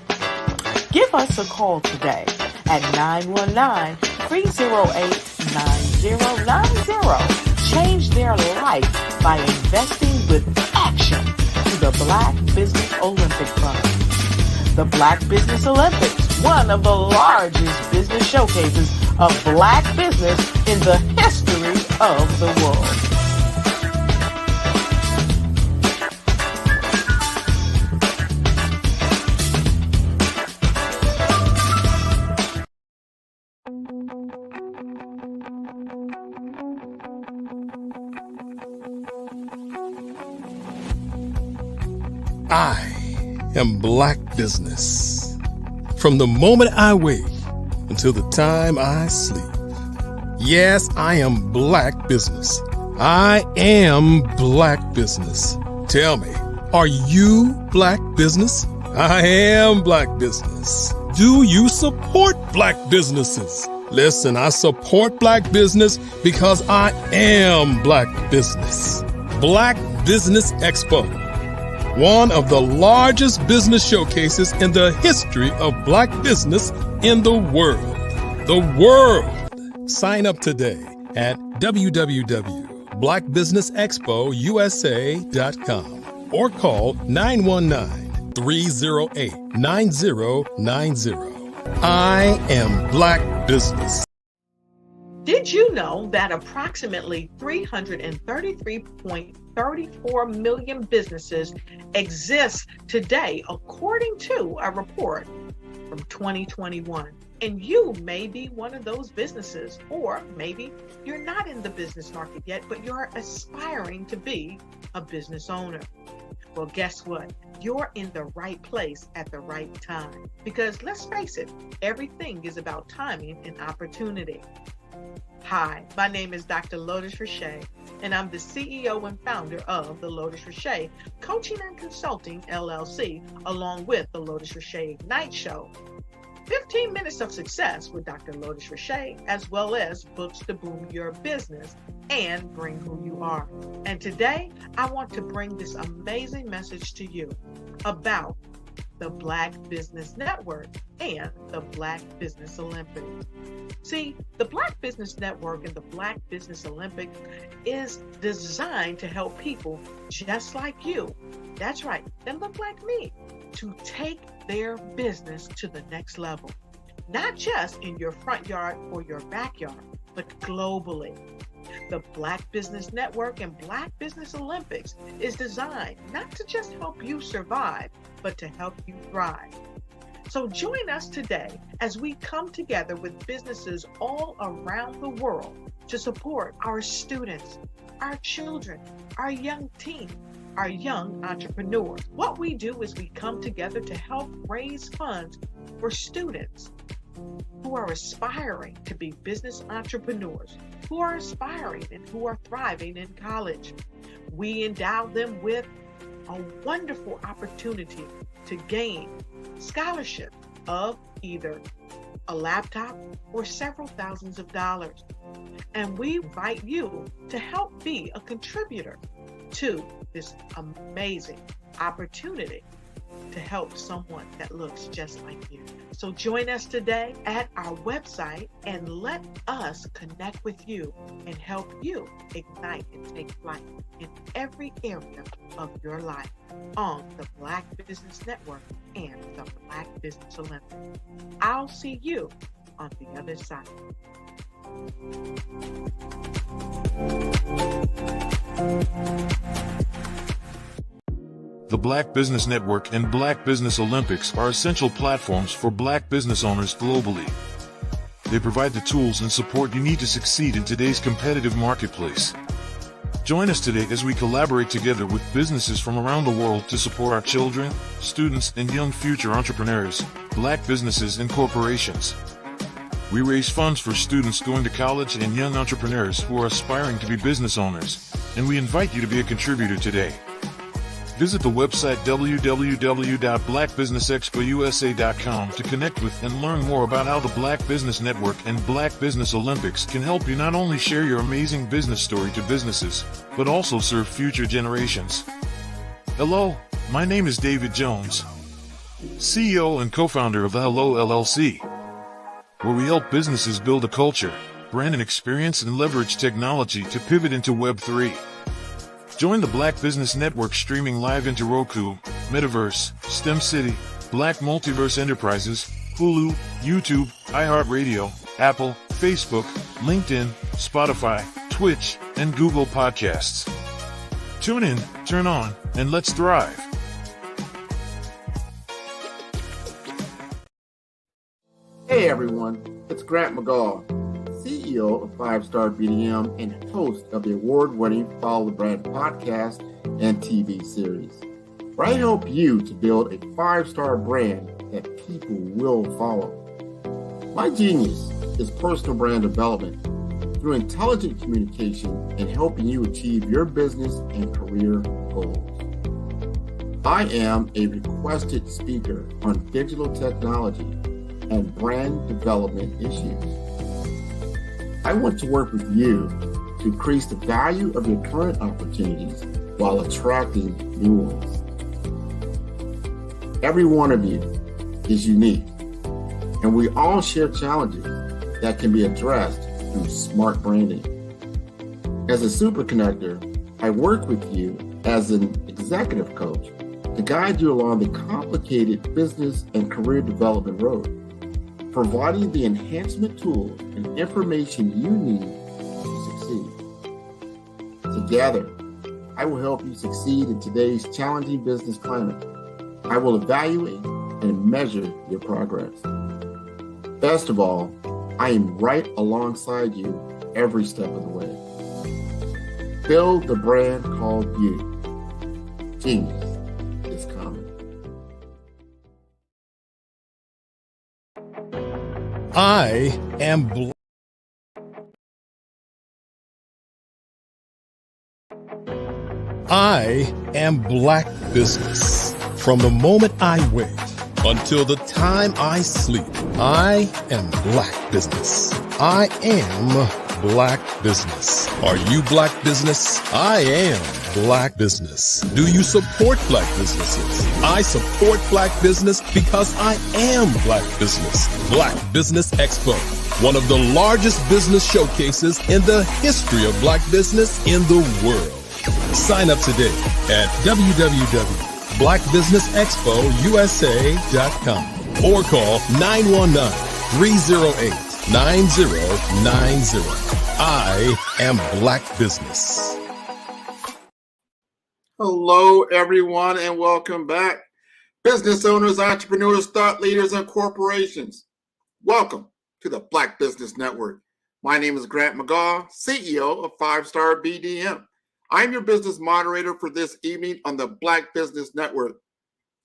Give us a call today at 919-308-9090. Change their life by investing with action to the Black Business Olympic Fund. The Black Business Olympics, one of the largest business showcases of Black business in the history of the world. I am Black business. From the moment I wake until the time I sleep. Yes, I am Black business. I am Black business. Tell me, are you Black business? I am Black business. Do you support Black businesses? Listen, I support Black business because I am Black business. Black Business Expo, one of the largest business showcases in the history of Black business in the world. The world! Sign up today at www.blackbusinessexpousa.com or call 919-308-9090. I am Black business. Did you know that approximately 333.34 million businesses exist today, according to a report from 2021. And you may be one of those businesses, or maybe you're not in the business market yet, but you're aspiring to be a business owner. Well, guess what? You're in the right place at the right time. Because let's face it, everything is about timing and opportunity. Hi, my name is Dr. Lotus Richey, and I'm the CEO and founder of the Lotus Richey Coaching and Consulting LLC, along with the Lotus Richey Ignite Show. 15 minutes of success with Dr. Lotus Richey, as well as books to boom your business and bring who you are. And today, I want to bring this amazing message to you about the Black Business Network and the Black Business Olympics. See, the Black Business Network and the Black Business Olympics is designed to help people just like you, that's right, that look like me, to take their business to the next level. Not just in your front yard or your backyard, but globally. The Black Business Network and Black Business Olympics is designed not to just help you survive, but to help you thrive. So join us today as we come together with businesses all around the world to support our students, our children, our young teens, our young entrepreneurs. What we do is we come together to help raise funds for students who are aspiring to be business entrepreneurs, who are aspiring and who are thriving in college. We endow them with a wonderful opportunity to gain scholarship of either a laptop or several thousands of dollars. And we invite you to help be a contributor to this amazing opportunity to help someone that looks just like you. So join us today at our website and let us connect with you and help you ignite and take flight in every area of your life on the Black Business Network and the Black Business Olympics. I'll see you on the other side. The Black Business Network and Black Business Olympics are essential platforms for Black business owners globally. They provide the tools and support you need to succeed in today's competitive marketplace. Join us today as we collaborate together with businesses from around the world to support our children, students, and young future entrepreneurs, Black businesses and corporations. We raise funds for students going to college and young entrepreneurs who are aspiring to be business owners, and we invite you to be a contributor today. Visit the website www.blackbusinessexpousa.com to connect with and learn more about how the Black Business Network and Black Business Olympics can help you not only share your amazing business story to businesses, but also serve future generations. Hello, my name is David Jones, CEO and co-founder of the Hello LLC, where we help businesses build a culture, brand an experience, and leverage technology to pivot into Web3. Join the Black Business Network streaming live into Roku, Metaverse, STEM City, Black Multiverse Enterprises, Hulu, YouTube, iHeartRadio, Apple, Facebook, LinkedIn, Spotify, Twitch, and Google Podcasts. Tune in, turn on, and let's thrive. Hey everyone, it's Grant McGaw, CEO of 5-Star BDM and host of the award-winning Follow the Brand podcast and TV series, where I help you to build a 5-star brand that people will follow. My genius is personal brand development through intelligent communication and helping you achieve your business and career goals. I am a requested speaker on digital technology and brand development issues. I want to work with you to increase the value of your current opportunities while attracting new ones. Every one of you is unique, and we all share challenges that can be addressed through smart branding. As a super connector, I work with you as an executive coach to guide you along the complicated business and career development road, providing the enhancement tools and information you need to succeed. Together, I will help you succeed in today's challenging business climate. I will evaluate, and measure your progress. Best of all, I am right alongside you every step of the way. Build the brand called you. Genius is coming. I am Black Business. From the moment I wake until the time I sleep, I am Black Business. I am Black Business. Are you Black Business? I am Black Business. Do you support Black businesses? I support Black business because I am Black Business. Black Business Expo, one of the largest business showcases in the history of Black business in the world. Sign up today at www.blackbusinessexpousa.com or call 919-308-9090. I am Black Business. Hello, everyone, and welcome back. Business owners, entrepreneurs, thought leaders, and corporations. Welcome to the Black Business Network. My name is Grant McGaw, CEO of 5-Star BDM. I'm your business moderator for this evening on the Black Business Network.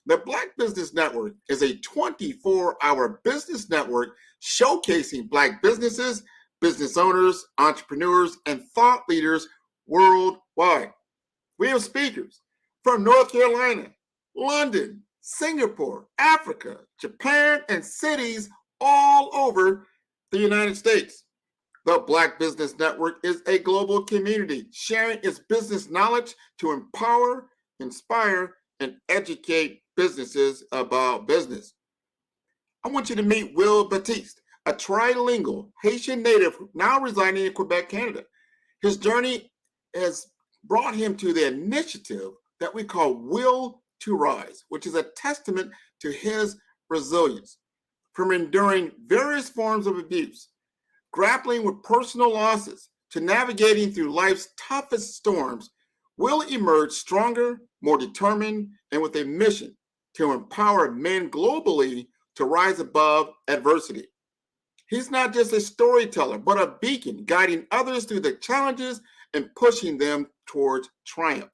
The Black Business Network is a 24-hour business network showcasing Black businesses, business owners, entrepreneurs, and thought leaders worldwide. We have speakers from North Carolina, London, Singapore, Africa, Japan, and cities all over the United States. The Black Business Network is a global community sharing its business knowledge to empower, inspire, and educate businesses about business. I want you to meet Will Baptiste, a trilingual Haitian native now residing in Quebec, Canada. His journey has brought him to the initiative that we call Will to Rise, which is a testament to his resilience. From enduring various forms of abuse, grappling with personal losses, to navigating through life's toughest storms, Will emerge stronger, more determined, and with a mission to empower men globally to rise above adversity. He's not just a storyteller, but a beacon guiding others through the challenges and pushing them towards triumph.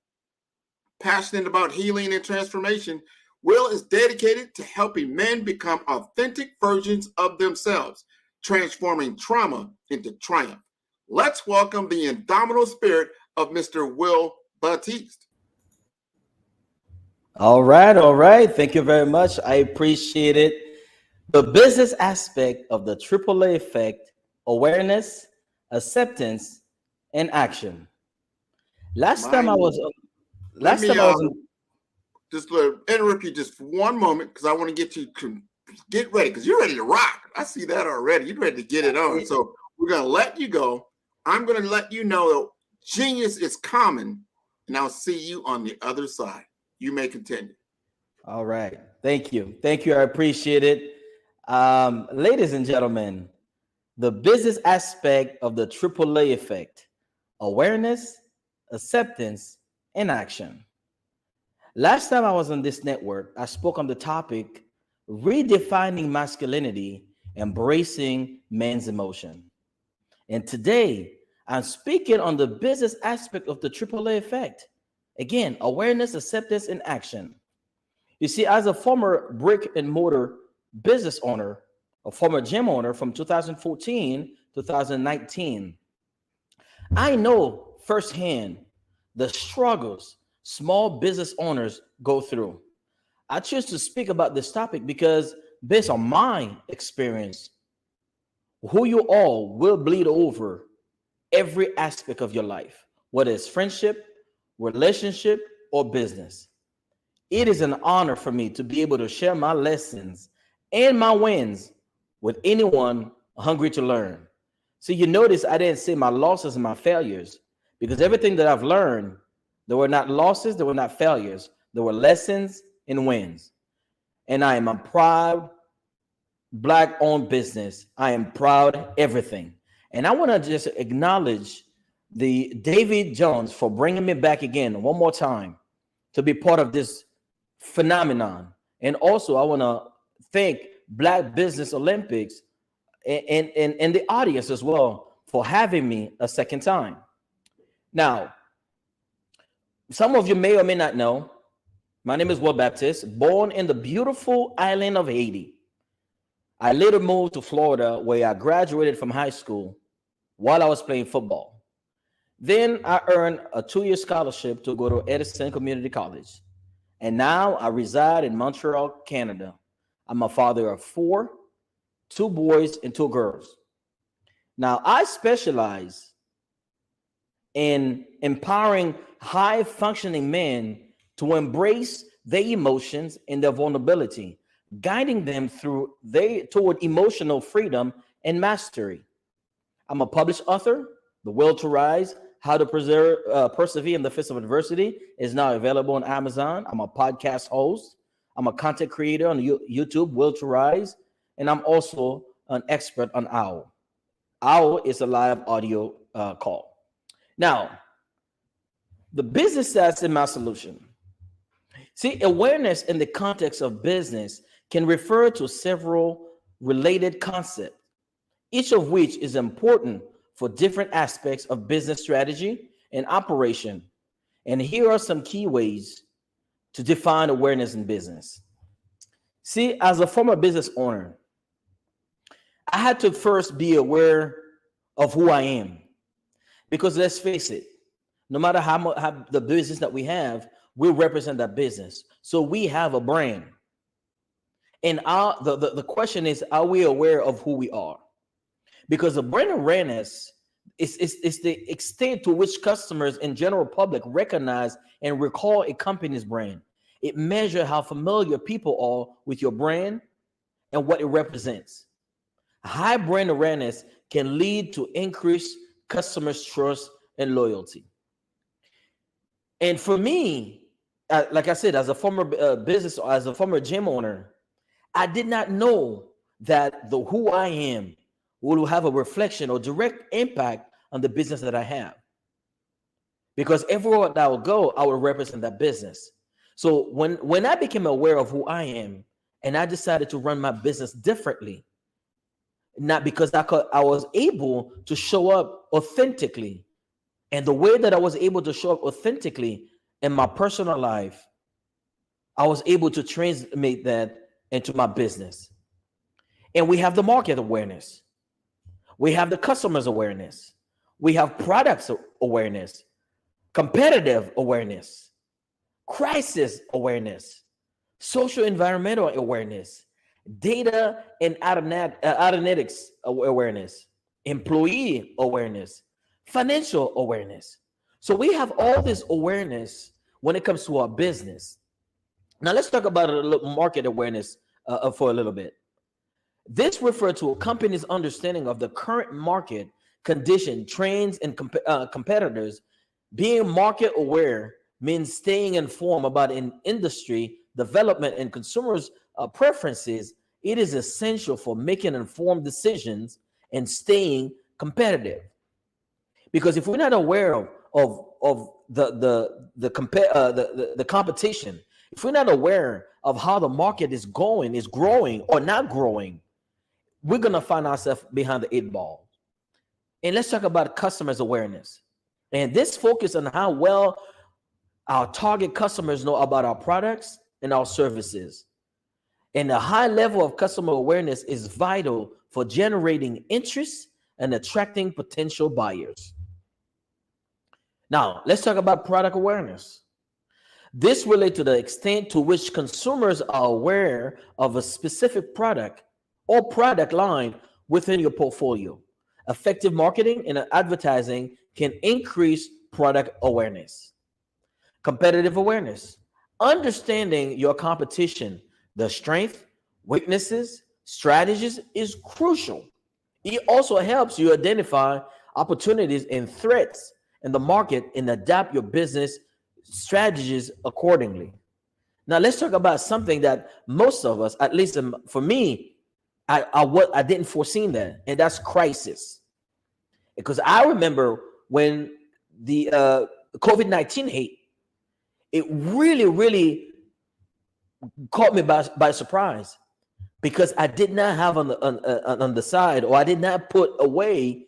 Passionate about healing and transformation, Will is dedicated to helping men become authentic versions of themselves, transforming trauma into triumph. Let's welcome the indomitable spirit of Mr. Will Baptiste. All right. Thank you very much. I appreciate it. The business aspect of the AAA effect: awareness, acceptance, and action. Last time I was just interrupt you just for one moment because I want to get you to get ready because you're ready to rock. I see that already. You're ready to get it on. So we're going to let you go. I'm going to let you know that genius is common, and I'll see you on the other side. You may continue. All right. Thank you. I appreciate it. Ladies and gentlemen, the business aspect of the AAA effect: awareness, acceptance, and action. Last time I was on this network, I spoke on the topic redefining masculinity, embracing men's emotion. And today, I'm speaking on the business aspect of the AAA effect. Again, awareness, acceptance, and action. You see, as a former brick and mortar business owner, a former gym owner from 2014 to 2019, I know firsthand the struggles small business owners go through. I choose to speak about this topic because based on my experience, who you all will bleed over every aspect of your life, whether it's friendship, relationship, or business. It is an honor for me to be able to share my lessons and my wins with anyone hungry to learn. So you notice I didn't say my losses and my failures, because everything that I've learned, there were not losses, there were not failures, there were lessons and wins. And I am a proud Black-owned business. I am proud everything. And I want to just acknowledge the David Jones for bringing me back again one more time to be part of this phenomenon. And also I want to thank Black Business Olympics and the audience as well for having me a second time. Now, some of you may or may not know, my name is Will Baptist, born in the beautiful island of Haiti. I later moved to Florida, where I graduated from high school while I was playing football. Then I earned a 2-year scholarship to go to Edison Community College. And now I reside in Montreal, Canada. I'm a father of 4, 2 boys and 2 girls. Now, I specialize in empowering high-functioning men to embrace their emotions and their vulnerability, guiding them toward emotional freedom and mastery. I'm a published author. The Will to Rise, How to Persevere in the Face of Adversity is now available on Amazon. I'm a podcast host. I'm a content creator on YouTube, Will to Rise, and I'm also an expert on OWL. OWL is a live audio call. Now, the business stats in my solution. See, awareness in the context of business can refer to several related concepts, each of which is important for different aspects of business strategy and operation. And here are some key ways to define awareness in business. See, as a former business owner, I had to first be aware of who I am. Because let's face it, no matter how the business that we have, we represent that business. So we have a brand. And the question is, are we aware of who we are? Because the brand awareness is the extent to which customers and general public recognize and recall a company's brand. It measures how familiar people are with your brand and what it represents. High brand awareness can lead to increased customers' trust and loyalty. And for me, like I said, as a former as a former gym owner, I did not know that who I am will have a reflection or direct impact on the business that I have. Because everywhere that I will go, I will represent that business. So when I became aware of who I am and I decided to run my business differently, not because I was able to show up authentically. And the way that I was able to show up authentically in my personal life, I was able to transmit that into my business. And we have the market awareness. We have the customers awareness. We have products awareness, competitive awareness, crisis awareness, social environmental awareness, data and analytics awareness, employee awareness, financial awareness. So we have all this awareness when it comes to our business. Now let's talk about a little market awareness for a little bit. This refers to a company's understanding of the current market condition, trends, and competitors. Being market aware means staying informed about an industry development and consumers' preferences. It is essential for making informed decisions and staying competitive. Because if we're not aware of the competition, if we're not aware of how the market is growing or not growing, we're gonna find ourselves behind the 8 ball. And let's talk about customers awareness. And this focus on how well our target customers know about our products and our services. And a high level of customer awareness is vital for generating interest and attracting potential buyers. Now, let's talk about product awareness. This relates to the extent to which consumers are aware of a specific product or product line within your portfolio. Effective marketing and advertising can increase product awareness. Competitive awareness. Understanding your competition, the strength, weaknesses, strategies is crucial. It also helps you identify opportunities and threats in the market and adapt your business strategies accordingly. Now, let's talk about something that most of us, at least for me, I didn't foresee that, and that's crisis. Because I remember when the COVID-19 hit, it really caught me by surprise. because I did not have on the side, or I did not put away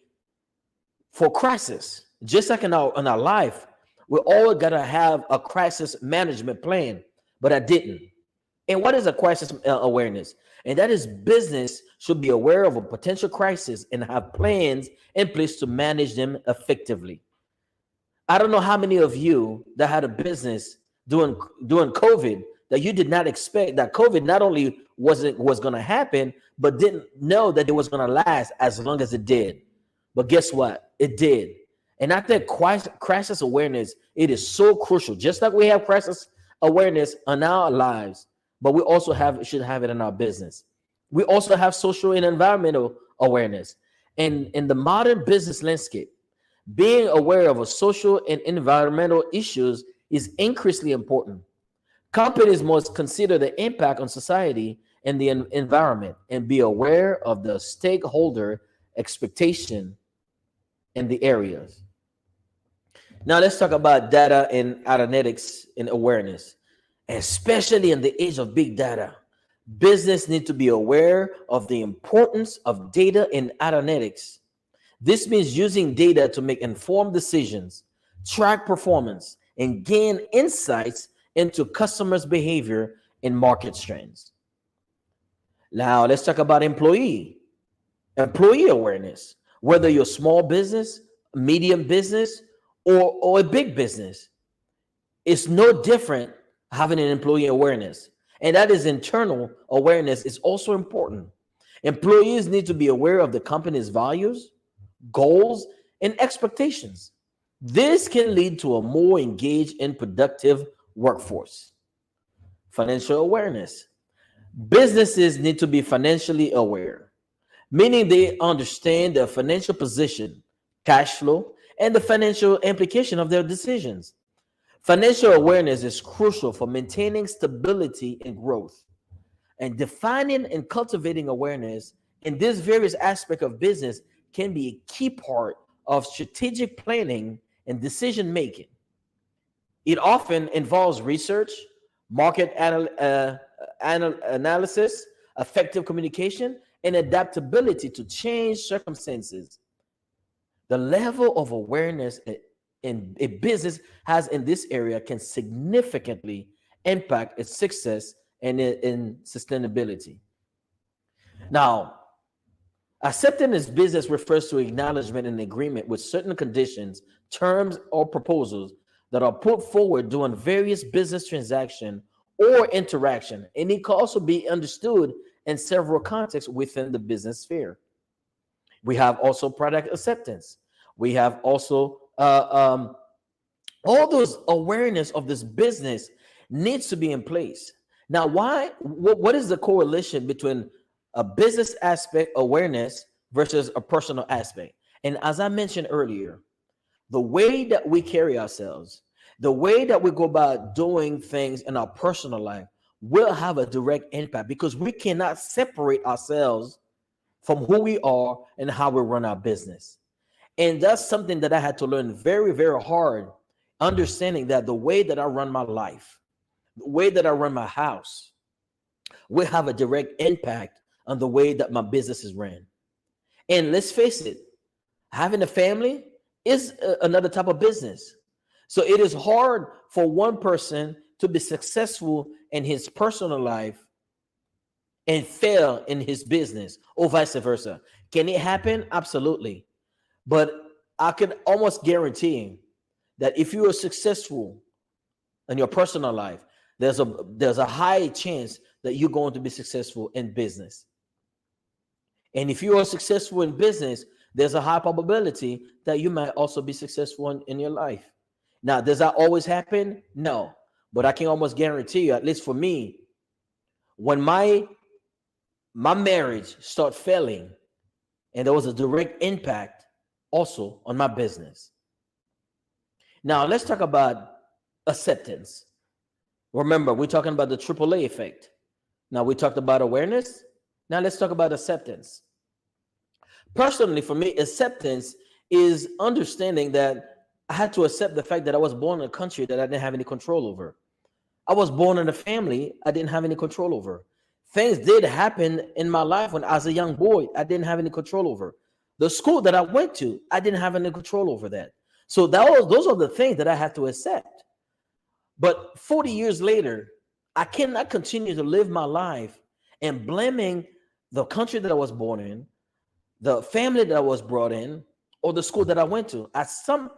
for crisis. Just like in our life, we all gotta have a crisis management plan, but I didn't. And what is a crisis awareness? And that is business should be aware of a potential crisis and have plans in place to manage them effectively. I don't know how many of you that had a business during COVID that you did not expect that COVID not only was going to happen, but didn't know that it was going to last as long as it did. But guess what? It did. And I think crisis awareness, it is so crucial. Just like we have crisis awareness in our lives, but we also should have it in our business. We also have social and environmental awareness. And in the modern business landscape, being aware of a social and environmental issues is increasingly important. Companies must consider the impact on society and the environment and be aware of the stakeholder expectation in the areas. Now let's talk about data and analytics and awareness, especially in the age of big data. Business need to be aware of the importance of data and analytics. This means using data to make informed decisions, track performance, and gain insights into customers' behavior and market trends. Now, let's talk about employee awareness. Whether you're a small business, medium business, or a big business, it's no different having an employee awareness. And that is internal awareness is also important. Employees need to be aware of the company's values, goals, and expectations. This can lead to a more engaged and productive workforce. Financial awareness. Businesses need to be financially aware, meaning they understand their financial position, cash flow, and the financial implication of their decisions. Financial awareness is crucial for maintaining stability and growth. And defining and cultivating awareness in this various aspect of business can be a key part of strategic planning and decision making. It often involves research, market analysis, effective communication, and adaptability to change circumstances. The level of awareness in a business has in this area can significantly impact its success and in sustainability. Now, accepting this business refers to acknowledgement and agreement with certain conditions, terms, or proposals that are put forward during various business transaction or interaction, and it can also be understood in several contexts within the business sphere. We have also product acceptance. We have also all those awareness of this business needs to be in place. Now, what is the correlation between a business aspect awareness versus a personal aspect? And as I mentioned earlier, the way that we carry ourselves, the way that we go about doing things in our personal life will have a direct impact, because we cannot separate ourselves from who we are and how we run our business. And that's something that I had to learn very, very hard, understanding that the way that I run my life, the way that I run my house will have a direct impact on the way that my business is ran. And let's face it, having a family is another type of business. So it is hard for one person to be successful in his personal life and fail in his business, or vice versa. Can it happen? Absolutely. But I can almost guarantee that if you are successful in your personal life, there's a high chance that you're going to be successful in business. And if you are successful in business, there's a high probability that you might also be successful in your life. Now, does that always happen? No. But I can almost guarantee you, at least for me, when my marriage started failing, and there was a direct impact also on my business. Now, let's talk about acceptance. Remember, we're talking about the AAA effect. Now, we talked about awareness. Now, let's talk about acceptance. Personally, for me, acceptance is understanding that I had to accept the fact that I was born in a country that I didn't have any control over. I was born in a family I didn't have any control over. Things did happen in my life when I was a young boy I didn't have any control over. The school that I went to, I didn't have any control over that. So those are the things that I had to accept. But 40 years later, I cannot continue to live my life and blaming the country that I was born in, the family that I was brought in, or the school that I went to. At some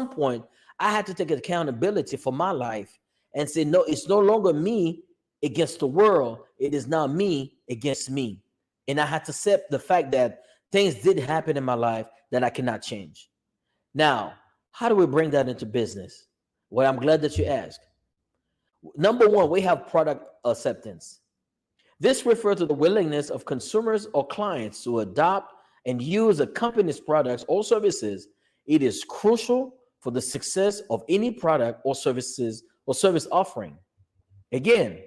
point, I had to take accountability for my life and say, no, it's no longer me against the world. It is now me against me. And I had to accept the fact that things did happen in my life that I cannot change. Now, how do we bring that into business? Well, I'm glad that you asked. Number one, we have product acceptance. This refers to the willingness of consumers or clients to adopt and use a company's products or services. It is crucial for the success of any product or service offering. Again,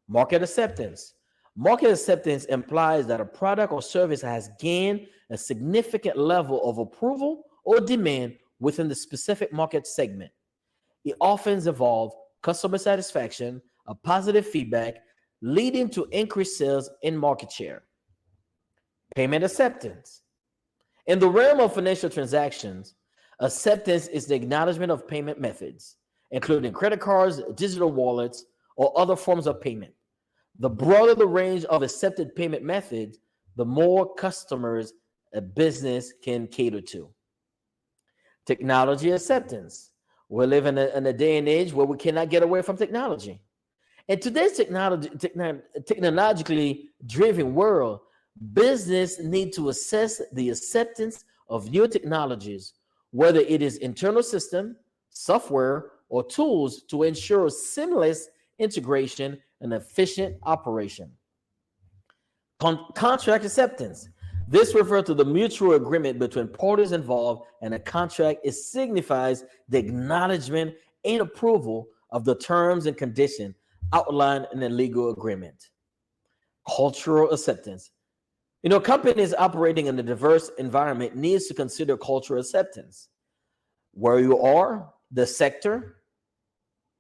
market acceptance. Market acceptance implies that a product or service has gained a significant level of approval or demand within the specific market segment. It often involves customer satisfaction, a positive feedback, leading to increased sales and market share. Payment acceptance. In the realm of financial transactions, acceptance is the acknowledgement of payment methods, including credit cards, digital wallets, or other forms of payment. The broader the range of accepted payment methods, the more customers a business can cater to. Technology acceptance. We live in a day and age where we cannot get away from technology. In today's technologically driven world, business need to assess the acceptance of new technologies, whether it is internal system, software, or tools to ensure seamless integration and efficient operation. Contract acceptance. This refers to the mutual agreement between parties involved, and a contract signifies the acknowledgement and approval of the terms and conditions outlined in a legal agreement. Cultural acceptance. Companies operating in a diverse environment needs to consider cultural acceptance. Where you are, the sector,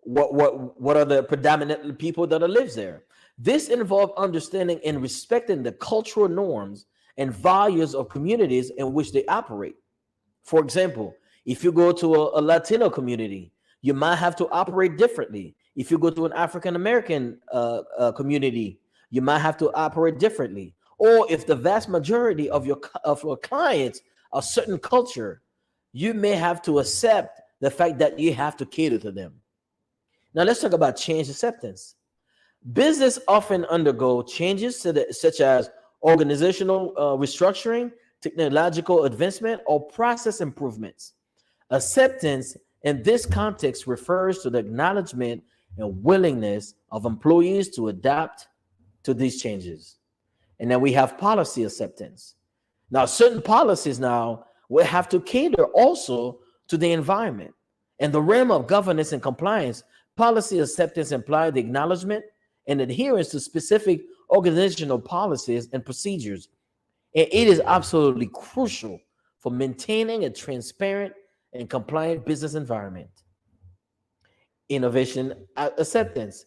what are the predominant people that live there. This involves understanding and respecting the cultural norms and values of communities in which they operate. For example, if you go to a Latino community, you might have to operate differently. If you go to an African American community, you might have to operate differently. Or if the vast majority of your clients are certain culture, you may have to accept the fact that you have to cater to them. Now let's talk about change acceptance. Business often undergo changes such as organizational restructuring, technological advancement, or process improvements. Acceptance in this context refers to the acknowledgement and willingness of employees to adapt to these changes. And then we have policy acceptance. Now, certain policies now will have to cater also to the environment. In the realm of governance and compliance, policy acceptance implies the acknowledgement and adherence to specific organizational policies and procedures. And it is absolutely crucial for maintaining a transparent and compliant business environment. Innovation acceptance.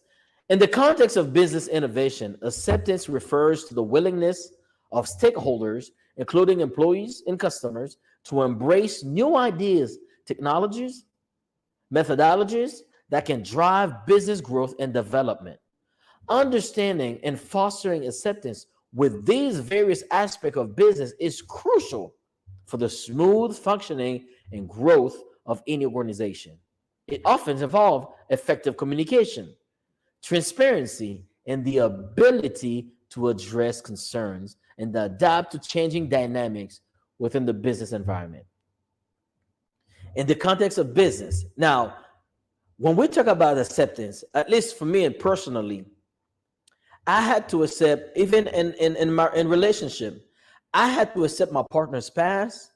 In the context of business innovation, acceptance refers to the willingness of stakeholders, including employees and customers, to embrace new ideas, technologies, methodologies that can drive business growth and development. Understanding and fostering acceptance with these various aspects of business is crucial for the smooth functioning and growth of any organization. It often involves effective communication, transparency, and the ability to address concerns and adapt to changing dynamics within the business environment. In the context of business, now, when we talk about acceptance, at least for me and personally, I had to accept, even in relationship, I had to accept my partner's past,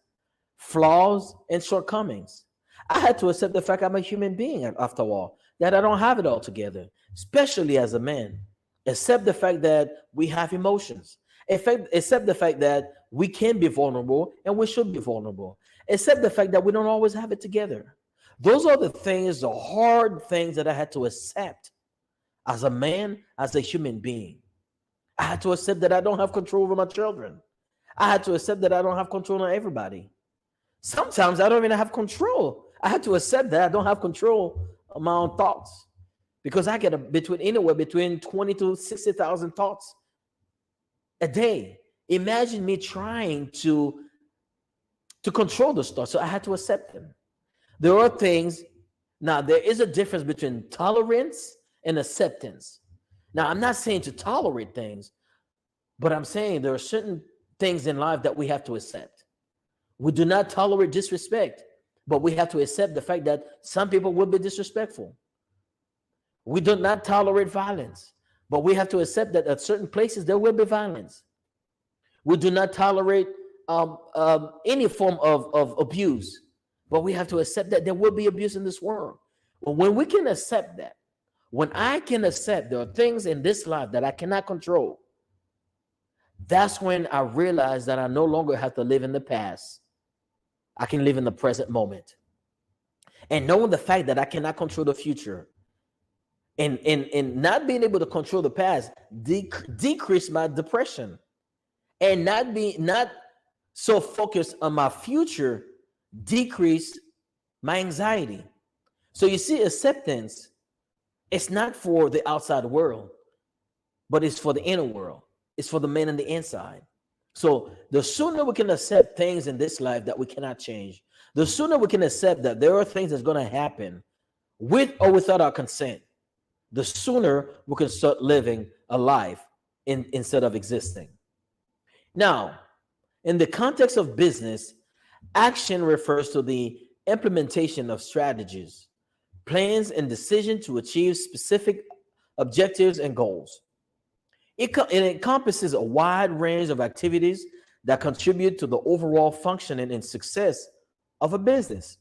flaws, and shortcomings. I had to accept the fact I'm a human being, after all, that I don't have it all together, especially as a man. Accept the fact that we have emotions. Accept the fact that we can be vulnerable and we should be vulnerable. Accept the fact that we don't always have it together. Those are the things, the hard things that I had to accept as a man, as a human being. I had to accept that I don't have control over my children. I had to accept that I don't have control on everybody. Sometimes I don't even have control. I had to accept that I don't have control of my own thoughts, because I get anywhere between 20 to 60,000 thoughts a day. Imagine me trying to control those thoughts. So I had to accept them. There are things. Now, there is a difference between tolerance and acceptance. Now, I'm not saying to tolerate things, but I'm saying there are certain things in life that we have to accept. We do not tolerate disrespect, but we have to accept the fact that some people will be disrespectful. We do not tolerate violence, but we have to accept that at certain places there will be violence. We do not tolerate any form of abuse, but we have to accept that there will be abuse in this world. But when we can accept that, when I can accept there are things in this life that I cannot control, that's when I realize that I no longer have to live in the past. I can live in the present moment. And knowing the fact that I cannot control the future and not being able to control the past decrease my depression, and not so focused on my future decrease my anxiety. So you see, acceptance, it's not for the outside world, but it's for the inner world. It's for the man on the inside. So the sooner we can accept things in this life that we cannot change, the sooner we can accept that there are things that's going to happen with or without our consent, the sooner we can start living a life instead of existing. Now, in the context of business, action refers to the implementation of strategies, plans, and decisions to achieve specific objectives and goals. It encompasses a wide range of activities that contribute to the overall functioning and success of a business.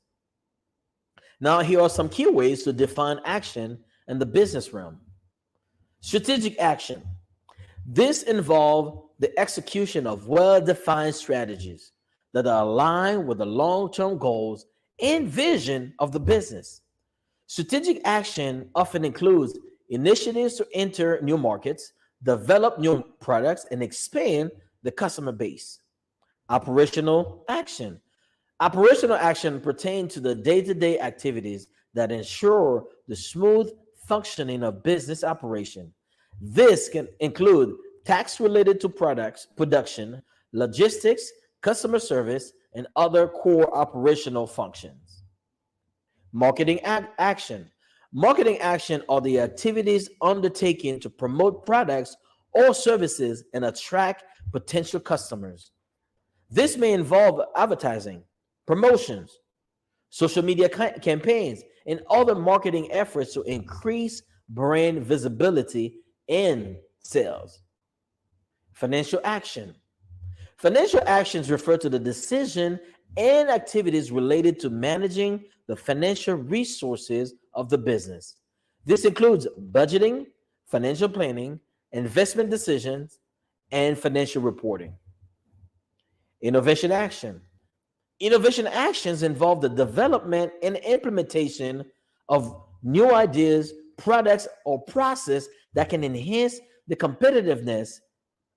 Now, here are some key ways to define action in the business realm. Strategic action. This involves the execution of well-defined strategies that are aligned with the long-term goals and vision of the business. Strategic action often includes initiatives to enter new markets, develop new products, and expand the customer base. Operational action. Operational action pertains to the day-to-day activities that ensure the smooth functioning of business operation. This can include tasks related to production, logistics, customer service, and other core operational functions. Marketing action. Marketing action are the activities undertaken to promote products or services and attract potential customers. This may involve advertising, promotions, social media campaigns, and other marketing efforts to increase brand visibility and sales. Financial action. Financial actions refer to the decision and activities related to managing the financial resources of the business. This includes budgeting, financial planning, investment decisions, and financial reporting. Innovation action. Innovation actions involve the development and implementation of new ideas, products, or process that can enhance the competitiveness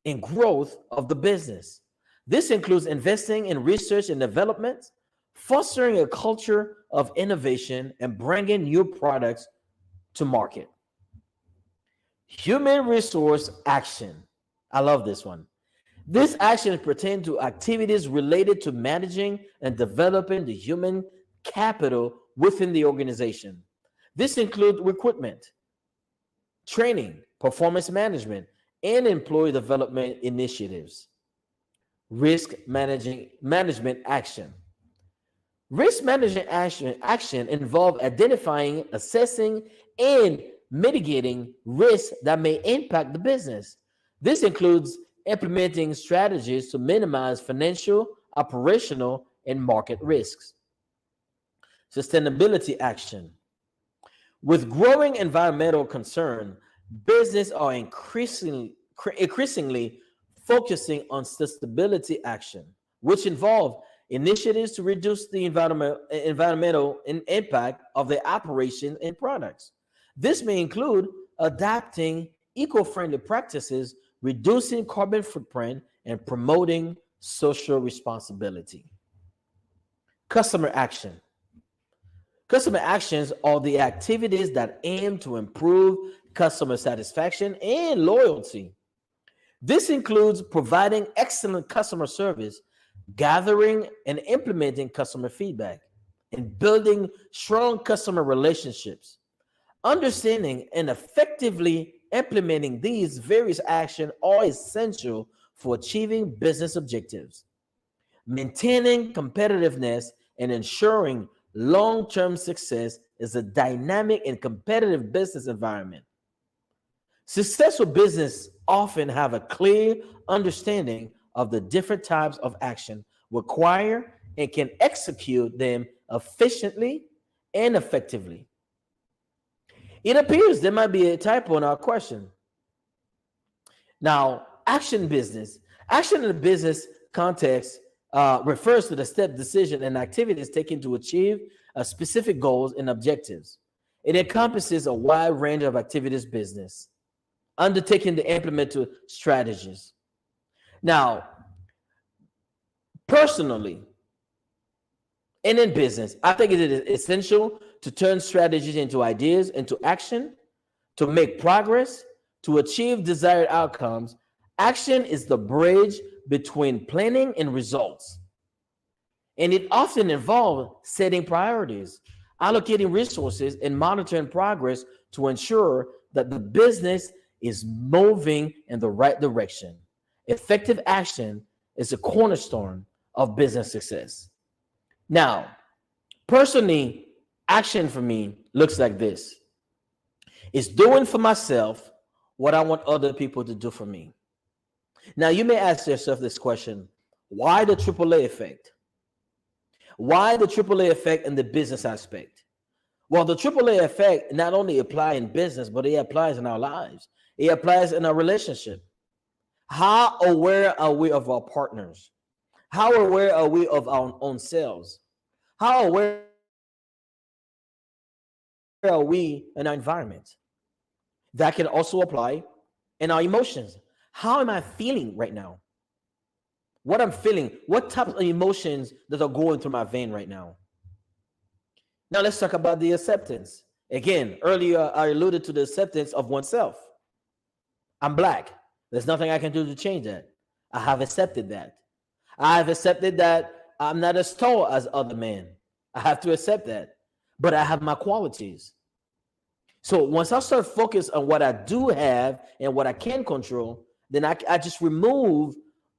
and growth of the business. This includes investing in research and development, fostering a culture of innovation, and bringing new products to market. Human resource action. I love this one. This action pertains to activities related to managing and developing the human capital within the organization. This includes recruitment, training, performance management, and employee development initiatives. Risk management action. Risk management action involves identifying, assessing, and mitigating risks that may impact the business. This includes implementing strategies to minimize financial, operational, and market risks. Sustainability action. With growing environmental concern, businesses are increasingly focusing on sustainability action, which involve initiatives to reduce the environmental impact of their operations and products. This may include adopting eco-friendly practices reducing carbon footprint, and promoting social responsibility. Customer action. Customer actions are the activities that aim to improve customer satisfaction and loyalty. This includes providing excellent customer service, gathering and implementing customer feedback, and building strong customer relationships. Understanding and effectively implementing these various actions are essential for achieving business objectives. Maintaining competitiveness and ensuring long-term success is a dynamic and competitive business environment. Successful business often have a clear understanding of the different types of action required and can execute them efficiently and effectively. It appears there might be a typo in our question. Now, action in the business context refers to the step, decision, and activities taken to achieve specific goals and objectives. It encompasses a wide range of activities business, undertaking to implement strategies. Now, personally, and in business, I think it is essential to turn strategies into ideas, into action, to make progress, to achieve desired outcomes. Action is the bridge between planning and results. And it often involves setting priorities, allocating resources, and monitoring progress to ensure that the business is moving in the right direction. Effective action is a cornerstone of business success. Now, personally, action for me looks like this. It's doing for myself what I want other people to do for me. Now, you may ask yourself this question: why the AAA effect? Why the AAA effect in the business aspect? Well, the AAA effect not only applies in business, but it applies in our lives. It applies in our relationship. How aware are we of our partners? How aware are we of our own selves? How aware are we in our environment? That can also apply in our emotions. How am I feeling right now? What I'm feeling, what type of emotions that are going through my vein right now? Now let's talk about the acceptance. Again, earlier I alluded to the acceptance of oneself. I'm Black. There's nothing I can do to change that. I have accepted that. I have accepted that I'm not as tall as other men. I have to accept that. But I have my qualities. So once I start focused on what I do have and what I can control, then I just remove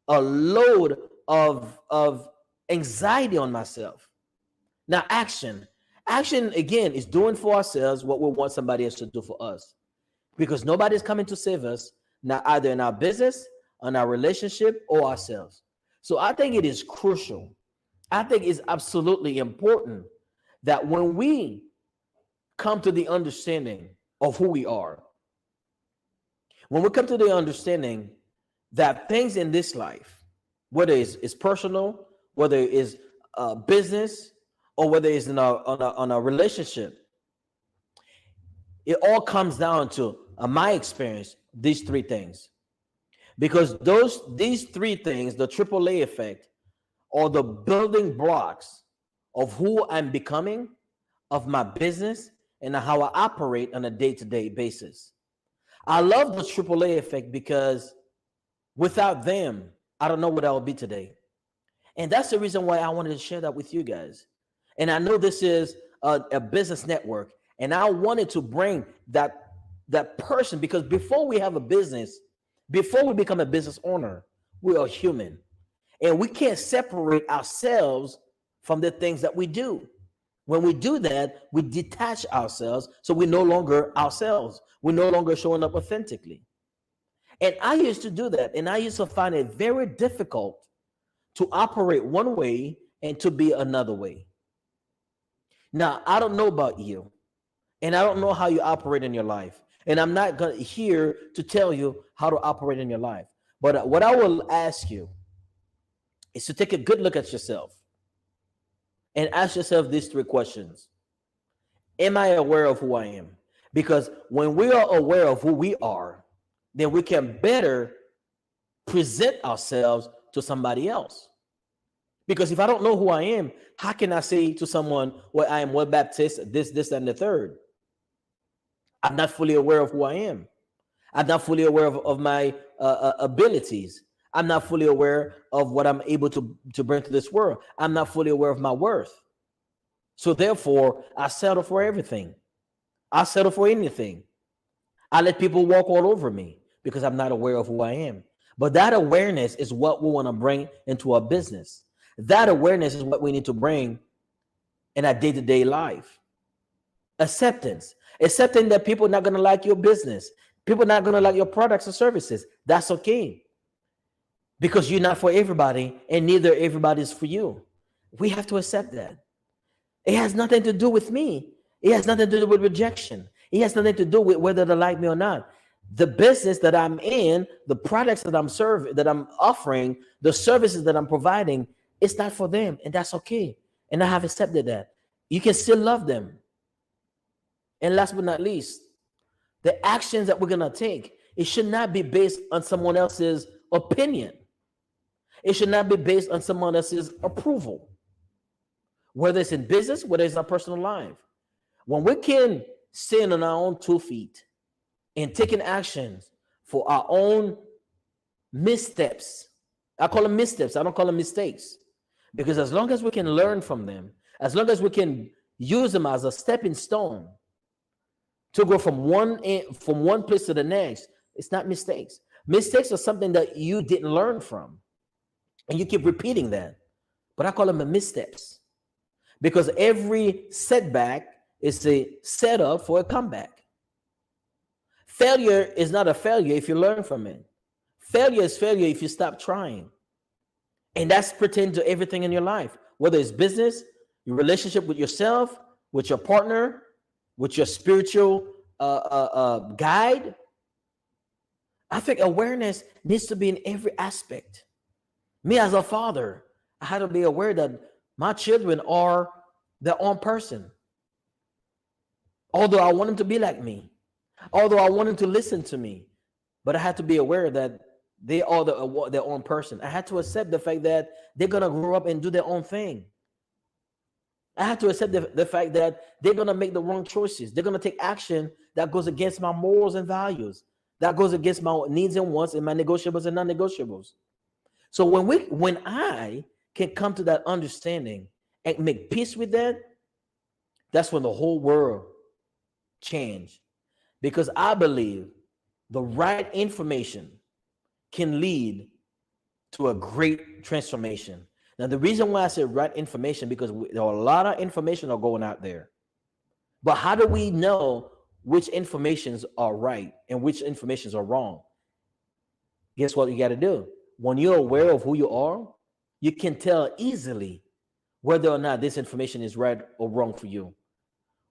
a load of anxiety on myself. Now, action. Action, again, is doing for ourselves what we want somebody else to do for us. Because nobody's coming to save us, not either in our business, in our relationship, or ourselves. So I think it is crucial. I think it's absolutely important that when we come to the understanding of who we are, when we come to the understanding that things in this life, whether it's personal, whether it's business, or whether it's in on a relationship, it all comes down to, in my experience, these three things. Because these three things, the AAA effect, are the building blocks of who I'm becoming, of my business, and how I operate on a day-to-day basis. I love the AAA effect because without them, I don't know what I would be today. And that's the reason why I wanted to share that with you guys. And I know this is a business network, and I wanted to bring that person, because before we have a business, before we become a business owner, we are human. And we can't separate ourselves from the things that we do. When we do that, we detach ourselves, so we're no longer ourselves. We're no longer showing up authentically. And I used to do that, and I used to find it very difficult to operate one way and to be another way. Now, I don't know about you, and I don't know how you operate in your life, and I'm not here to tell you how to operate in your life. But what I will ask you is to take a good look at yourself and ask yourself these three questions. Am I aware of who I am? Because when we are aware of who we are, then we can better present ourselves to somebody else. Because if I don't know who I am, how can I say to someone, well, I am well Baptist, this, and the third? I'm not fully aware of who I am. I'm not fully aware of my abilities. I'm not fully aware of what I'm able to bring to this world. I'm not fully aware of my worth. So therefore, I settle for everything. I settle for anything. I let people walk all over me because I'm not aware of who I am. But that awareness is what we want to bring into our business. That awareness is what we need to bring in our day-to-day life. Acceptance. Accepting that people are not going to like your business. People are not going to like your products or services. That's okay. Because you're not for everybody, and neither everybody is for you. We have to accept that. It has nothing to do with me. It has nothing to do with rejection. It has nothing to do with whether they like me or not. The business that I'm in, the products that I'm serving, that I'm offering, the services that I'm providing, it's not for them, and that's okay. And I have accepted that. You can still love them. And last but not least, the actions that we're going to take, it should not be based on someone else's opinion. It should not be based on someone else's approval. Whether it's in business, whether it's in our personal life. When we can stand on our own 2 feet and taking actions for our own missteps, I call them missteps, I don't call them mistakes. Because as long as we can learn from them, as long as we can use them as a stepping stone to go from one place to the next, it's not mistakes. Mistakes are something that you didn't learn from. And you keep repeating that. But I call them the missteps. Because every setback is a setup for a comeback. Failure is not a failure if you learn from it. Failure is failure if you stop trying. And that's pertaining to everything in your life, whether it's business, your relationship with yourself, with your partner, with your spiritual guide. I think awareness needs to be in every aspect. Me as a father, I had to be aware that my children are their own person. Although I want them to be like me, although I want them to listen to me, but I had to be aware that they are their own person. I had to accept the fact that they're going to grow up and do their own thing. I had to accept the fact that they're going to make the wrong choices. They're going to take action that goes against my morals and values, that goes against my needs and wants and my negotiables and non-negotiables. So when I can come to that understanding and make peace with that, that's when the whole world changed. Because I believe the right information can lead to a great transformation. Now, the reason why I say right information, because there are a lot of information are going out there. But how do we know which informations are right and which informations are wrong? Guess what you got to do? When you're aware of who you are, you can tell easily whether or not this information is right or wrong for you.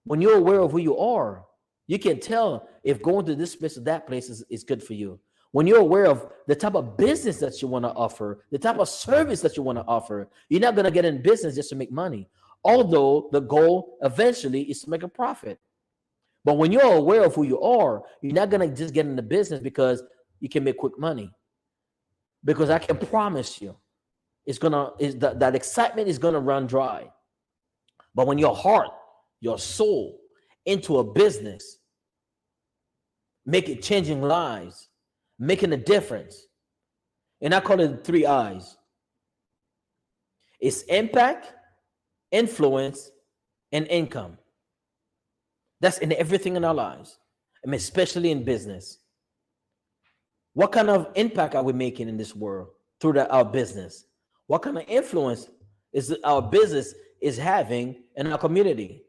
When you're aware of who you are, you can tell if going to this place or that place is good for you. When you're aware of the type of business that you want to offer, the type of service that you want to offer, you're not going to get in business just to make money. Although the goal eventually is to make a profit. But when you're aware of who you are, you're not going to just get into business because you can make quick money. Because I can promise you, that excitement is going to run dry. But when your heart, your soul into a business, changing lives, making a difference. And I call it 3 I's. It's impact, influence, and income. That's in everything in our lives. I mean, especially in business. What kind of impact are we making in this world through our business? What kind of influence is our business is having in our community?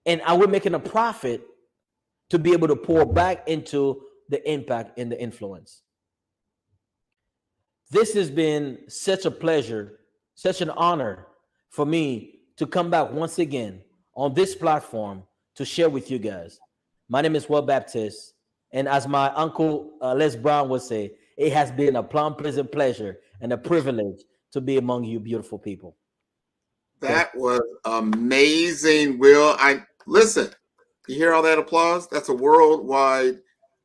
And are we making a profit to be able to pour back into the impact and the influence? This has been such a pleasure, such an honor for me to come back once again on this platform to share with you guys. My name is Will Baptist, and as my uncle Les Brown would say, it has been a plum pleasant pleasure and a privilege to be among you beautiful people. That was amazing, Will. Listen, you hear all that applause? That's a worldwide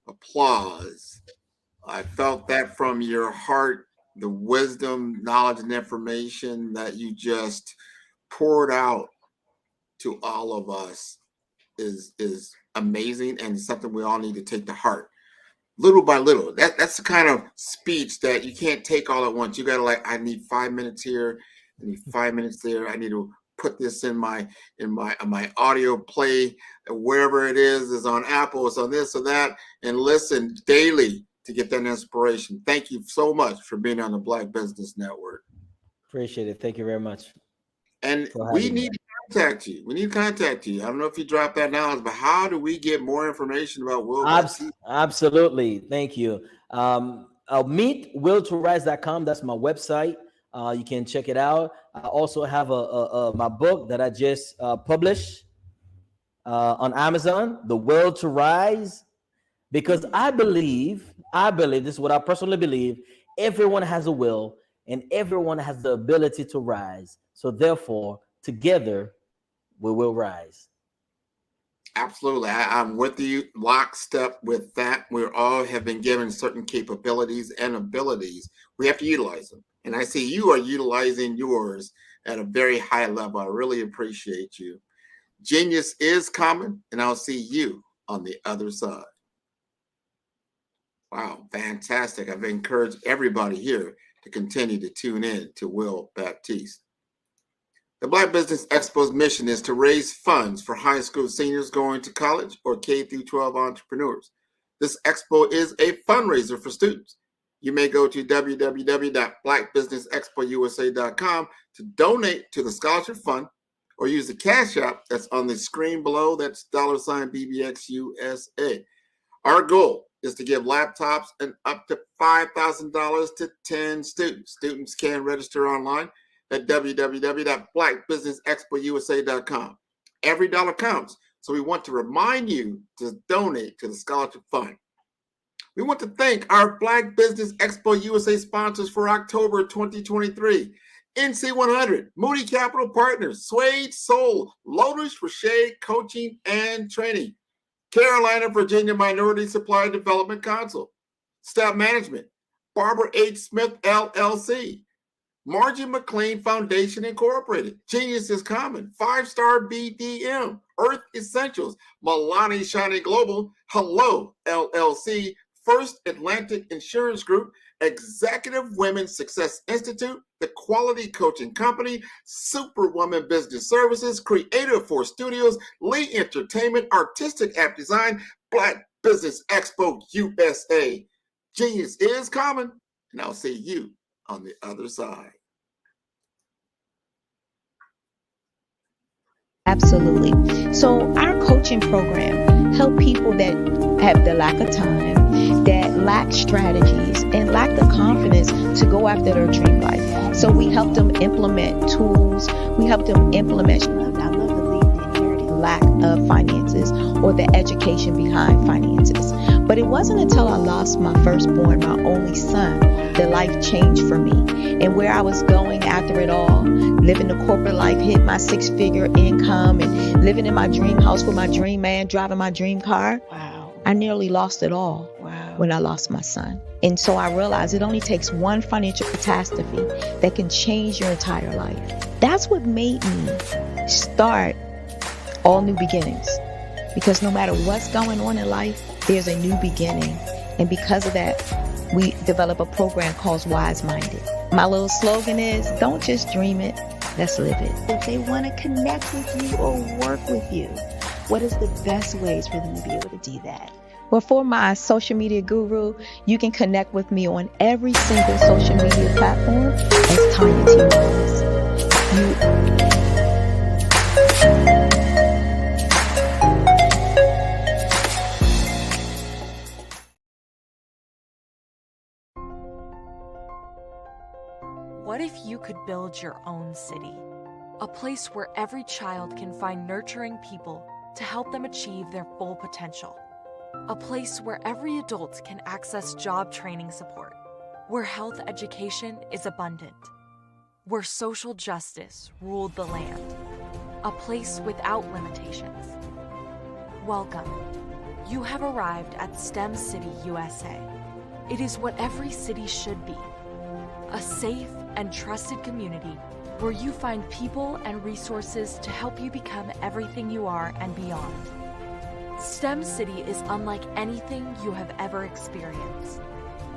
applause I felt that from your heart, the wisdom, knowledge, and information that you just poured out to all of us is amazing and something we all need to take to heart. Little by little. That's the kind of speech that you can't take all at once. You gotta I need 5 minutes here, I need 5 minutes there. I need to put this in my audio play, wherever it is on Apple, it's on this or that, and listen daily to get that inspiration. Thank you so much for being on the Black Business Network. Appreciate it. Thank you very much. And we need to contact you. We need to contact you. I don't know if you dropped that knowledge, but how do we get more information about Will? Absolutely. Thank you. Meet willtorise.com. That's my website. You can check it out. I also have my book that I just published on Amazon, The Will to Rise, because I believe, this is what I personally believe, everyone has a will and everyone has the ability to rise. So therefore, together, we will rise. Absolutely. I'm with you, lockstep with that. We all have been given certain capabilities and abilities. We have to utilize them. And I see you are utilizing yours at a very high level. I really appreciate you. Genius is common, and I'll see you on the other side. Wow, fantastic. I've encouraged everybody here to continue to tune in to Will Baptiste. The Black Business Expo's mission is to raise funds for high school seniors going to college or K-12 entrepreneurs. This expo is a fundraiser for students. You may go to www.blackbusinessexpousa.com to donate to the scholarship fund or use the Cash App that's on the screen below. That's $BBXUSA. Our goal is to give laptops and up to $5,000 to 10 students. Students can register online at www.blackbusinessexpousa.com. Every dollar counts, so we want to remind you to donate to the scholarship fund. We want to thank our Black Business Expo USA sponsors for October 2023. NC100, Moody Capital Partners, Suede Soul, Lotus for Shade Coaching and Training, Carolina, Virginia Minority Supply Development Council, Staff Management, Barbara H. Smith, LLC, Margie McLean Foundation Incorporated, Genius is Common, 5-Star BDM, Earth Essentials, Milani Shani Global, Hello, LLC, First Atlantic Insurance Group, Executive Women's Success Institute, The Quality Coaching Company, Superwoman Business Services, Creative Force Studios, Lee Entertainment, Artistic App Design, Black Business Expo USA. Genius is common, and I'll see you on the other side. Absolutely. So our coaching program help people that have the lack of time, that lack strategies, and lack the confidence to go after their dream life. So we help them implement tools. We help them implement, I love to leave the inherited lack of finances or the education behind finances. But it wasn't until I lost my firstborn, my only son, that life changed for me. And where I was going after it all, living the corporate life, hit my 6-figure income, and living in my dream house with my dream man, driving my dream car. Wow. I nearly lost it all. Wow. When I lost my son. And so I realized it only takes one financial catastrophe that can change your entire life. That's what made me start All New Beginnings. Because no matter what's going on in life, there's a new beginning. And because of that, we develop a program called Wise Minded. My little slogan is, don't just dream it, let's live it. If they want to connect with you or work with you, what is the best ways for them to be able to do that? Well, for my social media guru, you can connect with me on every single social media platform as Tanya T. Rose. What if you could build your own city? A place where every child can find nurturing people to help them achieve their full potential. A place where every adult can access job training support. Where health education is abundant. Where social justice ruled the land. A place without limitations. Welcome. You have arrived at STEM City USA. It is what every city should be. A safe and trusted community where you find people and resources to help you become everything you are and beyond. STEM City is unlike anything you have ever experienced.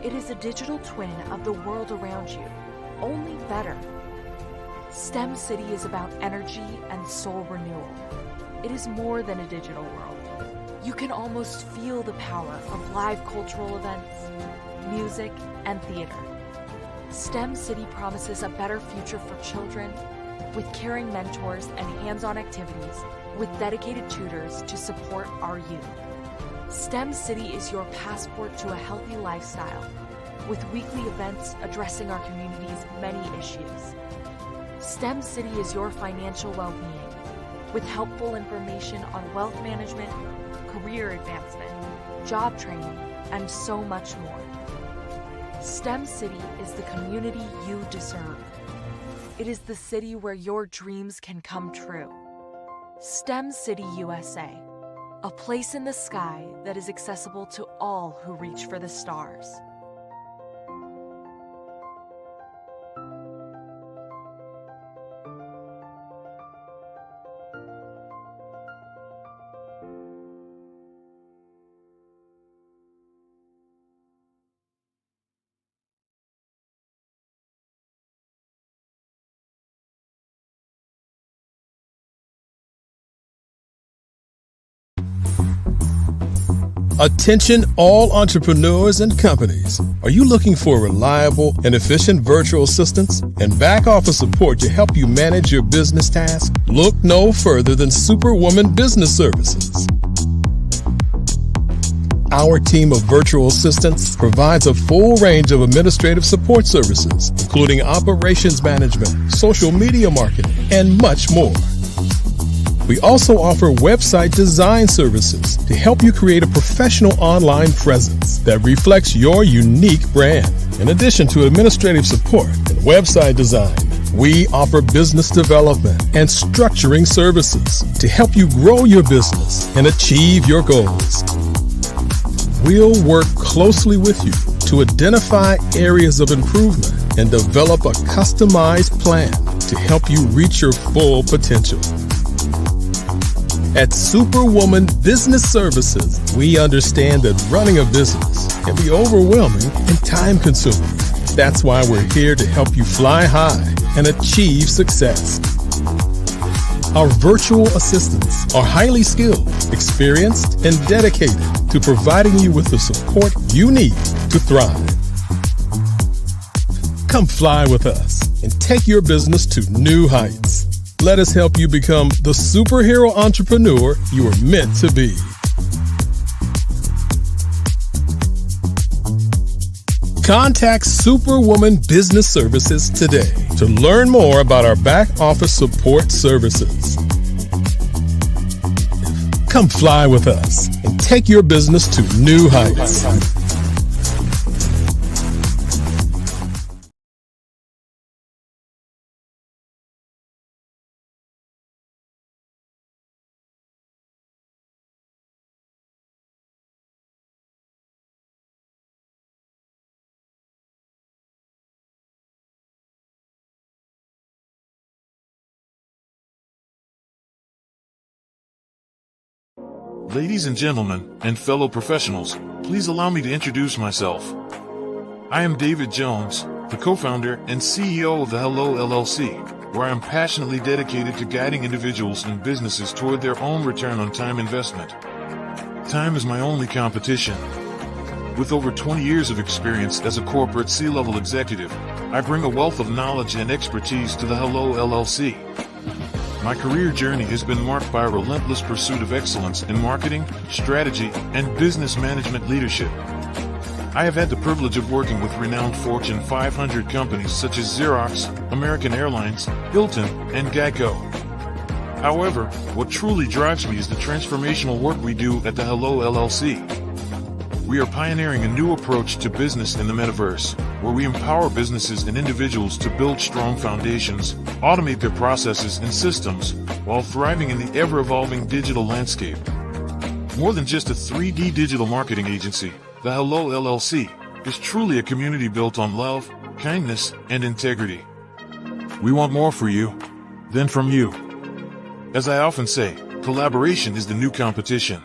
It is a digital twin of the world around you, only better. STEM City is about energy and soul renewal. It is more than a digital world. You can almost feel the power of live cultural events, music, and theater. STEM City promises a better future for children with caring mentors and hands-on activities with dedicated tutors to support our youth. STEM City is your passport to a healthy lifestyle with weekly events addressing our community's many issues. STEM City is your financial well-being with helpful information on wealth management, career advancement, job training, and so much more. STEM City is the community you deserve. It is the city where your dreams can come true. STEM City USA, a place in the sky that is accessible to all who reach for the stars. Attention all entrepreneurs and companies. Are you looking for reliable and efficient virtual assistants and back office support to help you manage your business tasks? Look no further than Superwoman Business Services. Our team of virtual assistants provides a full range of administrative support services, including operations management, social media marketing, and much more. We also offer website design services to help you create a professional online presence that reflects your unique brand. In addition to administrative support and website design, we offer business development and structuring services to help you grow your business and achieve your goals. We'll work closely with you to identify areas of improvement and develop a customized plan to help you reach your full potential. At Superwoman Business Services, we understand that running a business can be overwhelming and time-consuming. That's why we're here to help you fly high and achieve success. Our virtual assistants are highly skilled, experienced, and dedicated to providing you with the support you need to thrive. Come fly with us and take your business to new heights. Let us help you become the superhero entrepreneur you are meant to be. Contact Superwoman Business Services today to learn more about our back office support services. Come fly with us and take your business to new heights. Ladies and gentlemen, and fellow professionals, please allow me to introduce myself. I am David Jones, the co-founder and CEO of the Hello LLC, where I am passionately dedicated to guiding individuals and businesses toward their own return on time investment. Time is my only competition. With over 20 years of experience as a corporate C-level executive, I bring a wealth of knowledge and expertise to the Hello LLC. My career journey has been marked by a relentless pursuit of excellence in marketing, strategy, and business management leadership. I have had the privilege of working with renowned Fortune 500 companies such as Xerox, American Airlines, Hilton, and Geico. However, what truly drives me is the transformational work we do at the Hello LLC. We are pioneering a new approach to business in the metaverse, where we empower businesses and individuals to build strong foundations, automate their processes and systems, while thriving in the ever-evolving digital landscape. More than just a 3D digital marketing agency, the Hello LLC is truly a community built on love, kindness, and integrity. We want more for you than from you. As I often say, collaboration is the new competition.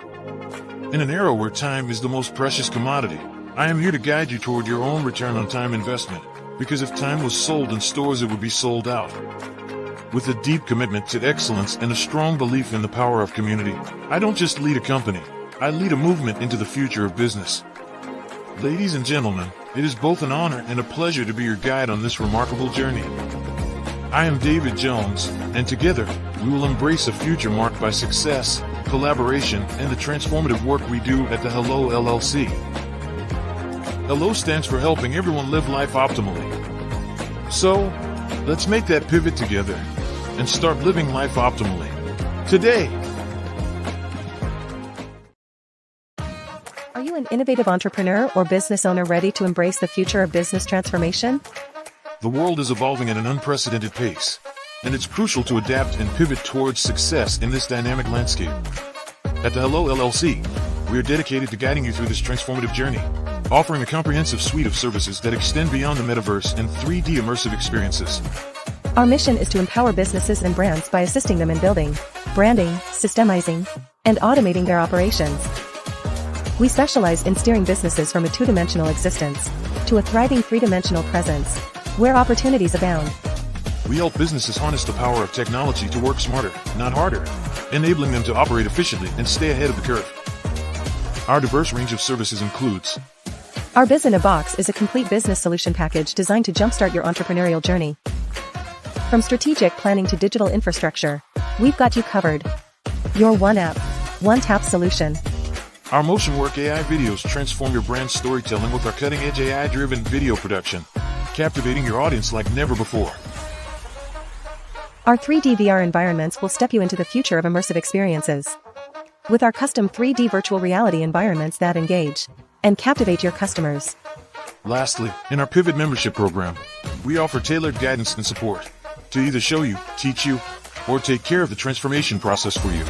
In an era where time is the most precious commodity, I am here to guide you toward your own return on time investment, because if time was sold in stores, it would be sold out. With a deep commitment to excellence and a strong belief in the power of community, I don't just lead a company, I lead a movement into the future of business. Ladies and gentlemen, it is both an honor and a pleasure to be your guide on this remarkable journey. I am David Jones, and together, we will embrace a future marked by success, collaboration, and the transformative work we do at the Hello LLC. Hello stands for helping everyone live life optimally. So, let's make that pivot together and start living life optimally today. Are you an innovative entrepreneur or business owner ready to embrace the future of business transformation? The world is evolving at an unprecedented pace, and it's crucial to adapt and pivot towards success in this dynamic landscape. At the Hello LLC, we are dedicated to guiding you through this transformative journey, offering a comprehensive suite of services that extend beyond the metaverse and 3D immersive experiences. Our mission is to empower businesses and brands by assisting them in building, branding, systemizing, and automating their operations. We specialize in steering businesses from a two-dimensional existence to a thriving three-dimensional presence, where opportunities abound. We help businesses harness the power of technology to work smarter, not harder, enabling them to operate efficiently and stay ahead of the curve. Our diverse range of services includes: Our Biz in a Box is a complete business solution package designed to jumpstart your entrepreneurial journey. From strategic planning to digital infrastructure, we've got you covered. Your one app, one tap solution. Our MotionWork AI videos transform your brand storytelling with our cutting-edge AI-driven video production, captivating your audience like never before. Our 3D VR environments will step you into the future of immersive experiences. With our custom 3D virtual reality environments that engage and captivate your customers. Lastly, in our Pivot membership program, we offer tailored guidance and support to either show you, teach you, or take care of the transformation process for you.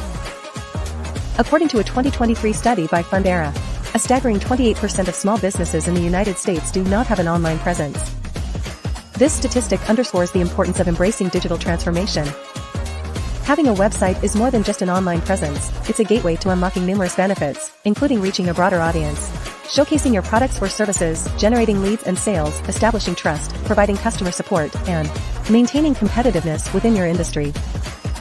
According to a 2023 study by Fundera, a staggering 28% of small businesses in the United States do not have an online presence. This statistic underscores the importance of embracing digital transformation. Having a website is more than just an online presence, it's a gateway to unlocking numerous benefits, including reaching a broader audience, showcasing your products or services, generating leads and sales, establishing trust, providing customer support, and maintaining competitiveness within your industry.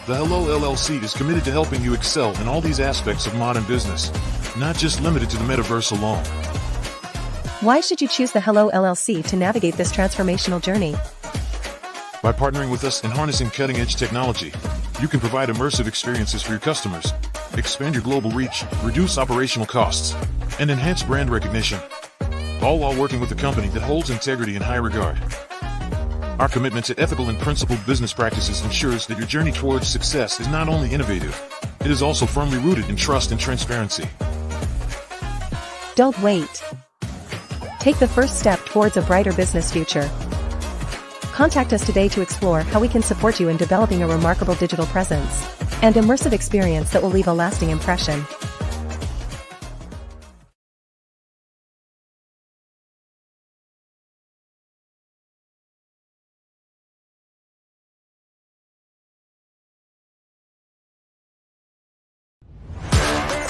The Hello LLC is committed to helping you excel in all these aspects of modern business, not just limited to the metaverse alone. Why should you choose the Hello LLC to navigate this transformational journey? By partnering with us and harnessing cutting-edge technology, you can provide immersive experiences for your customers, expand your global reach, reduce operational costs, and enhance brand recognition, all while working with a company that holds integrity in high regard. Our commitment to ethical and principled business practices ensures that your journey towards success is not only innovative, it is also firmly rooted in trust and transparency. Don't wait. Take the first step towards a brighter business future. Contact us today to explore how we can support you in developing a remarkable digital presence and immersive experience that will leave a lasting impression.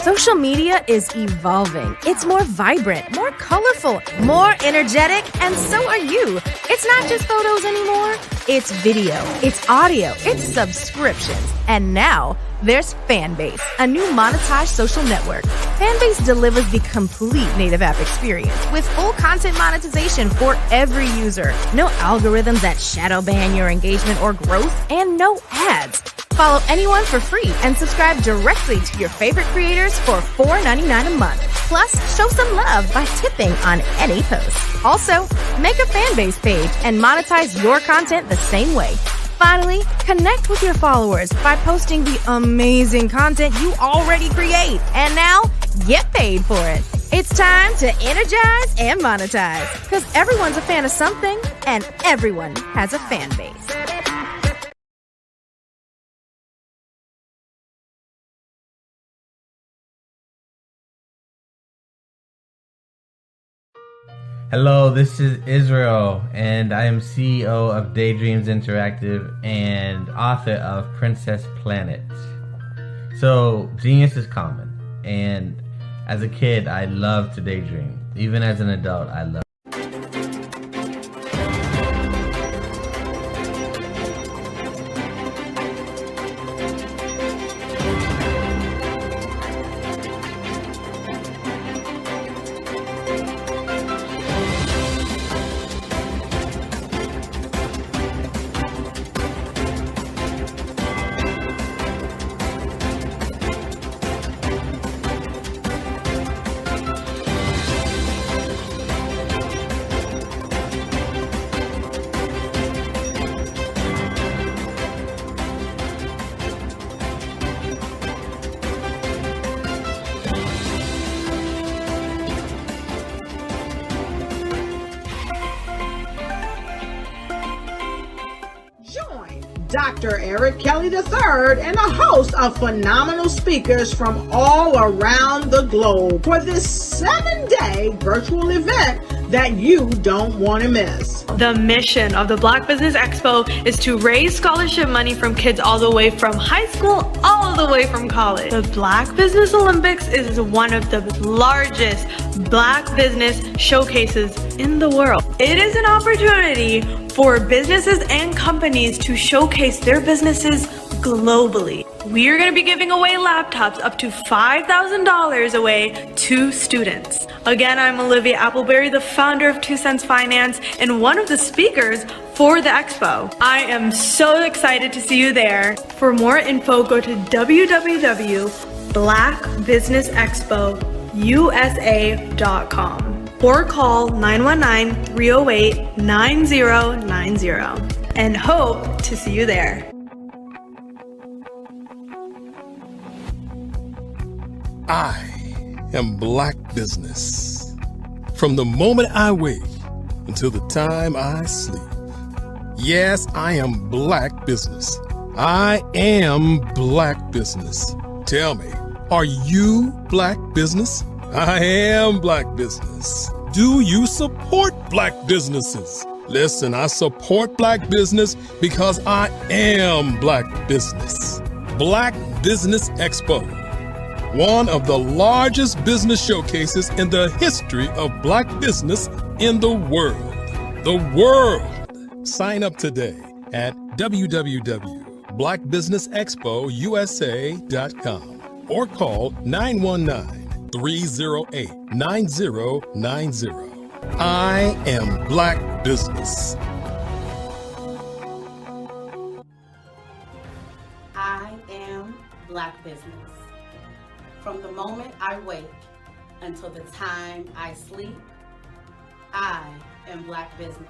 Social media is evolving. It's more vibrant, more colorful, more energetic, and so are you. It's not just photos anymore. It's video, it's audio, it's subscriptions. And now, there's Fanbase, a new monetized social network. Fanbase delivers the complete native app experience with full content monetization for every user. No algorithms that shadow ban your engagement or growth, and no ads. Follow anyone for free and subscribe directly to your favorite creators for $4.99 a month. Plus, show some love by tipping on any post. Also, make a Fanbase page and monetize your content the same way. Finally, connect with your followers by posting the amazing content you already create. And now, get paid for it. It's time to energize and monetize. Because everyone's a fan of something, and everyone has a fan base. Hello, this is Israel, and I am CEO of Daydreams Interactive and author of Princess Planet. So, genius is common, and as a kid, I loved to daydream. Even as an adult, I love. Dr. Eric Kelly III and a host of phenomenal speakers from all around the globe for this 7-day virtual event that you don't want to miss. The mission of the Black Business Expo is to raise scholarship money from kids all the way from high school all the way from college. The Black Business Olympics is one of the largest Black business showcases in the world. It is an opportunity for businesses and companies to showcase their businesses globally. We are going to be giving away laptops up to $5,000 away to students. Again, I'm Olivia Appleberry, the founder of 2 Cents Finance and one of the speakers for the expo. I am so excited to see you there. For more info, go to www.blackbusinessexpousa.com or call 919-308-9090 and hope to see you there. I am Black Business. From the moment I wake until the time I sleep. Yes, I am Black Business. I am Black Business. Tell me, are you Black Business? I am Black Business. Do you support Black businesses? Listen, I support Black business because I am Black Business. Black Business Expo, one of the largest business showcases in the history of Black business in the world. The world! Sign up today at www.blackbusinessexpousa.com or call 919-308-9090. I am Black Business. I am Black Business. From the moment I wake until the time I sleep, I am Black Business.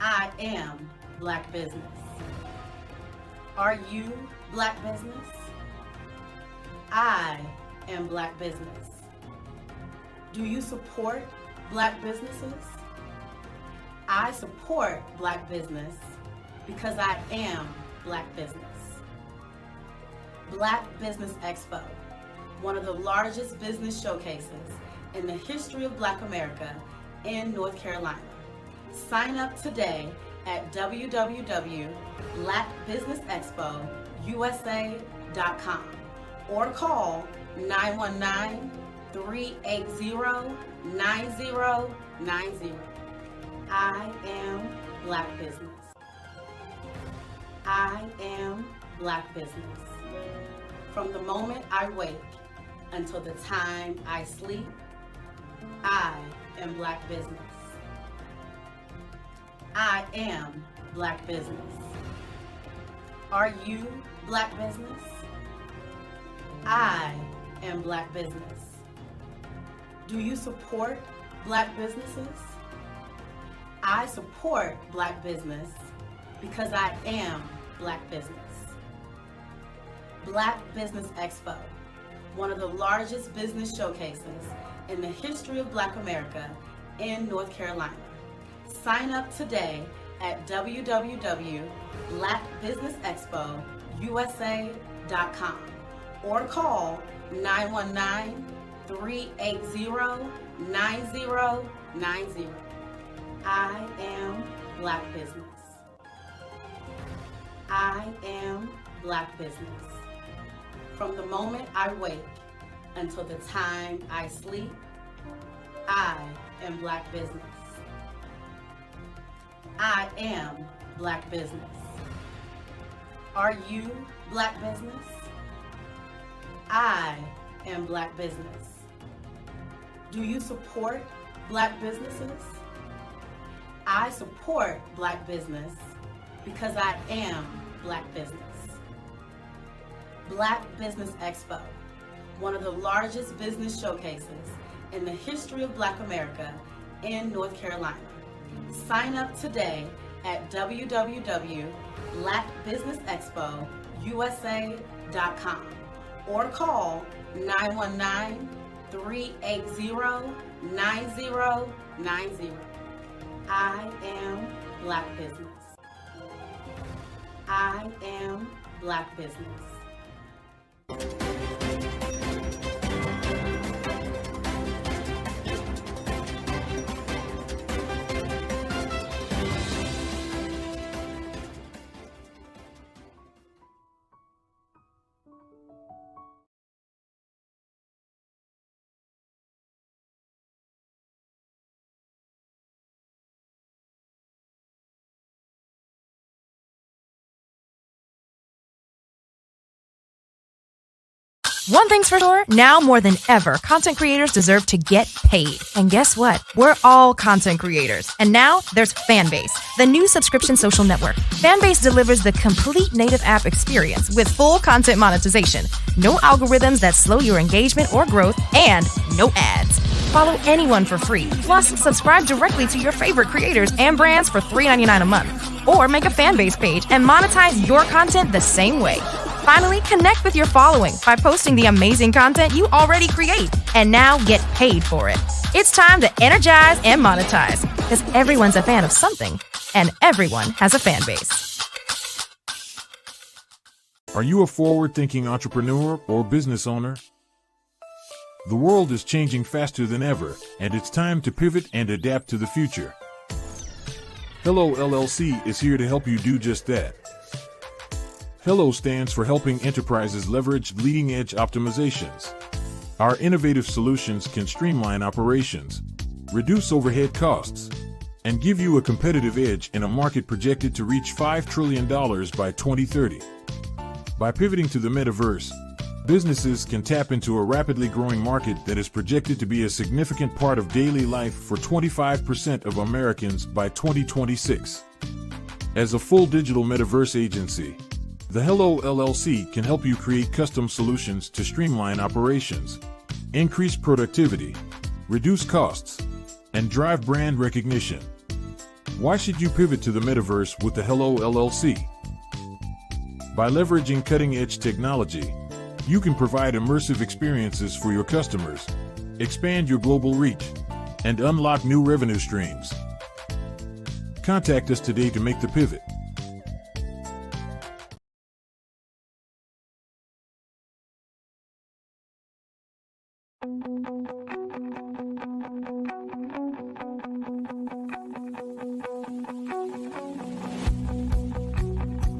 I am Black Business. Are you Black Business? I am Black Business. Do you support Black businesses? I support Black business because I am Black business. Black Business Expo, one of the largest business showcases in the history of Black America in North Carolina. Sign up today at www.blackbusinessexpousa.com or call 919-380-9090. I am Black Business. I am Black Business. From the moment I wake until the time I sleep, I am Black Business. I am Black Business. Are you Black Business? I am Black Business. Do you support Black businesses? I support Black business because I am Black business. Black Business Expo, one of the largest business showcases in the history of Black America in North Carolina. Sign up today at www.blackbusinessexpousa.com or call 919-380-9090. 9090. I am Black business. I am Black business. From the moment I wake until the time I sleep, I am Black business. I am Black business. Are you Black business? I am Black business. Do you support Black businesses? I support Black business because I am Black business. Black Business Expo, one of the largest business showcases in the history of Black America in North Carolina. Sign up today at www.blackbusinessexpousa.com or call 919-380-9090. I am Black business. I am Black business. One thing's for sure, now more than ever, content creators deserve to get paid. And guess what? We're all content creators. And now there's Fanbase, the new subscription social network. Fanbase delivers the complete native app experience with full content monetization, no algorithms that slow your engagement or growth, and no ads. Follow anyone for free. Plus, subscribe directly to your favorite creators and brands for $3.99 a month. Or make a Fanbase page and monetize your content the same way. Finally, connect with your following by posting the amazing content you already create and now get paid for it. It's time to energize and monetize because everyone's a fan of something and everyone has a fan base. Are you a forward-thinking entrepreneur or business owner? The world is changing faster than ever, and it's time to pivot and adapt to the future. Hello LLC is here to help you do just that. Hello stands for helping enterprises leverage leading-edge optimizations. Our innovative solutions can streamline operations, reduce overhead costs, and give you a competitive edge in a market projected to reach $5 trillion by 2030. By pivoting to the metaverse, businesses can tap into a rapidly growing market that is projected to be a significant part of daily life for 25% of Americans by 2026. As a full digital metaverse agency, the Hello LLC can help you create custom solutions to streamline operations, increase productivity, reduce costs, and drive brand recognition. Why should you pivot to the metaverse with the Hello LLC? By leveraging cutting-edge technology, you can provide immersive experiences for your customers, expand your global reach, and unlock new revenue streams. Contact us today to make the pivot.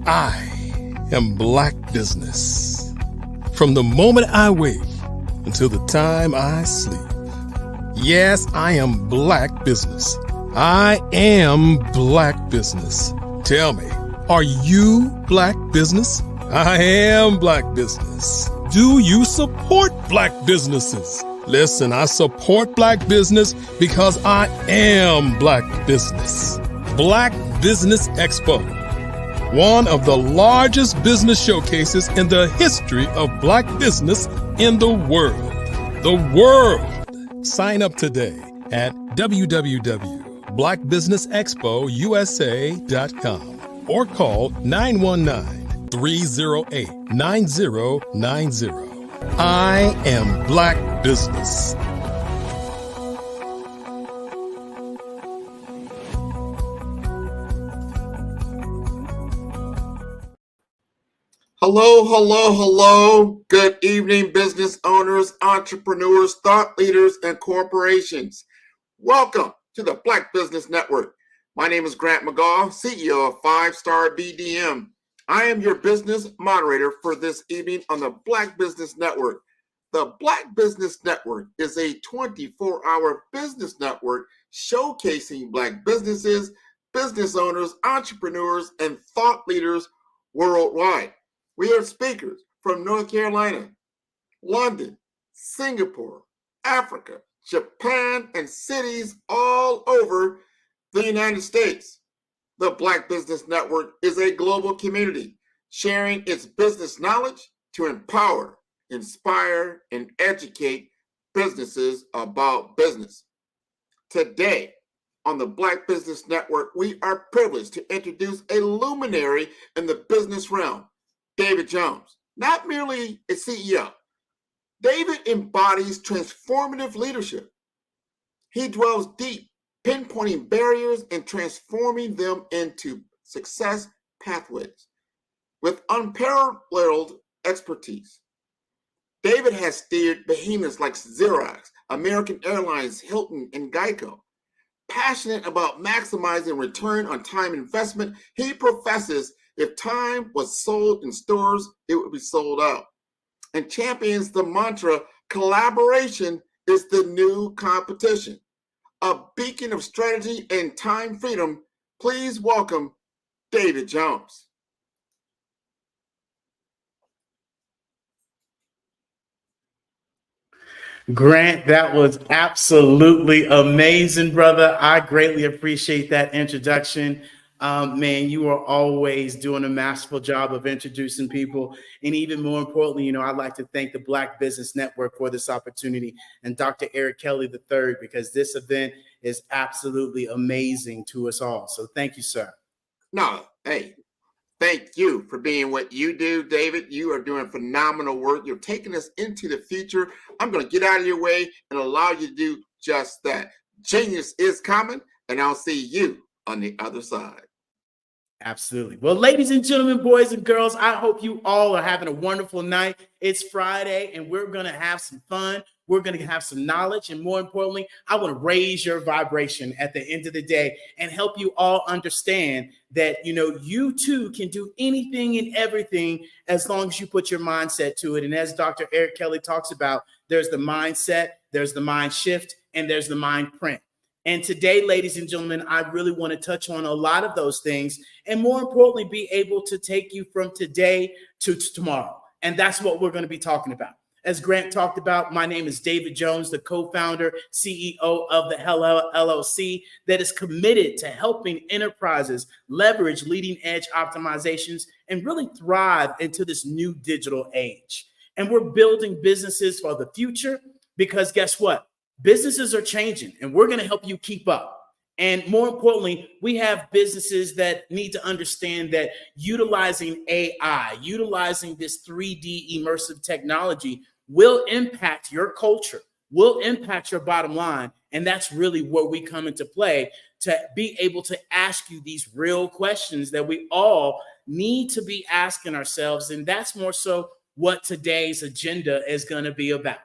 I am Black business. From the moment I wake until the time I sleep. Yes, I am Black business. I am Black business. Tell me, are you Black business? I am Black business. Do you support Black businesses? Listen, I support Black business because I am Black business. Black Business Expo, one of the largest business showcases in the history of Black business in the world. The world! Sign up today at www.blackbusinessexpousa.com or call 919-308-9090. I am Black business. Hello, hello, hello. Good evening, business owners, entrepreneurs, thought leaders, and corporations. Welcome to the Black Business Network. My name is Grant McGaw, CEO of 5-Star BDM. I am your business moderator for this evening on the Black Business Network. The Black Business Network is a 24-hour business network showcasing Black businesses, business owners, entrepreneurs, and thought leaders worldwide. We have speakers from North Carolina, London, Singapore, Africa, Japan, and cities all over the United States. The Black Business Network is a global community sharing its business knowledge to empower, inspire, and educate businesses about business. Today, on the Black Business Network, we are privileged to introduce a luminary in the business realm, David Jones. Not merely a CEO, David embodies transformative leadership. He dwells deep, pinpointing barriers and transforming them into success pathways with unparalleled expertise. David has steered behemoths like Xerox, American Airlines, Hilton, and Geico. Passionate about maximizing return on time investment, he professes if time was sold in stores, it would be sold out, and champions the mantra, collaboration is the new competition. A beacon of strategy and time freedom, please welcome David Jones. Grant, that was absolutely amazing, brother. I greatly appreciate that introduction. Man, you are always doing a masterful job of introducing people. And even more importantly, I'd like to thank the Black Business Network for this opportunity and Dr. Eric Kelly III, because this event is absolutely amazing to us all. So thank you, sir. No, hey, thank you for being what you do, David. You are doing phenomenal work. You're taking us into the future. I'm going to get out of your way and allow you to do just that. Genius is coming, and I'll see you on the other side. Absolutely. Well, ladies and gentlemen, boys and girls, I hope you all are having a wonderful night. It's Friday, and we're going to have some fun. We're going to have some knowledge. And more importantly, I want to raise your vibration at the end of the day and help you all understand that, you too can do anything and everything as long as you put your mindset to it. And as Dr. Eric Kelly talks about, there's the mindset, there's the mind shift, and there's the mind print. And today, ladies and gentlemen, I really want to touch on a lot of those things and more importantly, be able to take you from today to tomorrow. And that's what we're going to be talking about. As Grant talked about, my name is David Jones, the co-founder, CEO of the Hello LLC that is committed to helping enterprises leverage leading edge optimizations and really thrive into this new digital age. And we're building businesses for the future because guess what? Businesses are changing and we're going to help you keep up. And more importantly, we have businesses that need to understand that utilizing AI, utilizing this 3D immersive technology will impact your culture, will impact your bottom line. And that's really where we come into play to be able to ask you these real questions that we all need to be asking ourselves. And that's more so what today's agenda is going to be about.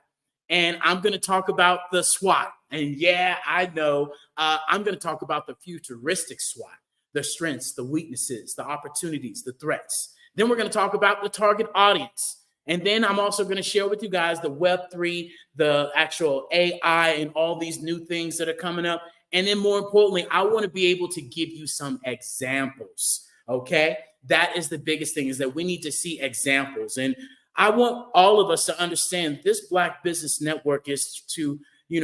And I'm going to talk about the SWOT. And yeah, I know I'm going to talk about the futuristic SWOT, the strengths, the weaknesses, the opportunities, the threats. Then we're going to talk about the target audience. And then I'm also going to share with you guys the Web3, the actual AI, and all these new things that are coming up. And then more importantly, I want to be able to give you some examples. Okay. That is the biggest thing, is that we need to see examples. And I want all of us to understand this Black Business Network is to,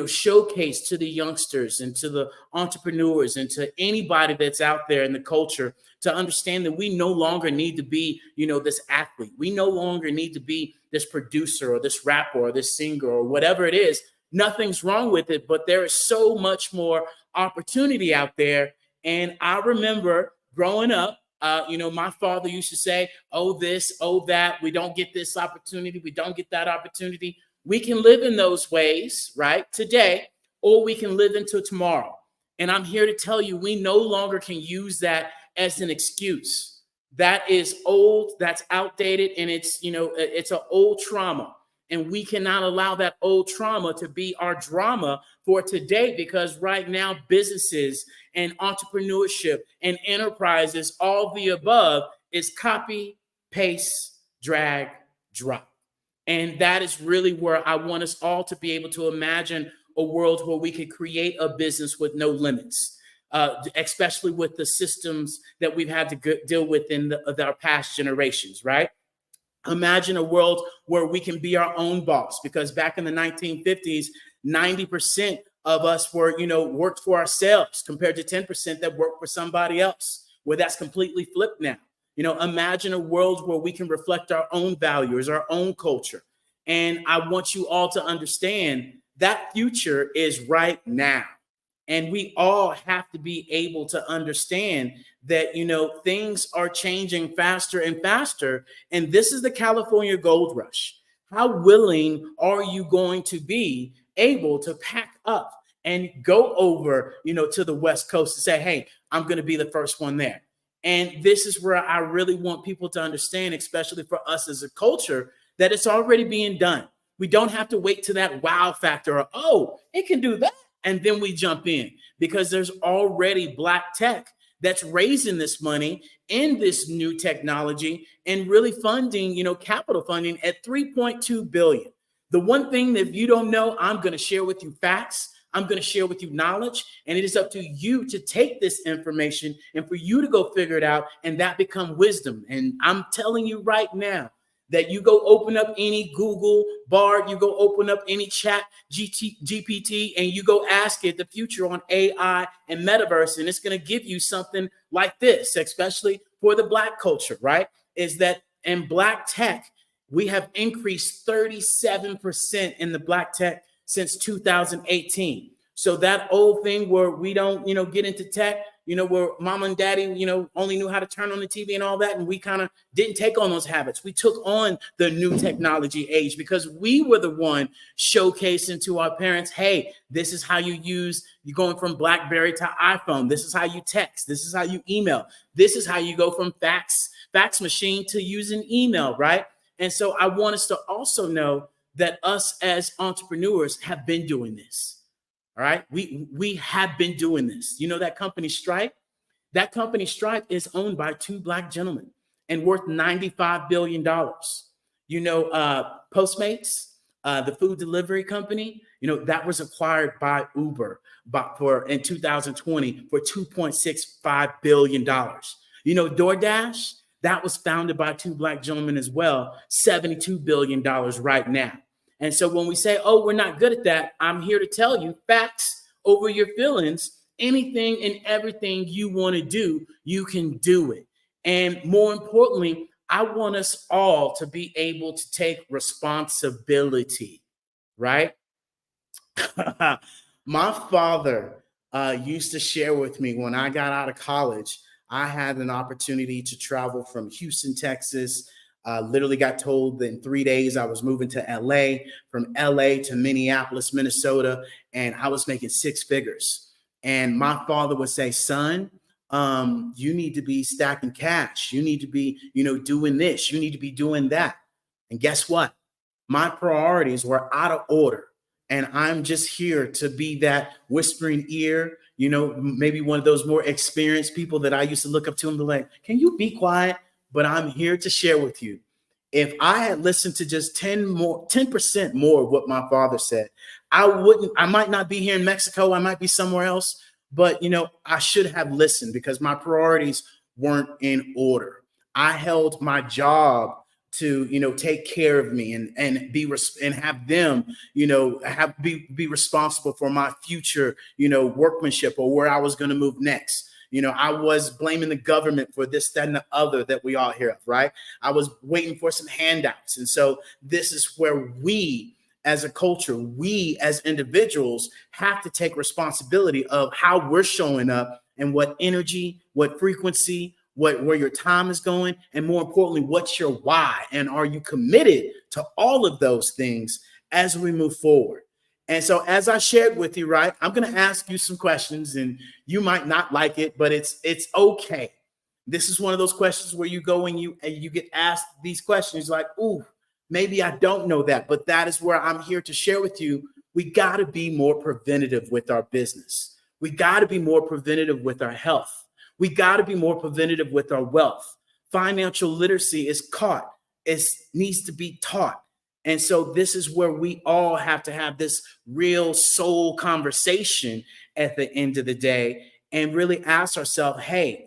showcase to the youngsters and to the entrepreneurs and to anybody that's out there in the culture to understand that we no longer need to be, this athlete. We no longer need to be this producer or this rapper or this singer or whatever it is. Nothing's wrong with it, but there is so much more opportunity out there. And I remember growing up, my father used to say, oh, this, oh, that. We don't get this opportunity. We don't get that opportunity. We can live in those ways, right, today, or we can live into tomorrow. And I'm here to tell you, we no longer can use that as an excuse. That is old, that's outdated, and it's, it's an old trauma. And we cannot allow that old trauma to be our drama for today, because right now businesses and entrepreneurship and enterprises, all the above, is copy, paste, drag, drop. And that is really where I want us all to be able to imagine a world where we could create a business with no limits, especially with the systems that we've had to deal with in our past generations, right? Imagine a world where we can be our own boss, because back in the 1950s, 90% of us were, worked for ourselves compared to 10% that worked for somebody else, where that's completely flipped now. Imagine a world where we can reflect our own values, our own culture. And I want you all to understand that future is right now. And we all have to be able to understand that, things are changing faster and faster. And this is the California gold rush. How willing are you going to be able to pack up and go over, to the West Coast and say, hey, I'm going to be the first one there? And this is where I really want people to understand, especially for us as a culture, that it's already being done. We don't have to wait to that wow factor or, oh, it can do that, and then we jump in, because there's already Black tech that's raising this money in this new technology and really funding, capital funding at $3.2 billion. The one thing that if you don't know, I'm going to share with you facts. I'm going to share with you knowledge, and it is up to you to take this information and for you to go figure it out, and that become wisdom. And I'm telling you right now, that you go open up any Google Bard, you go open up any chat GPT, and you go ask it the future on AI and metaverse, and it's going to give you something like this, especially for the Black culture, right? Is that in Black tech, we have increased 37% in the Black tech since 2018. So that old thing where we don't, get into tech, where mom and daddy, only knew how to turn on the TV and all that, and we kind of didn't take on those habits. We took on the new technology age because we were the one showcasing to our parents, hey, this is how you're going from BlackBerry to iPhone. This is how you text. This is how you email. This is how you go from fax machine to using email, right? And so I want us to also know that us as entrepreneurs have been doing this. All right. We have been doing this. That company Stripe? That company Stripe is owned by two Black gentlemen and worth $95 billion. Postmates, the food delivery company, that was acquired by Uber in 2020 for $2.65 billion. DoorDash, that was founded by two Black gentlemen as well, $72 billion right now. And so when we say, oh, we're not good at that, I'm here to tell you facts over your feelings. Anything and everything you want to do, you can do it. And more importantly, I want us all to be able to take responsibility, right? My father used to share with me when I got out of college, I had an opportunity to travel from Houston, Texas. Literally got told that in 3 days I was moving to LA, from LA to Minneapolis, Minnesota, and I was making six figures. And my father would say, son, you need to be stacking cash. You need to be, doing this. You need to be doing that. And guess what? My priorities were out of order. And I'm just here to be that whispering ear, maybe one of those more experienced people that I used to look up to and be like, can you be quiet? But I'm here to share with you. If I had listened to just 10% more of what my father said, I might not be here in Mexico. I might be somewhere else, but I should have listened because my priorities weren't in order. I held my job to, take care of me and have them, be responsible for my future, workmanship or where I was going to move next. I was blaming the government for this, that, and the other that we all hear of, right? I was waiting for some handouts. And so this is where we as a culture, we as individuals have to take responsibility of how we're showing up and what energy, what frequency, where your time is going, and more importantly, what's your why? And are you committed to all of those things as we move forward? And so as I shared with you, right, I'm going to ask you some questions and you might not like it, but it's okay This is one of those questions where you go and you get asked these questions like, ooh, maybe I don't know that, but that is where I'm here to share with you. We got to be more preventative with our business. We got to be more preventative with our health. We got to be more preventative with our wealth. Financial literacy is caught. It needs to be taught. And so this is where we all have to have this real soul conversation at the end of the day and really ask ourselves, hey,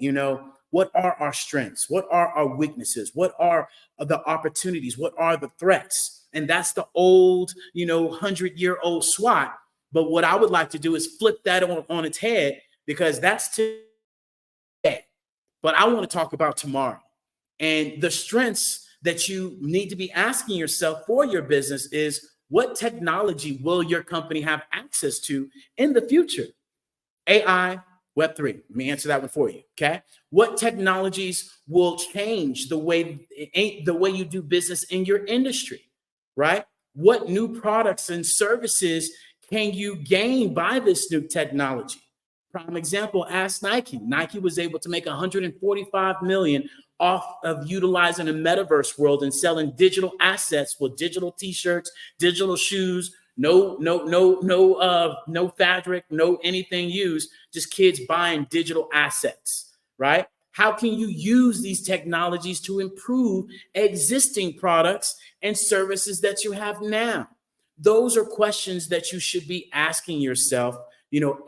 what are our strengths? What are our weaknesses? What are the opportunities? What are the threats? And that's the old, 100-year-old SWOT. But what I would like to do is flip that on its head, because that's today. But I want to talk about tomorrow. And the strengths that you need to be asking yourself for your business is, what technology will your company have access to in the future? AI, Web3. Let me answer that one for you. Okay. What technologies will change the way you do business in your industry, right? What new products and services can you gain by this new technology? Prime example, ask Nike. Nike was able to make $145 million off of utilizing a metaverse world and selling digital assets with digital t-shirts, digital shoes, no fabric, no anything used, just kids buying digital assets, right? How can you use these technologies to improve existing products and services that you have now? Those are questions that you should be asking yourself,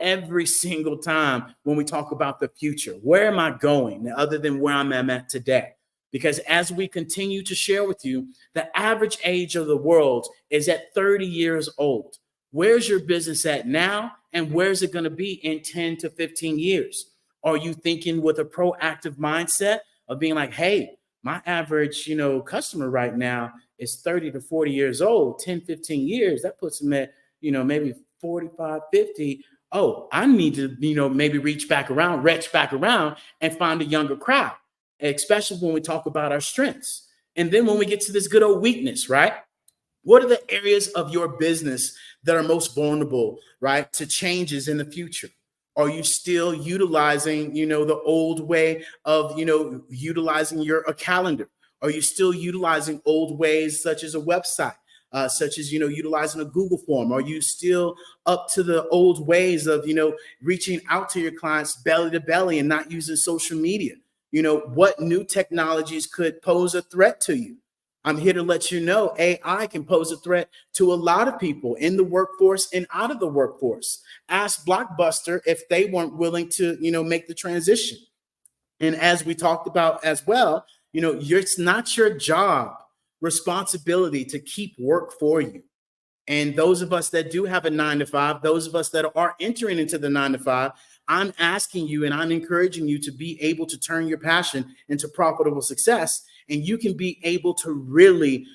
every single time when we talk about the future. Where am I going other than where I'm at today? Because as we continue to share with you, the average age of the world is at 30 years old. Where's your business at now? And where's it going to be in 10 to 15 years? Are you thinking with a proactive mindset of being like, hey, my average, customer right now is 30 to 40 years old, 10, 15 years, that puts them at, maybe 45, 50. Oh, I need to, maybe retch back around and find a younger crowd, especially when we talk about our strengths. And then when we get to this good old weakness, right? What are the areas of your business that are most vulnerable, right, to changes in the future? Are you still utilizing, the old way of, utilizing a calendar? Are you still utilizing old ways such as a website? Such as, utilizing a Google form? Are you still up to the old ways of, reaching out to your clients belly to belly and not using social media? What new technologies could pose a threat to you? I'm here to let you know AI can pose a threat to a lot of people in the workforce and out of the workforce. Ask Blockbuster if they weren't willing to, make the transition. And as we talked about as well, it's not your job responsibility to keep work for you. And those of us that do have a 9-to-5, those of us that are entering into the 9-to-5, I'm asking you and I'm encouraging you to be able to turn your passion into profitable success. And you can be able to really,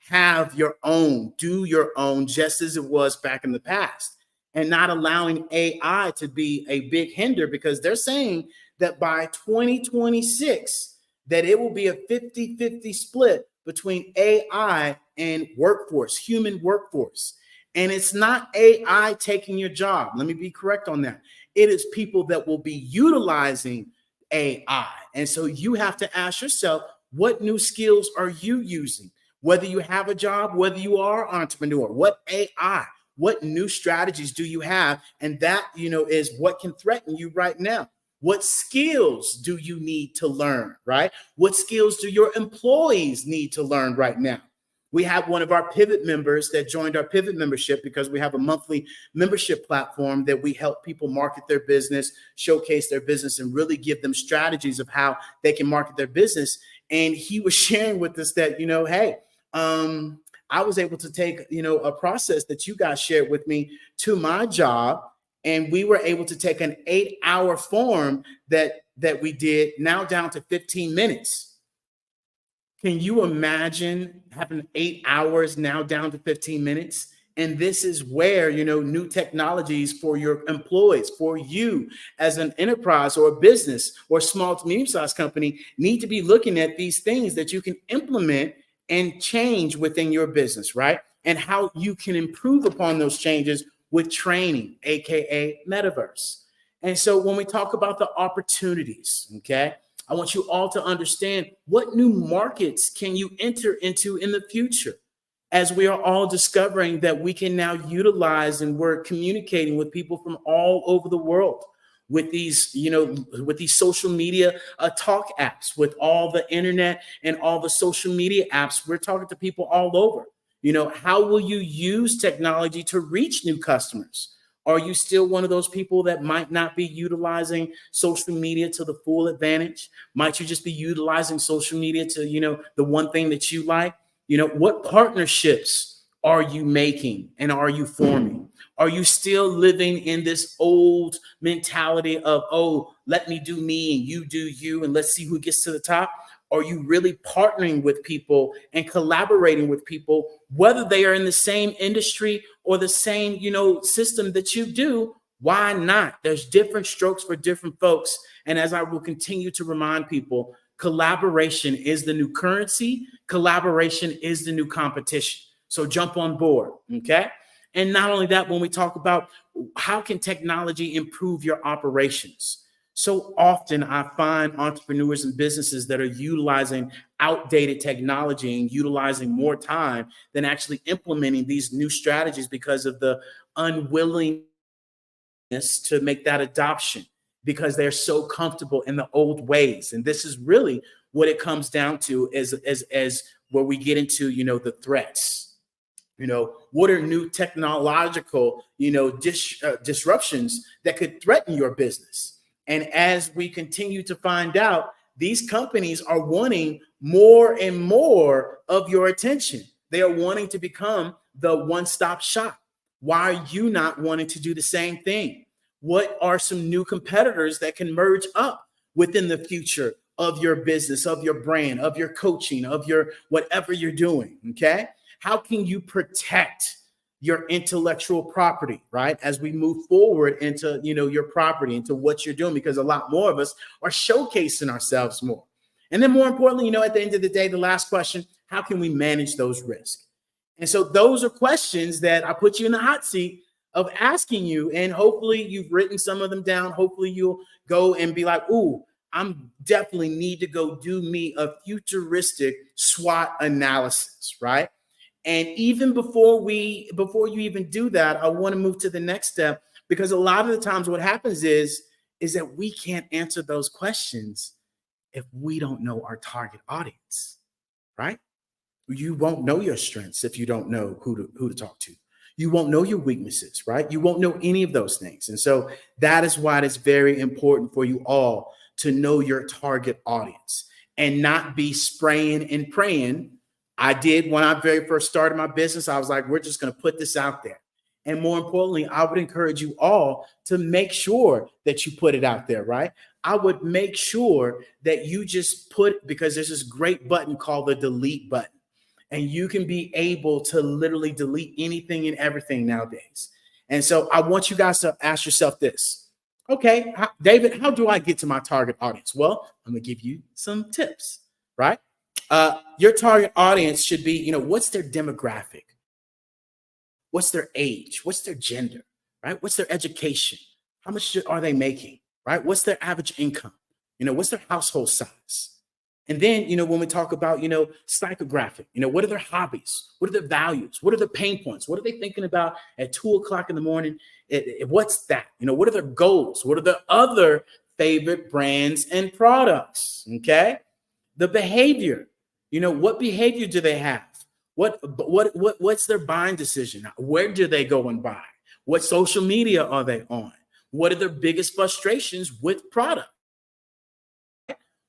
have your own, do your own, just as it was back in the past, and not allowing AI to be a big hinder, because they're saying that by 2026, that it will be a 50-50 split between AI and workforce, human workforce. And it's not AI taking your job. Let me be correct on that. It is people that will be utilizing AI. And so you have to ask yourself, what new skills are you using? Whether you have a job, whether you are an entrepreneur, what AI, what new strategies do you have? And that, is what can threaten you right now. What skills do you need to learn, right? What skills do your employees need to learn right now? We have one of our Pivot members that joined our Pivot membership, because we have a monthly membership platform that we help people market their business, showcase their business, and really give them strategies of how they can market their business. And he was sharing with us that, hey, I was able to take, a process that you guys shared with me to my job. And we were able to take an 8-hour form that we did now down to 15 minutes. Can you imagine having 8 hours now down to 15 minutes? And this is where, new technologies for your employees, for you as an enterprise or a business or small to medium-sized company, need to be looking at these things that you can implement and change within your business, right? And how you can improve upon those changes with training, AKA metaverse. And so when we talk about the opportunities, okay, I want you all to understand what new markets can you enter into in the future, as we are all discovering that we can now utilize, and we're communicating with people from all over the world with these, with these social media talk apps, with all the internet and all the social media apps. We're talking to people all over. How will you use technology to reach new customers? Are you still one of those people that might not be utilizing social media to the full advantage? Might you just be utilizing social media to, the one thing that you like? What partnerships are you making and are you forming? Are you still living in this old mentality of, oh, let me do me and you do you and let's see who gets to the top? Are you really partnering with people and collaborating with people, whether they are in the same industry or the same, system that you do? Why not? There's different strokes for different folks. And as I will continue to remind people, collaboration is the new currency. Collaboration is the new competition. So jump on board, okay? And not only that, when we talk about how can technology improve your operations, so often I find entrepreneurs and businesses that are utilizing outdated technology and utilizing more time than actually implementing these new strategies because of the unwillingness to make that adoption, because they're so comfortable in the old ways. And this is really what it comes down to as where we get into, the threats. What are new technological, disruptions that could threaten your business? And as we continue to find out, these companies are wanting more and more of your attention. They are wanting to become the one-stop shop. Why are you not wanting to do the same thing? What are some new competitors that can merge up within the future of your business, of your brand, of your coaching, of your whatever you're doing, okay? How can you protect your intellectual property, right? As we move forward into, your property, into what you're doing, because a lot more of us are showcasing ourselves more. And then more importantly, at the end of the day, the last question, how can we manage those risks? And so those are questions that I put you in the hot seat of asking you, and hopefully you've written some of them down. Hopefully you'll go and be like, ooh, I'm definitely need to go do me a futuristic SWOT analysis, right? And even before you even do that, I want to move to the next step, because a lot of the times what happens is that we can't answer those questions if we don't know our target audience, right? You won't know your strengths if you don't know who to talk to. You won't know your weaknesses, right? You won't know any of those things. And so that is why it's very important for you all to know your target audience and not be spraying and praying. I did when I very first started my business. I was like, we're just going to put this out there. And more importantly, I would encourage you all to make sure that you put it out there, right? I would make sure that you just because there's this great button called the delete button. And you can be able to literally delete anything and everything nowadays. And so I want you guys to ask yourself this. Okay, David, how do I get to my target audience? Well, I'm going to give you some tips, right? Your target audience should be, what's their demographic? What's their age? What's their gender, right? What's their education? How much are they making, right? What's their average income? What's their household size? And then, when we talk about, psychographic, what are their hobbies? What are their values? What are their pain points? What are they thinking about at 2:00 in the morning? What's that? What are their goals? What are their other favorite brands and products? Okay. The behavior, what behavior do they have? What's their buying decision? Where do they go and buy? What social media are they on? What are their biggest frustrations with product?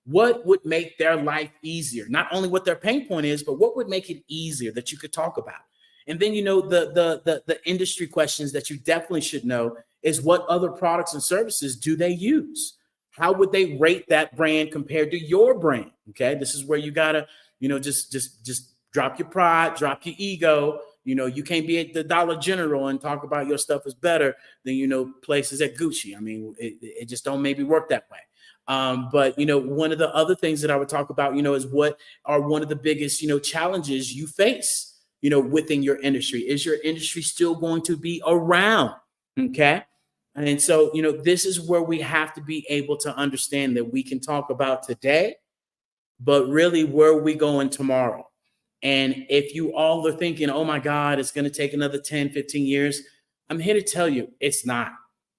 What would make their life easier? Not only what their pain point is, but what would make it easier that you could talk about? And then, the industry questions that you definitely should know is what other products and services do they use? How would they rate that brand compared to your brand? Okay. This is where you gotta, just drop your pride, drop your ego. You can't be at the Dollar General and talk about your stuff is better than, places at Gucci. I mean, it just don't maybe work that way. But one of the other things that I would talk about, is what are one of the biggest, challenges you face, within your industry. Is your industry still going to be around? Okay. And so, this is where we have to be able to understand that we can talk about today, but really where are we going tomorrow? And if you all are thinking, oh my God, it's going to take another 10, 15 years, I'm here to tell you it's not.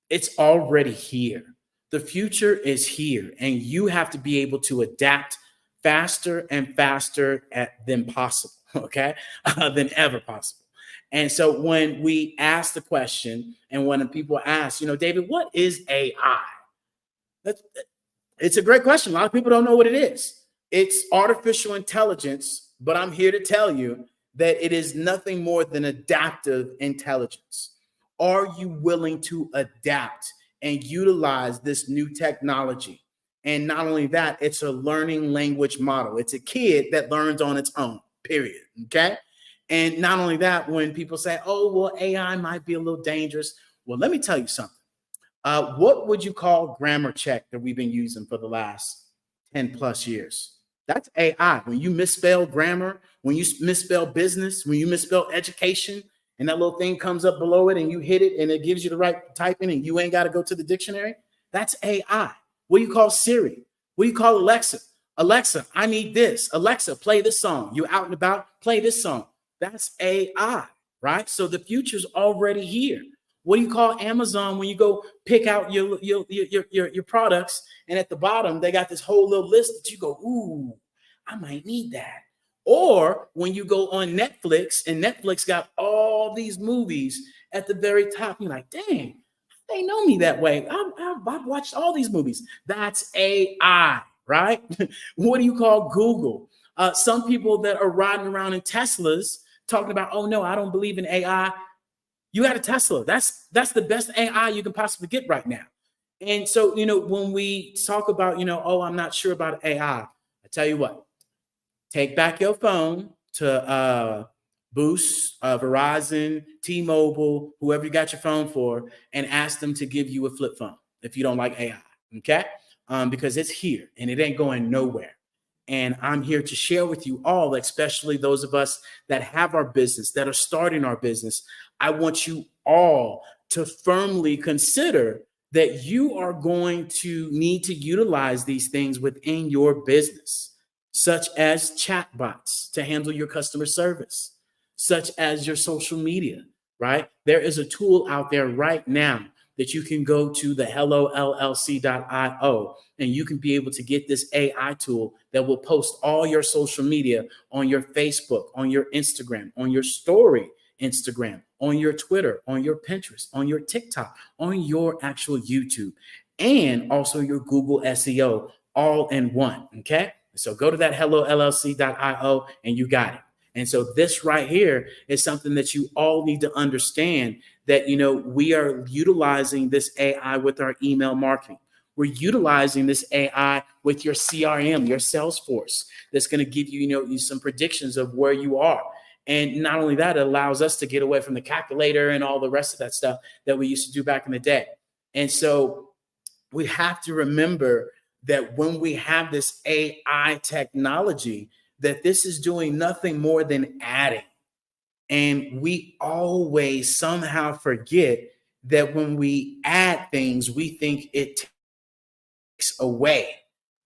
It's already here. The future is here, and you have to be able to adapt faster and faster than possible, okay? Than ever possible. And so when we ask the question, and when people ask, David, what is AI? It's a great question. A lot of people don't know what it is. It's artificial intelligence, but I'm here to tell you that it is nothing more than adaptive intelligence. Are you willing to adapt and utilize this new technology? And not only that, it's a learning language model. It's a kid that learns on its own, period. Okay. And not only that, when people say, oh, well, AI might be a little dangerous. Well, let me tell you something. What would you call grammar check that we've been using for the last 10 plus years? That's AI. When you misspell grammar, when you misspell business, when you misspell education, and that little thing comes up below it and you hit it and it gives you the right typing and you ain't got to go to the dictionary, that's AI. What do you call Siri? What do you call Alexa? Alexa, I need this. Alexa, play this song. You out and about, play this song. That's AI, right? So the future's already here. What do you call Amazon when you go pick out your products, and at the bottom they got this whole little list that you go, ooh, I might need that. Or when you go on Netflix and Netflix got all these movies at the very top, you're like, dang, they know me that way. I've watched all these movies. That's AI, right? What do you call Google? Some people that are riding around in Teslas talking about, oh no, I don't believe in AI. You got a Tesla. That's the best AI you can possibly get right now. And so, when we talk about, oh, I'm not sure about AI, I tell you what, take back your phone to Boost, Verizon, T-Mobile, whoever you got your phone for, and ask them to give you a flip phone if you don't like AI, okay? Because it's here and it ain't going nowhere. And I'm here to share with you all, especially those of us that have our business, that are starting our business. I want you all to firmly consider that you are going to need to utilize these things within your business, such as chatbots to handle your customer service, such as your social media, right? There is a tool out there right now that you can go to the hellollc.io and you can be able to get this AI tool that will post all your social media on your Facebook, on your Instagram, on your story Instagram, on your Twitter, on your Pinterest, on your TikTok, on your actual YouTube, and also your Google SEO all in one, okay? So go to that hellollc.io and you got it. And so this right here is something that you all need to understand, that, we are utilizing this AI with our email marketing. We're utilizing this AI with your CRM, your Salesforce, that's going to give you, some predictions of where you are. And not only that, it allows us to get away from the calculator and all the rest of that stuff that we used to do back in the day. And so we have to remember that when we have this AI technology, that this is doing nothing more than adding. And we always somehow forget that when we add things, we think it takes away,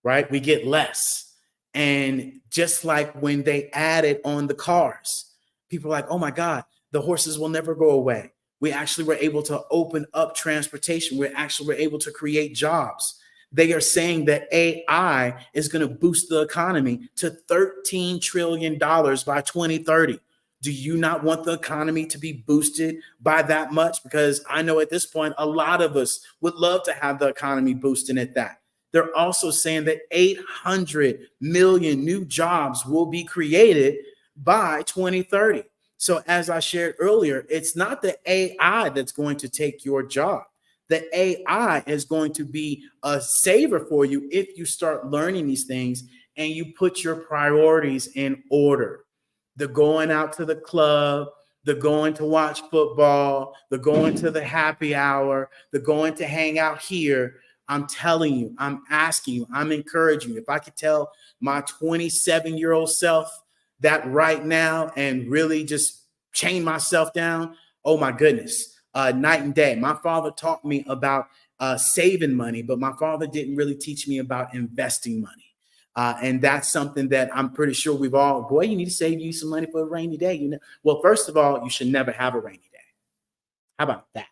right? We get less. And just like when they added on the cars, people are like, oh my God, the horses will never go away. We actually were able to open up transportation. We actually were able to create jobs. They are saying that AI is going to boost the economy to $13 trillion by 2030. Do you not want the economy to be boosted by that much? Because I know at this point, a lot of us would love to have the economy boosting at that. They're also saying that 800 million new jobs will be created by 2030. So as I shared earlier, it's not the AI that's going to take your job. The AI is going to be a saver for you if you start learning these things and you put your priorities in order. The going out to the club, the going to watch football, the going to the happy hour, the going to hang out here. I'm telling you, I'm asking you, I'm encouraging you. If I could tell my 27-year-old self that right now and really just chain myself down, oh my goodness. night and day. My father taught me about saving money, but my father didn't really teach me about investing money. And that's something that I'm pretty sure we've all, boy, you need to save you some money for a rainy day. You know, well, first of all, you should never have a rainy day. How about that?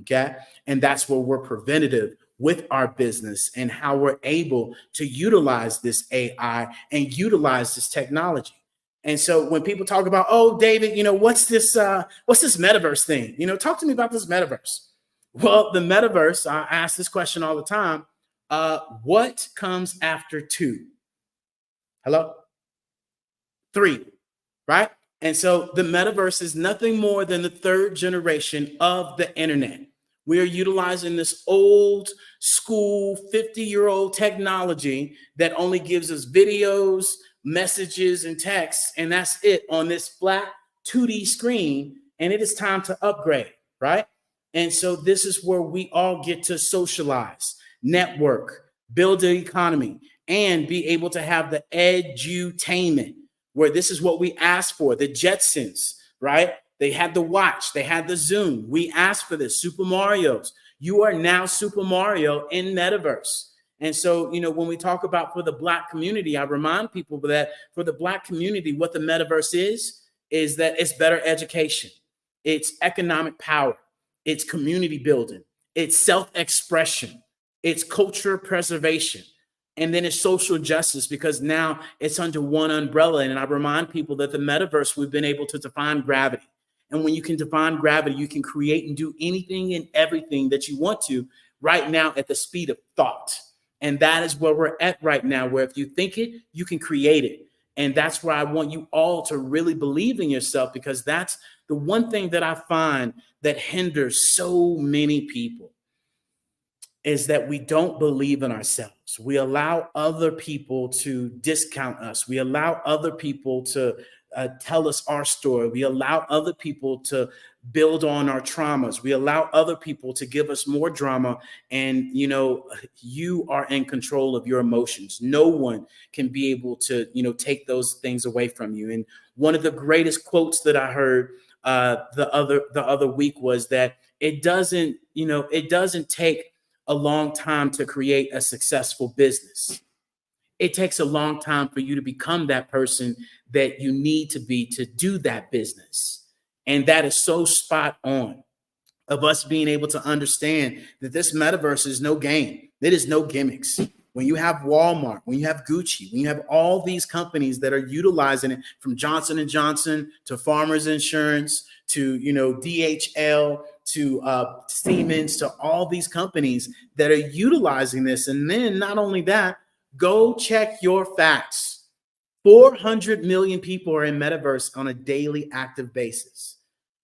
Okay. And that's where we're preventative with our business and how we're able to utilize this AI and utilize this technology. And so when people talk about, oh, David, you know, what's this metaverse thing? You know, talk to me about this metaverse. Well, the metaverse, I ask this question all the time. What comes after 2? Hello? 3, right? And so the metaverse is nothing more than the 3rd generation of the internet. We are utilizing this old school 50-year-old technology that only gives us videos, messages, and texts, and that's it on this flat 2D screen, and it is time to upgrade, right? And so this is where we all get to socialize, network, build the economy, and be able to have the edutainment, where this is what we asked for, the Jetsons, right? They had the watch, they had the Zoom. We asked for this, Super Mario's. You are now Super Mario in metaverse. And so, you know, when we talk about for the Black community, I remind people that for the Black community, what the metaverse is that it's better education, it's economic power, it's community building, it's self-expression, it's culture preservation. And then it's social justice, because now it's under one umbrella. And I remind people that the metaverse, we've been able to define gravity. And when you can define gravity, you can create and do anything and everything that you want to right now at the speed of thought. And that is where we're at right now, where if you think it, you can create it. And that's where I want you all to really believe in yourself, because that's the one thing that I find that hinders so many people, is that we don't believe in ourselves. We allow other people to discount us. We allow other people to tell us our story. We allow other people to build on our traumas. We allow other people to give us more drama. And, you know, you are in control of your emotions. No one can be able to, you know, take those things away from you. And one of the greatest quotes that I heard the other week was that it doesn't take a long time to create a successful business. It takes a long time for you to become that person that you need to be to do that business. And that is so spot on, of us being able to understand that this metaverse is no game. It is no gimmicks. When you have Walmart, when you have Gucci, when you have all these companies that are utilizing it, from Johnson & Johnson to Farmers Insurance to, you know, DHL to Siemens, to all these companies that are utilizing this. And then not only that, go check your facts. 400 million people are in metaverse on a daily active basis.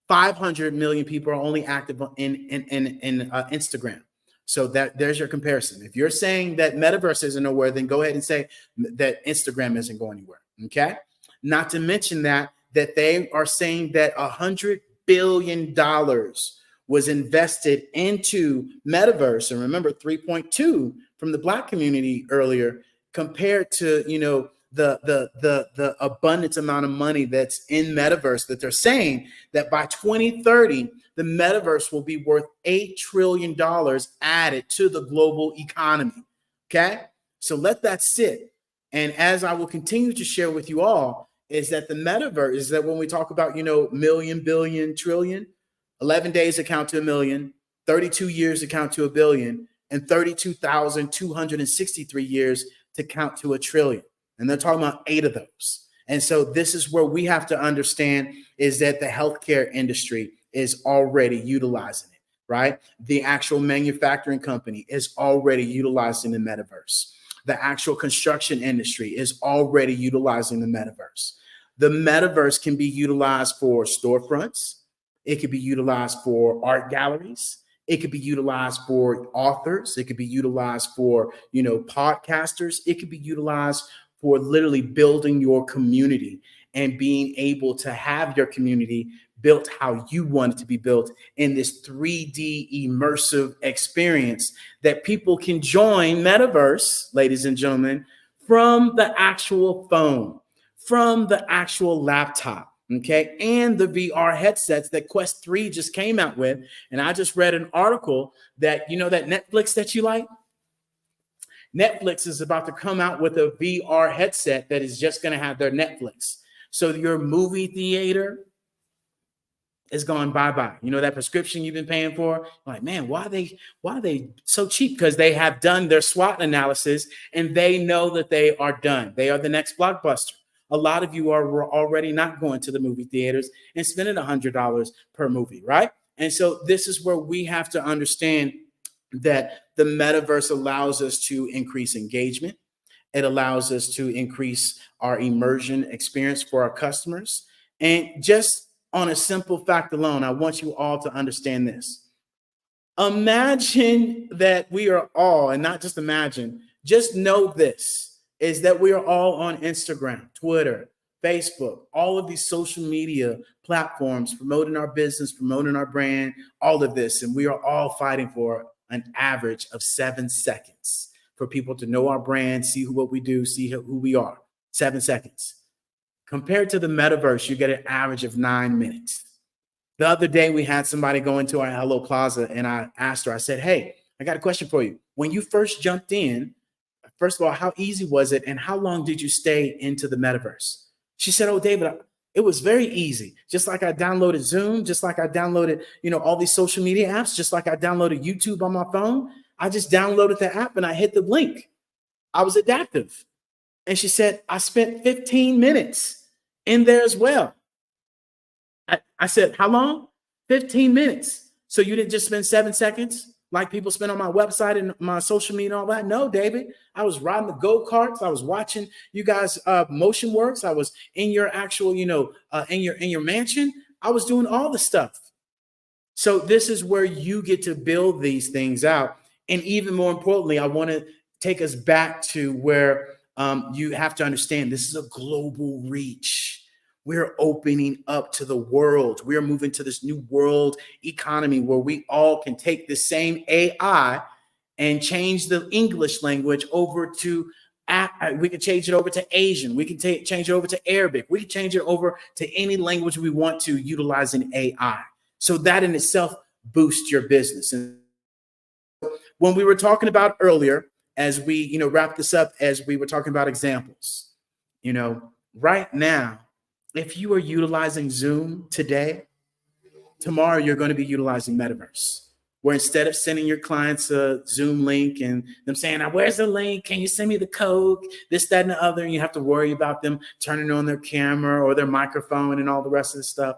500 million people are only active in Instagram. So there's your comparison. If you're saying that metaverse isn't nowhere, then go ahead and say that Instagram isn't going anywhere. Okay. Not to mention that they are saying that $100 billion was invested into metaverse. And remember, 3.2 from the Black community earlier, compared to, you know, the abundance amount of money that's in metaverse, that they're saying that by 2030, the metaverse will be worth $8 trillion added to the global economy. Okay. So let that sit. And as I will continue to share with you all, is that the metaverse is that when we talk about, you know, million, billion, trillion, 11 days account to a million, 32 years account to a billion, and 32,263 years to count to a trillion. And they're talking about 8 of those. And so this is where we have to understand, is that the healthcare industry is already utilizing it, right? The actual manufacturing company is already utilizing the metaverse. The actual construction industry is already utilizing the metaverse. The metaverse can be utilized for storefronts. It could be utilized for art galleries. It could be utilized for authors. It could be utilized for, you know, podcasters. It could be utilized for literally building your community and being able to have your community built how you want it to be built in this 3D immersive experience that people can join metaverse, ladies and gentlemen, from the actual phone, from the actual laptop. okay, and the VR headsets that Quest 3 just came out with. And I just read an article that, you know, that Netflix that you like, Netflix is about to come out with a VR headset that is just going to have their Netflix. So your movie theater is going bye-bye. You know, that prescription you've been paying for, like, man, why are they so cheap? Because they have done their SWOT analysis and they know that they are done. They are the next blockbuster. A lot of you are already not going to the movie theaters and spending $100 per movie, right? And so this is where we have to understand that the metaverse allows us to increase engagement. It allows us to increase our immersion experience for our customers. And just on a simple fact alone, I want you all to understand this. Imagine that we are all, and not just imagine, just know this, is that we are all on Instagram, Twitter, Facebook, all of these social media platforms, promoting our business, promoting our brand, all of this. And we are all fighting for an average of 7 seconds for people to know our brand, see what we do, see who we are. 7 seconds. Compared to the metaverse, you get an average of 9 minutes. The other day, we had somebody go into our Hello Plaza, and I asked her, I said, hey, I got a question for you. When you first jumped in, first of all, how easy was it, and how long did you stay into the metaverse? She said, oh, David, it was very easy. Just like I downloaded Zoom, just like I downloaded, you know, all these social media apps, just like I downloaded YouTube on my phone. I just downloaded the app and I hit the link. I was adaptive. And she said, I spent 15 minutes in there as well. I said, how long? 15 minutes. So you didn't just spend 7 seconds like people spend on my website and my social media and all that? No, David. I was riding the go-karts. I was watching you guys motion works. I was in your actual, you know, in your mansion. I was doing all the stuff. So this is where you get to build these things out. And even more importantly, I want to take us back to where you have to understand this is a global reach. We're opening up to the world. We're moving to this new world economy where we all can take the same AI and change the English language over to, we can change it over to Asian. We can change it over to Arabic. We can change it over to any language we want to utilizing AI. So that in itself boosts your business. And when we were talking about earlier, as we, you know, wrap this up, as we were talking about examples, you know, right now, if you are utilizing Zoom today, tomorrow you're going to be utilizing Metaverse, where instead of sending your clients a Zoom link and them saying, where's the link? Can you send me the code? This, that, and the other. And you have to worry about them turning on their camera or their microphone and all the rest of the stuff.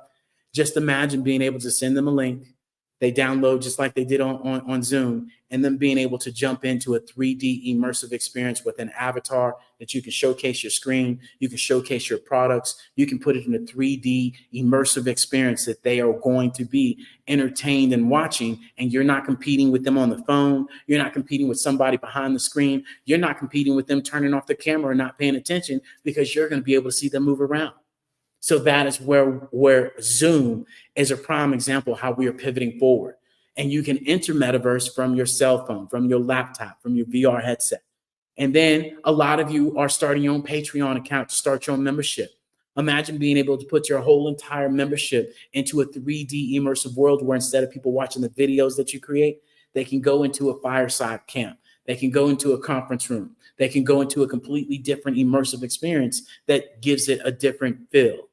Just imagine being able to send them a link. They download just like they did on Zoom, and then being able to jump into a 3D immersive experience with an avatar that you can showcase your screen, you can showcase your products, you can put it in a 3D immersive experience that they are going to be entertained and watching, and you're not competing with them on the phone, you're not competing with somebody behind the screen, you're not competing with them turning off the camera and not paying attention, because you're going to be able to see them move around. So that is where Zoom is a prime example of how we are pivoting forward. And you can enter metaverse from your cell phone, from your laptop, from your VR headset. And then a lot of you are starting your own Patreon account to start your own membership. Imagine being able to put your whole entire membership into a 3D immersive world where instead of people watching the videos that you create, they can go into a fireside camp. They can go into a conference room. They can go into a completely different immersive experience that gives it a different feel.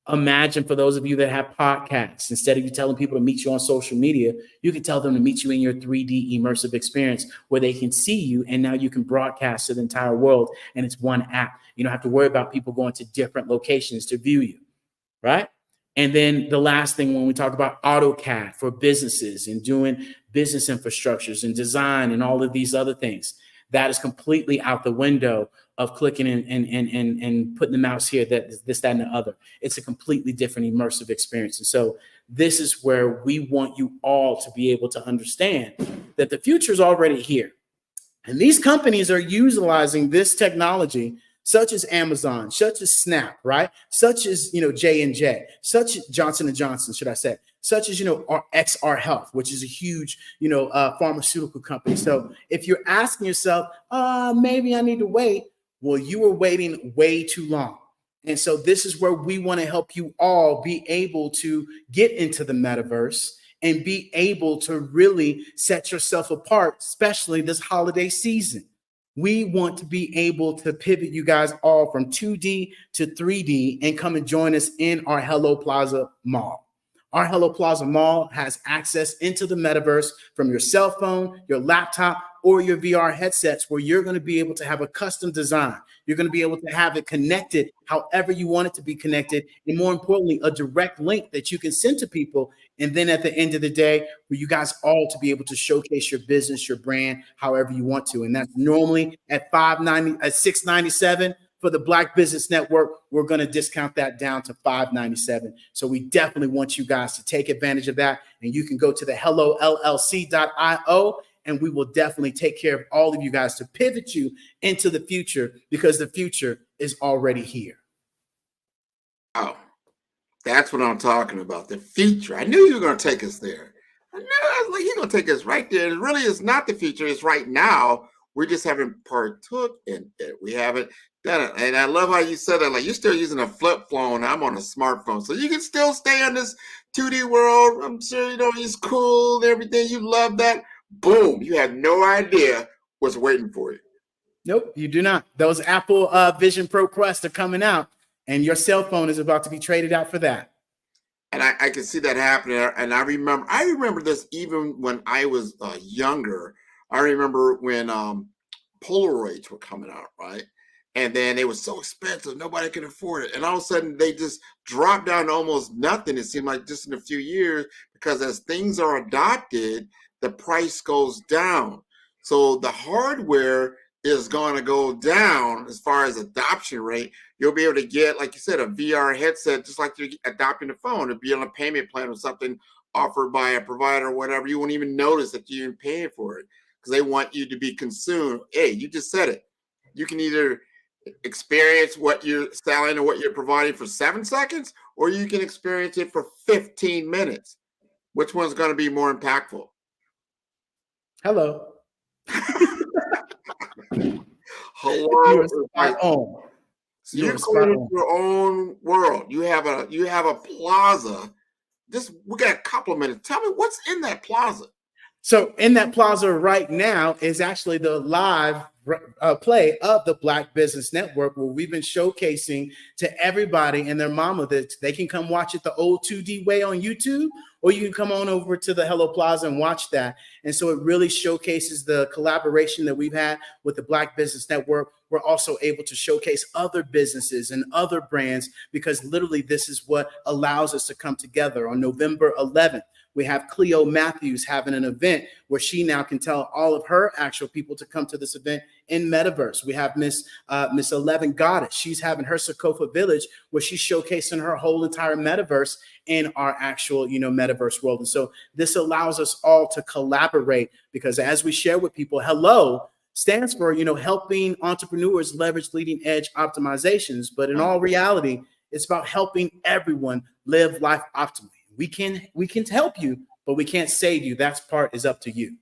Imagine for those of you that have podcasts, instead of you telling people to meet you on social media, you can tell them to meet you in your 3D immersive experience where they can see you, and now you can broadcast to the entire world, and it's one app. You don't have to worry about people going to different locations to view you, right? And then the last thing, when we talk about AutoCAD for businesses and doing business infrastructures and design and all of these other things, that is completely out the window of clicking and putting the mouse here, that this, that, and the other. It's a completely different immersive experience. And so this is where we want you all to be able to understand that the future is already here. And these companies are utilizing this technology, such as Amazon, such as Snap, right? Such as, you know, J&J, such as Johnson & Johnson, should I say, such as, you know, XR Health, which is a huge, you know, pharmaceutical company. So if you're asking yourself, maybe I need to wait, well, you were waiting way too long. And so this is where we want to help you all be able to get into the metaverse and be able to really set yourself apart, especially this holiday season. We want to be able to pivot you guys all from 2D to 3D and come and join us in our Hello Plaza Mall. Our Hello Plaza Mall has access into the metaverse from your cell phone, your laptop, or your VR headsets, where you're going to be able to have a custom design. You're going to be able to have it connected however you want it to be connected. And more importantly, a direct link that you can send to people. And then at the end of the day, for you guys all to be able to showcase your business, your brand, however you want to. And that's normally at $697. For the Black Business Network, we're going to discount that down to $597. So we definitely want you guys to take advantage of that. And you can go to the hellollc.io, and we will definitely take care of all of you guys to pivot you into the future, because the future is already here. Oh, that's what I'm talking about. The future. I knew you were going to take us there. I knew like you're going to take us right there. It really is not the future. It's right now. We just haven't partook in it. We haven't done it. And I love how you said that. Like, you're still using a flip phone. I'm on a smartphone. So you can still stay in this 2D world. I'm sure, it's cool and everything. You love that. Boom. You have no idea what's waiting for you. Nope, you do not. Those Apple Vision Pro Quest are coming out, and your cell phone is about to be traded out for that. And I can see that happening. And I remember this even when I was younger. I remember when Polaroids were coming out, right? And then they were so expensive, nobody could afford it. And all of a sudden, they just dropped down to almost nothing. It seemed like just in a few years, because as things are adopted, the price goes down. So the hardware is going to go down as far as adoption rate. You'll be able to get, like you said, a VR headset, just like you're adopting a phone. It'll be on a payment plan or something offered by a provider or whatever. You won't even notice that you're paying for it, because they want you to be consumed. Hey, you just said it. You can either experience what you're selling or what you're providing for 7 seconds, or you can experience it for 15 minutes. Which one's going to be more impactful? Hello. Hello. You're spot on. So you're creating your own world. You have a plaza. We got a couple of minutes. Tell me what's in that plaza. So in that plaza right now is actually the live play of the Black Business Network, where we've been showcasing to everybody and their mama that they can come watch it the old 2D way on YouTube, or you can come on over to the Hello Plaza and watch that. And so it really showcases the collaboration that we've had with the Black Business Network. We're also able to showcase other businesses and other brands, because literally this is what allows us to come together. On November 11th, we have Cleo Matthews having an event where she now can tell all of her actual people to come to this event in Metaverse. We have Miss 11 Goddess. She's having her Sokofa Village, where she's showcasing her whole entire Metaverse in our actual, Metaverse world. And so this allows us all to collaborate, because as we share with people, Hello stands for, helping entrepreneurs leverage leading edge optimizations. But in all reality, it's about helping everyone live life optimally. We can help you, but we can't save you. That part is up to you.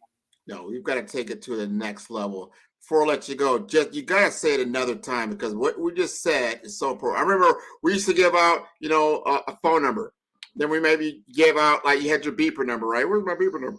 No, we've got to take it to the next level. Before I let you go, you gotta say it another time, because what we just said is so important. I remember we used to give out, a phone number. Then we maybe gave out, like, you had your beeper number, right? Where's my beeper number?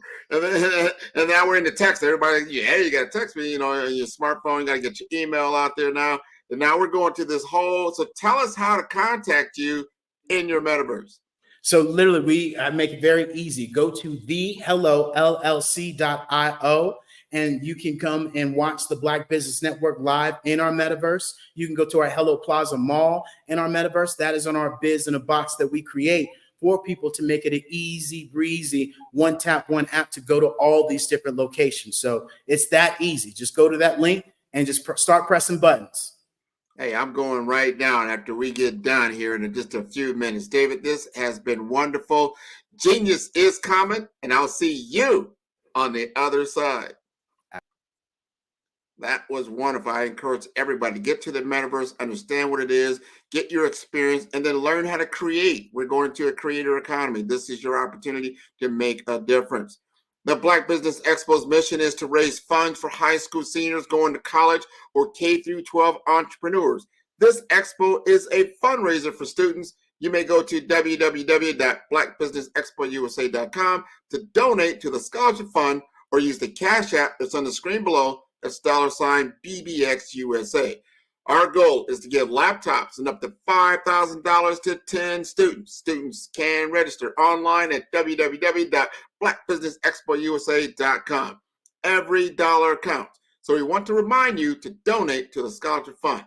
And now we're in the text. Everybody, you got to text me, on your smartphone. You got to get your email out there now. And now we're going to this whole. So tell us how to contact you in your metaverse. So literally, we make it very easy. Go to thehellollc.io, and you can come and watch the Black Business Network live in our metaverse. You can go to our Hello Plaza Mall in our metaverse. That is on our Biz in a Box that we create for people to make it an easy breezy, one tap, one app to go to all these different locations. So it's that easy. Just go to that link and just start pressing buttons. Hey, I'm going right now after we get done here in just a few minutes. David, this has been wonderful. Genius is coming, and I'll see you on the other side. That was wonderful. I encourage everybody to get to the metaverse, understand what it is, get your experience, and then learn how to create. We're going to a creator economy. This is your opportunity to make a difference. The Black Business Expo's mission is to raise funds for high school seniors going to college or K through 12 entrepreneurs. This expo is a fundraiser for students. You may go to www.blackbusinessexpousa.com to donate to the scholarship fund or use the Cash App that's on the screen below. That's $BBXUSA. Our goal is to give laptops and up to $5,000 to 10 students. Students can register online at www.blackbusinessexpousa.com. Every dollar counts. So we want to remind you to donate to the scholarship fund.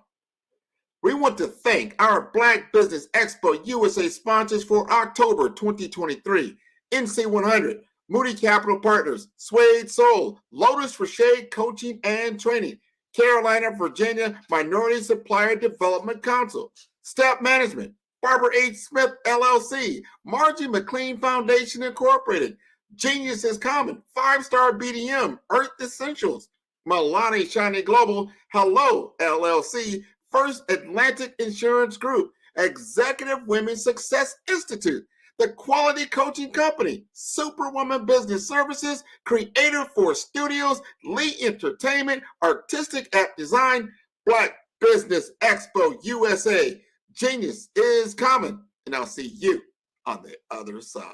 We want to thank our Black Business Expo USA sponsors for October 2023. NC100, Moody Capital Partners, Suede Soul, Lotus for Shade Coaching and Training, Carolina, Virginia Minority Supplier Development Council, Step Management, Barbara H. Smith, LLC, Margie McLean Foundation, Incorporated, Genius is Common, 5-Star BDM, Earth Essentials, Milani Shiny Global, Hello, LLC, First Atlantic Insurance Group, Executive Women's Success Institute, The Quality Coaching Company, Superwoman Business Services, Creator Force Studios, Lee Entertainment, Artistic App Design, Black Business Expo USA. Genius is coming, and I'll see you on the other side.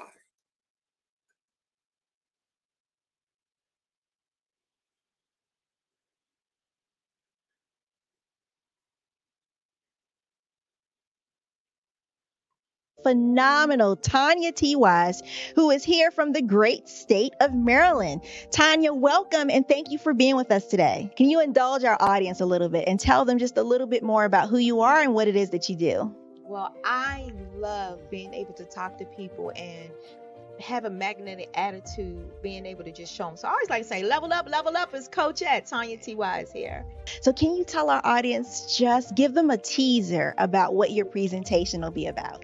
Phenomenal Tanya T. Wise, who is here from the great state of Maryland. Tanya, welcome and thank you for being with us today. Can you indulge our audience a little bit and tell them just a little bit more about who you are and what it is that you do? Well, I love being able to talk to people and have a magnetic attitude, being able to just show them. So I always like to say, level up is Coach at Tanya T. Wise here. So can you tell our audience, just give them a teaser about what your presentation will be about?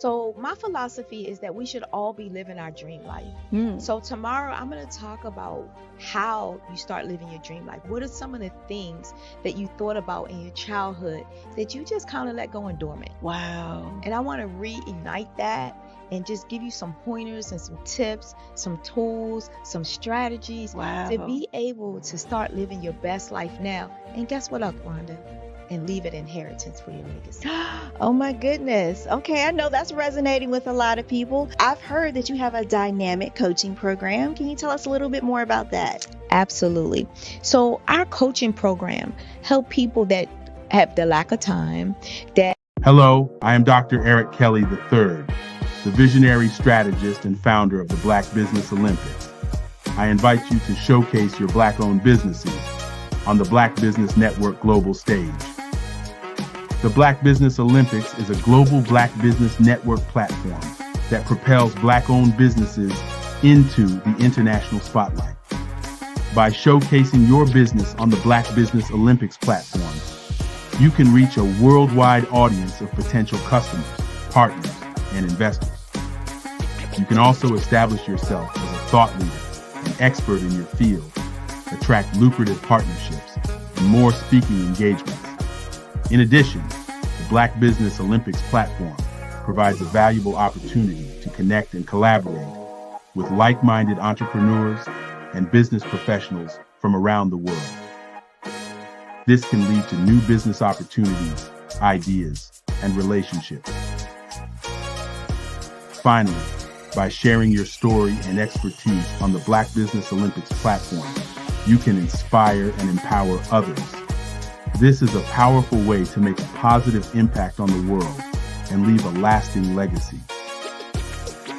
So my philosophy is that we should all be living our dream life. So tomorrow I'm going to talk about how you start living your dream life. What are some of the things that you thought about in your childhood that you just kind of let go and dormant? Wow. And I want to reignite that and just give you some pointers and some tips, some tools, some strategies to be able to start living your best life now. And guess what, Wanda? And leave an inheritance for your legacy. Oh my goodness. Okay, I know that's resonating with a lot of people. I've heard that you have a dynamic coaching program. Can you tell us a little bit more about that? Absolutely. So our coaching program help people that have the lack of time. Hello, I am Dr. Eric Kelly III, the visionary strategist and founder of the Black Business Olympics. I invite you to showcase your Black-owned businesses on the Black Business Network global stage. The Black Business Olympics is a global Black Business Network platform that propels Black-owned businesses into the international spotlight. By showcasing your business on the Black Business Olympics platform, you can reach a worldwide audience of potential customers, partners, and investors. You can also establish yourself as a thought leader and expert in your field, attract lucrative partnerships, and more speaking engagements. In addition, the Black Business Olympics platform provides a valuable opportunity to connect and collaborate with like-minded entrepreneurs and business professionals from around the world. This can lead to new business opportunities, ideas, and relationships. Finally, by sharing your story and expertise on the Black Business Olympics platform, you can inspire and empower others. This is a powerful way to make a positive impact on the world and leave a lasting legacy.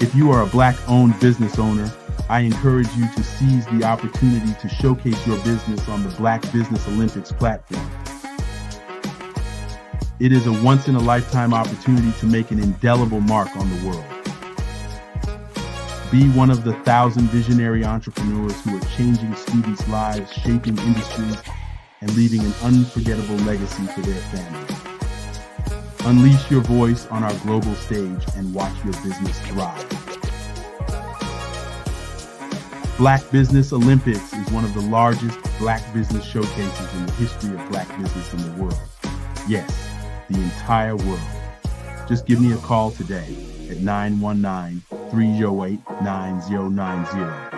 If you are a Black-owned business owner, I encourage you to seize the opportunity to showcase your business on the Black Business Olympics platform. It is a once-in-a-lifetime opportunity to make an indelible mark on the world. Be one of the 1,000 visionary entrepreneurs who are changing students' lives, shaping industries, and leaving an unforgettable legacy for their families. Unleash your voice on our global stage and watch your business thrive. Black Business Olympics is one of the largest Black business showcases in the history of Black business in the world. Yes, the entire world. Just give me a call today at 919-308-9090.